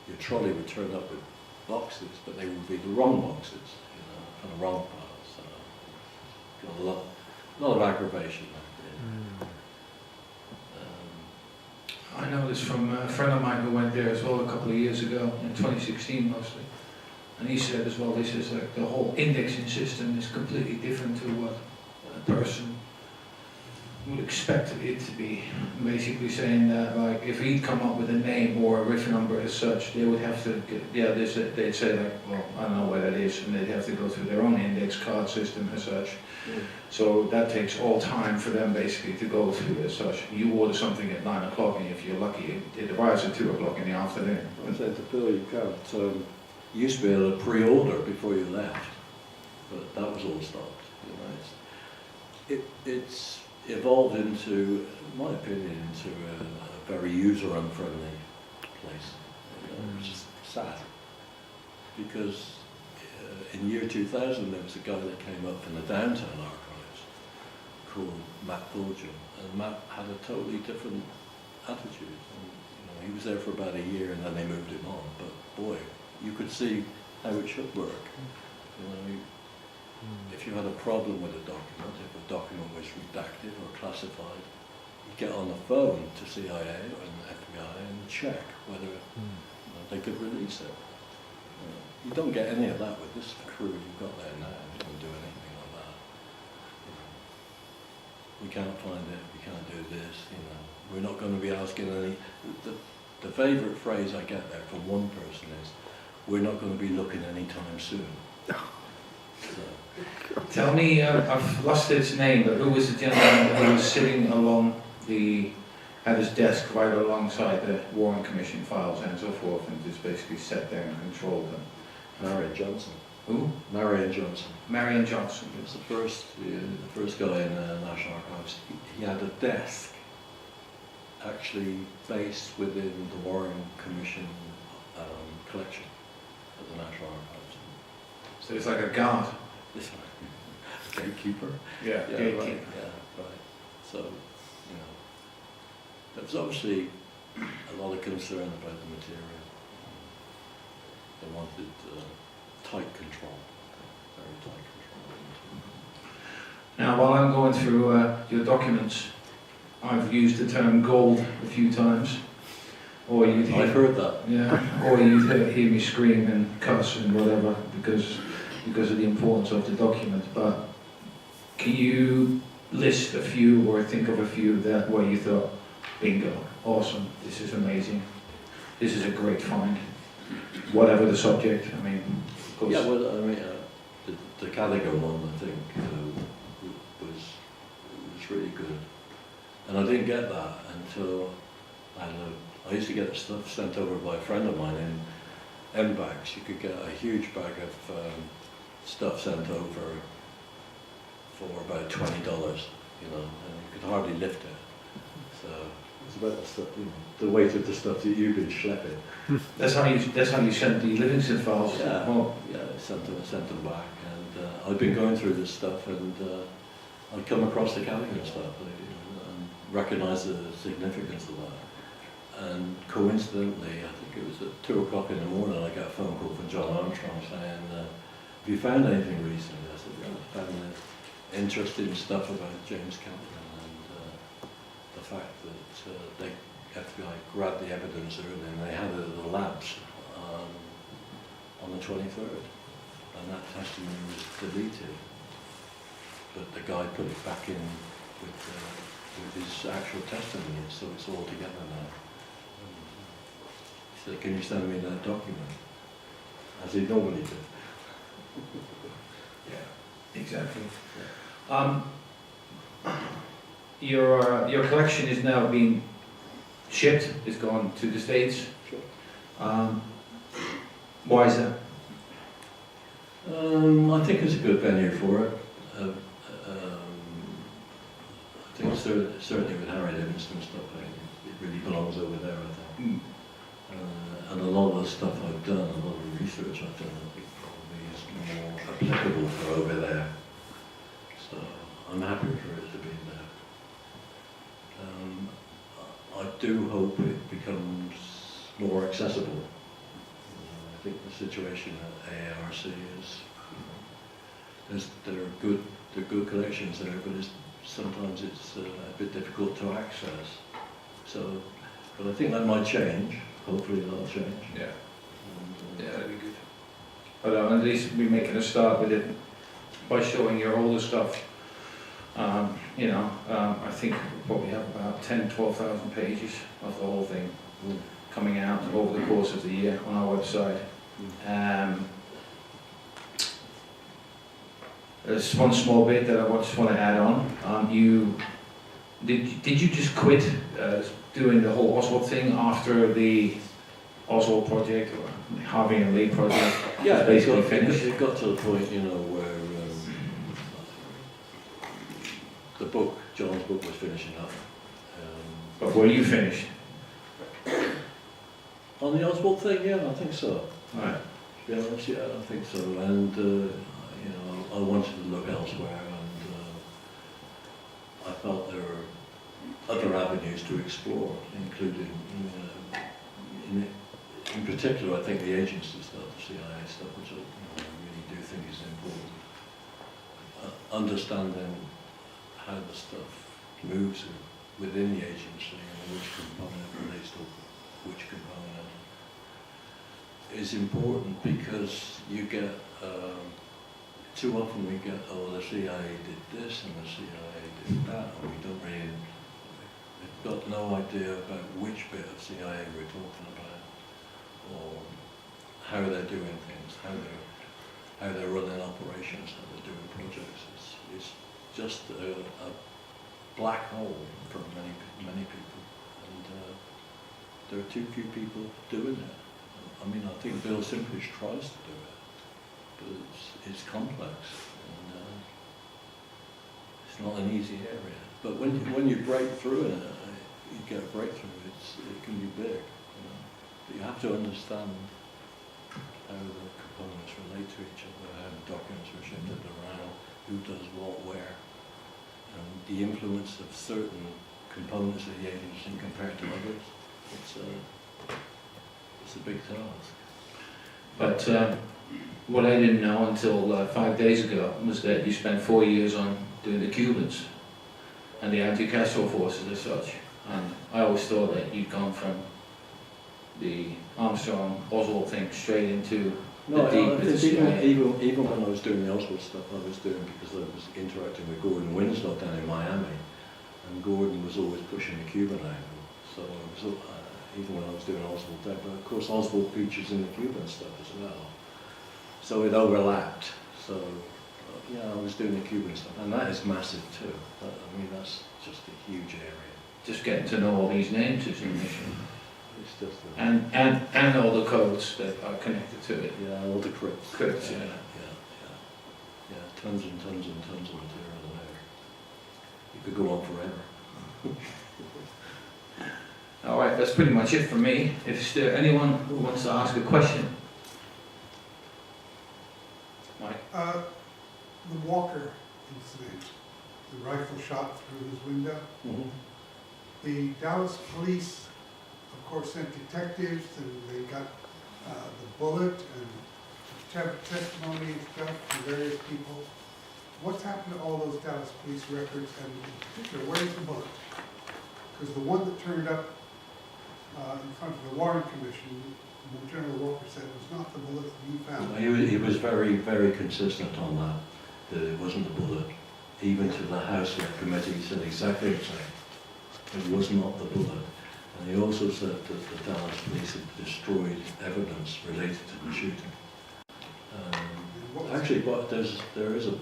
your trolley would turn up with boxes, but they would be the wrong boxes, you know, from the wrong piles. So got a lot of aggravation back there. I know this from a friend of mine who went there as well a couple of years ago, in 2016 mostly. And he said as well, he says like the whole indexing system is completely different to what a person would expect it to be. Basically saying that like if he'd come up with a name or a riff number as such, they would have to, they'd say like, well, I don't know what that is, and they'd have to go through their own index card system as such. So that takes all time for them basically to go through as such. You order something at 9 o'clock and if you're lucky, it arrives at 2 o'clock in the afternoon. I said to Phil, you can't, you used to be able to pre-order before you left, but that was all stopped. You know, it's evolved into, in my opinion, into a very user-unfriendly place, you know, which is sad. Because in year 2000 there was a guy that came up from the downtown archives called Matt Fulgham, and Matt had a totally different attitude. And, you know, he was there for about a year and then they moved him on, but boy, you could see how it should work. You know, if you had a problem with a document, if a document was redacted or classified, you get on the phone to CIA and FBI and check whether they could release it. You don't get any of that with this crew you've got there now. You don't do anything like that. You know, we can't find it, we can't do this, you know. We're not going to be asking any... The favourite phrase I get there from one person is, we're not going to be looking anytime soon. So. Tell me, I've lost its name, but who was the gentleman who was sitting along at his desk right alongside the Warren Commission files and so forth, and just basically sat there and controlled them? Marion Johnson. Who? Marion Johnson. Marion Johnson. He was the first guy in the National Archives. He had a desk actually based within the Warren Commission collection at the National Archives. So it's like a guard. This one. Gatekeeper. Yeah, gatekeeper. Right. Yeah, right. So, you know, there was obviously a lot of concern about the material. They wanted tight control, very tight control. Now, while I'm going through your documents, I've used the term gold a few times. Or you'd hear, I've heard that. Yeah, or you'd hear me scream and cuss and whatever because of the importance of the document. But can you list a few or think of a few that where you thought, bingo, awesome, this is amazing, this is a great find, whatever the subject, I mean, of course. Yeah, well, I mean, the Gallagher one, I think, was really good. And I didn't get that until I used to get stuff sent over by a friend of mine in M-bags. You could get a huge bag of stuff sent over for about $20, you know, and you could hardly lift it. So it's about the stuff, you know, the weight of the stuff that you've been schlepping. That's how you sent the Livingston files. Yeah, Oh. yeah, I sent them back, and I've been going through this stuff, and I come across the Gallagher stuff, and recognise the significance of that. And coincidentally, I think it was at 2 o'clock in the morning, I got a phone call from John Armstrong saying, have you found anything recently? I said, yeah, I found interesting stuff about James Cameron, and the fact that the FBI grabbed the evidence early and they had it at the labs on the 23rd, and that testimony was deleted, but the guy put it back in with his actual testimony, so it's all together now. He said, can you send me that document? As he normally did. Yeah, exactly. Your collection is now being shipped, it's gone to the States. Sure. Why is that? I think it's a good venue for it. I think certainly with Harry Livingston stuff, it really belongs over there, I think. and a lot of the stuff I've done, a lot of the research I've done, probably is more applicable for over there. So I'm happy for it to be there. I do hope it becomes more accessible. I think the situation at AARC is, there are good collections there, but sometimes it's a bit difficult to access. So, but I think that might change. Hopefully that'll change. Yeah. Yeah, that'd be good. But at least we're making a start with it by showing your older stuff. I think what we have about 12,000 pages of the whole thing coming out over the course of the year on our website. There's one small bit that I just want to add on. Did you just quit doing the whole Oswald thing after the Oswald project or Harvey and Lee project? Yeah, basically finished. It got to the point, where the book, John's book, was finishing up. But were you finished? On the Oswald thing, yeah, I think so. Right. To be honest, yeah, I think so. And I wanted to look elsewhere, and I felt there were other avenues to explore, including, in particular, I think the agency stuff, the CIA stuff, which I really do think is important. Understanding how the stuff moves within the agency and which component relates to which component is important, because you get, too often we get, oh, the CIA did this and the CIA did that, and we don't really, we've got no idea about which bit of CIA we're talking about, or how they're doing things, how they're running operations, how they're doing projects. It's just a black hole for many people, and there are too few people doing it. I mean, I think Bill Simplish tries to do it, but it's complex, and it's not an easy area. But when you break through it, you get a breakthrough. It can be big, but you have to understand how the components relate to each other, how the documents are shifted around, who does what where, and the influence of certain components of the agency compared to others. It's a big task. But what I didn't know until 5 days ago was that you spent 4 years on doing the Cubans and the anti-Castro forces as such. And I always thought that you'd gone from the Armstrong Oswald thing straight into No, the deep I with the think CIA. even when I was doing the Oswald stuff, I was doing because I was interacting with Gordon Winslow down in Miami, and Gordon was always pushing the Cuban angle. So I was, even when I was doing Oswald there, but of course Oswald features in the Cuban stuff as well. So it overlapped. So yeah, I was doing the Cuban stuff, and that is massive too. I mean, that's just a huge area. Just getting to know all these names is a mission. It's just And all the codes that are connected to it. yeah, all the crypts. Crypts, yeah. Yeah, tons and tons and tons of material there. You could go on forever. All right, that's pretty much it for me. If there anyone who wants to ask a question. Mike? The Walker incident, the rifle shot through his window. Mm-hmm. The Dallas police, of course, sent detectives, and they got the bullet and testimony and stuff from various people. What's happened to all those Dallas police records, and in particular, where's the bullet? Because the one that turned up in front of the Warren Commission, General Walker said it was not the bullet that he found. He was very, very consistent on that it wasn't the bullet. Even to the House Committee, he said exactly the same. It was not the bullet. And he also said that the Dallas police had destroyed evidence related to the shooting. Actually, but there is a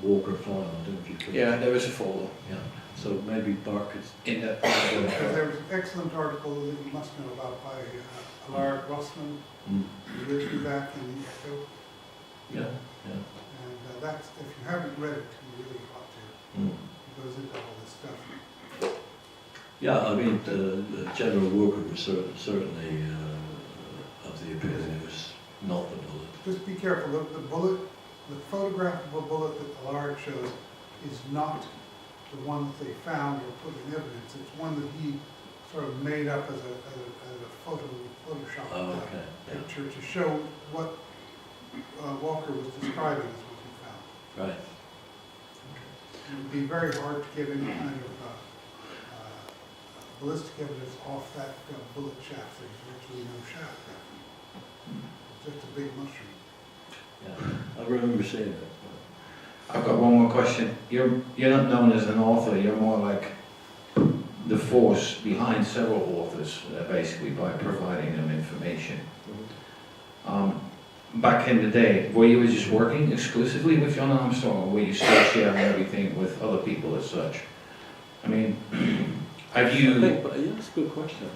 Walker file, I don't know if you could. Yeah, there is a folder. Yeah, so maybe Bart could. In that. Because there was an excellent article that you must know about by Alaric Rossman, who lived back in the Echo. Yeah. And that's, if you haven't read it, you really ought to. It goes into all this stuff. Yeah, I mean, General Walker was certainly appeared and it was not the bullet. Just be careful, the bullet, the photograph of a bullet that the Lard shows is not the one that they found or put in evidence. It's one that he sort of made up as a Photoshop Okay. Yeah. picture to show what Walker was describing as what he found. Right. It would be very hard to get any kind of ballistic evidence off that bullet shaft. There's virtually no shaft there. It's just a big mushroom. Yeah. I remember seeing it. I've got one more question. You're not known as an author, you're more like the force behind several authors, basically, by providing them information. Back in the day, were you just working exclusively with John Armstrong, or were you still sharing everything with other people as such? I mean, have you... Yeah, that's a good question.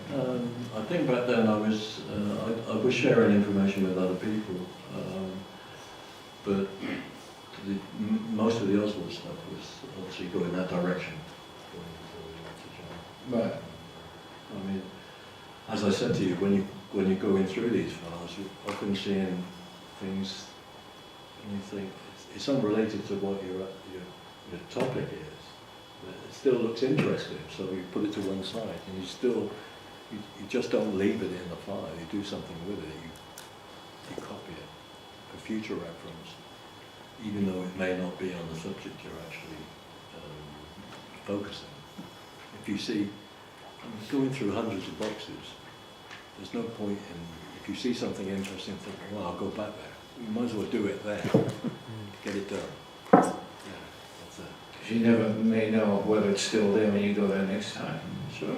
I think back then I was sharing information with other people, but most of the Oswald stuff was obviously going that direction. Right. I mean, as I said to you, when you're going through these files, you're often seeing things, and you think it's unrelated to what your topic is, but it still looks interesting. So you put it to one side, and you just don't leave it in the file. You do something with it. You copy it for future reference, even though it may not be on the subject you're actually focusing. If you see, going through hundreds of boxes, there's no point in, if you see something interesting, thinking, well, I'll go back there. You might as well do it there. Get it done. Yeah, that's it. Because you never may know whether it's still there when you go there next time. Sure.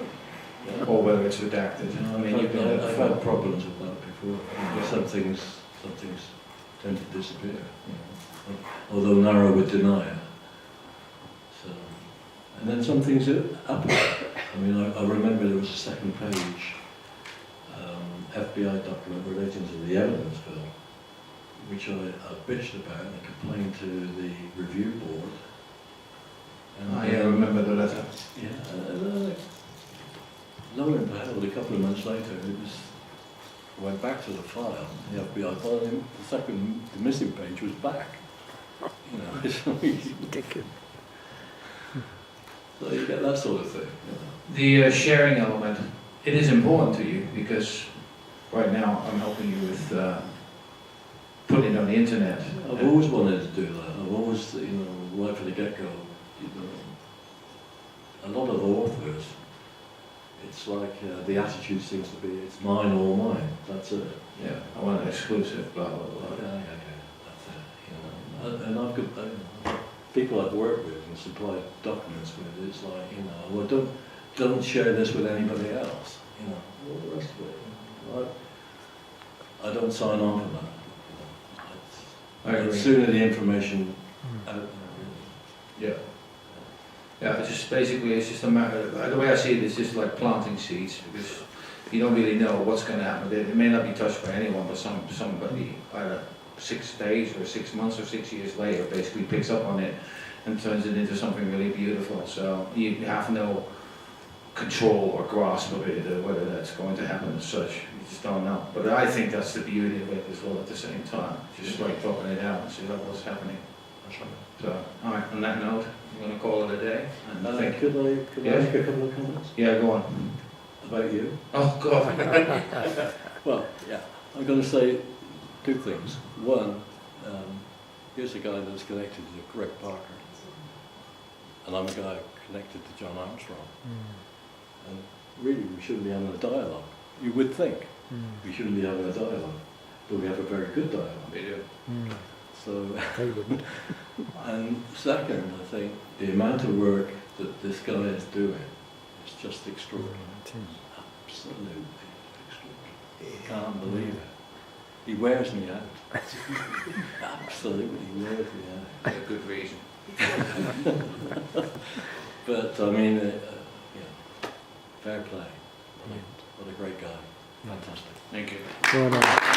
Yeah. Or whether it's redacted. I mean, you've been I've had problems with that before. Some things tend to disappear. Although Narrow would deny it. So, and then some things happen. I mean, I remember there was a second page FBI document relating to the evidence bill, which I bitched about and I complained to the review board. And I remember the letter. Yeah, and lo and behold, a couple of months later, went back to the file. The FBI found the missing page was back. You know, it's ridiculous. So you get that sort of thing. You know. The sharing element, it is important to you because right now I'm helping you with putting it on the internet. I've always wanted to do that. I've always, right from the get-go, a lot of authors, it's like the attitude seems to be, it's mine or mine, that's it. Yeah, I want an exclusive, blah, blah, blah. Yeah, that's it. And I've got people I've worked with and supplied documents with, it's like, well, don't share this with anybody else, all the rest of it. I don't sign on for that. The sooner the information out there, Yeah. Yeah, it's just a matter, the way I see it is just like planting seeds, because you don't really know what's going to happen. It may not be touched by anyone, but somebody, either 6 days or 6 months or 6 years later, basically picks up on it and turns it into something really beautiful. So you have no control or grasp of it, whether that's going to happen as such. You just don't know. But I think that's the beauty of it as well at the same time. Just like talking it out and see what's happening. So, alright, on that note, I'm going to call it a day. And I think, could I make a couple of comments yeah, go on. about you? Oh, God. Well, yeah, I'm going to say 2 things. One, here's a guy that's connected to Greg Parker, and I'm a guy connected to John Armstrong. And really, we shouldn't be having a dialogue. You would think we shouldn't be having a dialogue, but we have a very good dialogue. We do. So, and second, I think the amount of work that this guy is doing is just extraordinary. Absolutely extraordinary. Can't believe it. He wears me out. Absolutely wears me out. For good reason. But I mean, fair play. What a great guy. Fantastic. Thank you. Well done.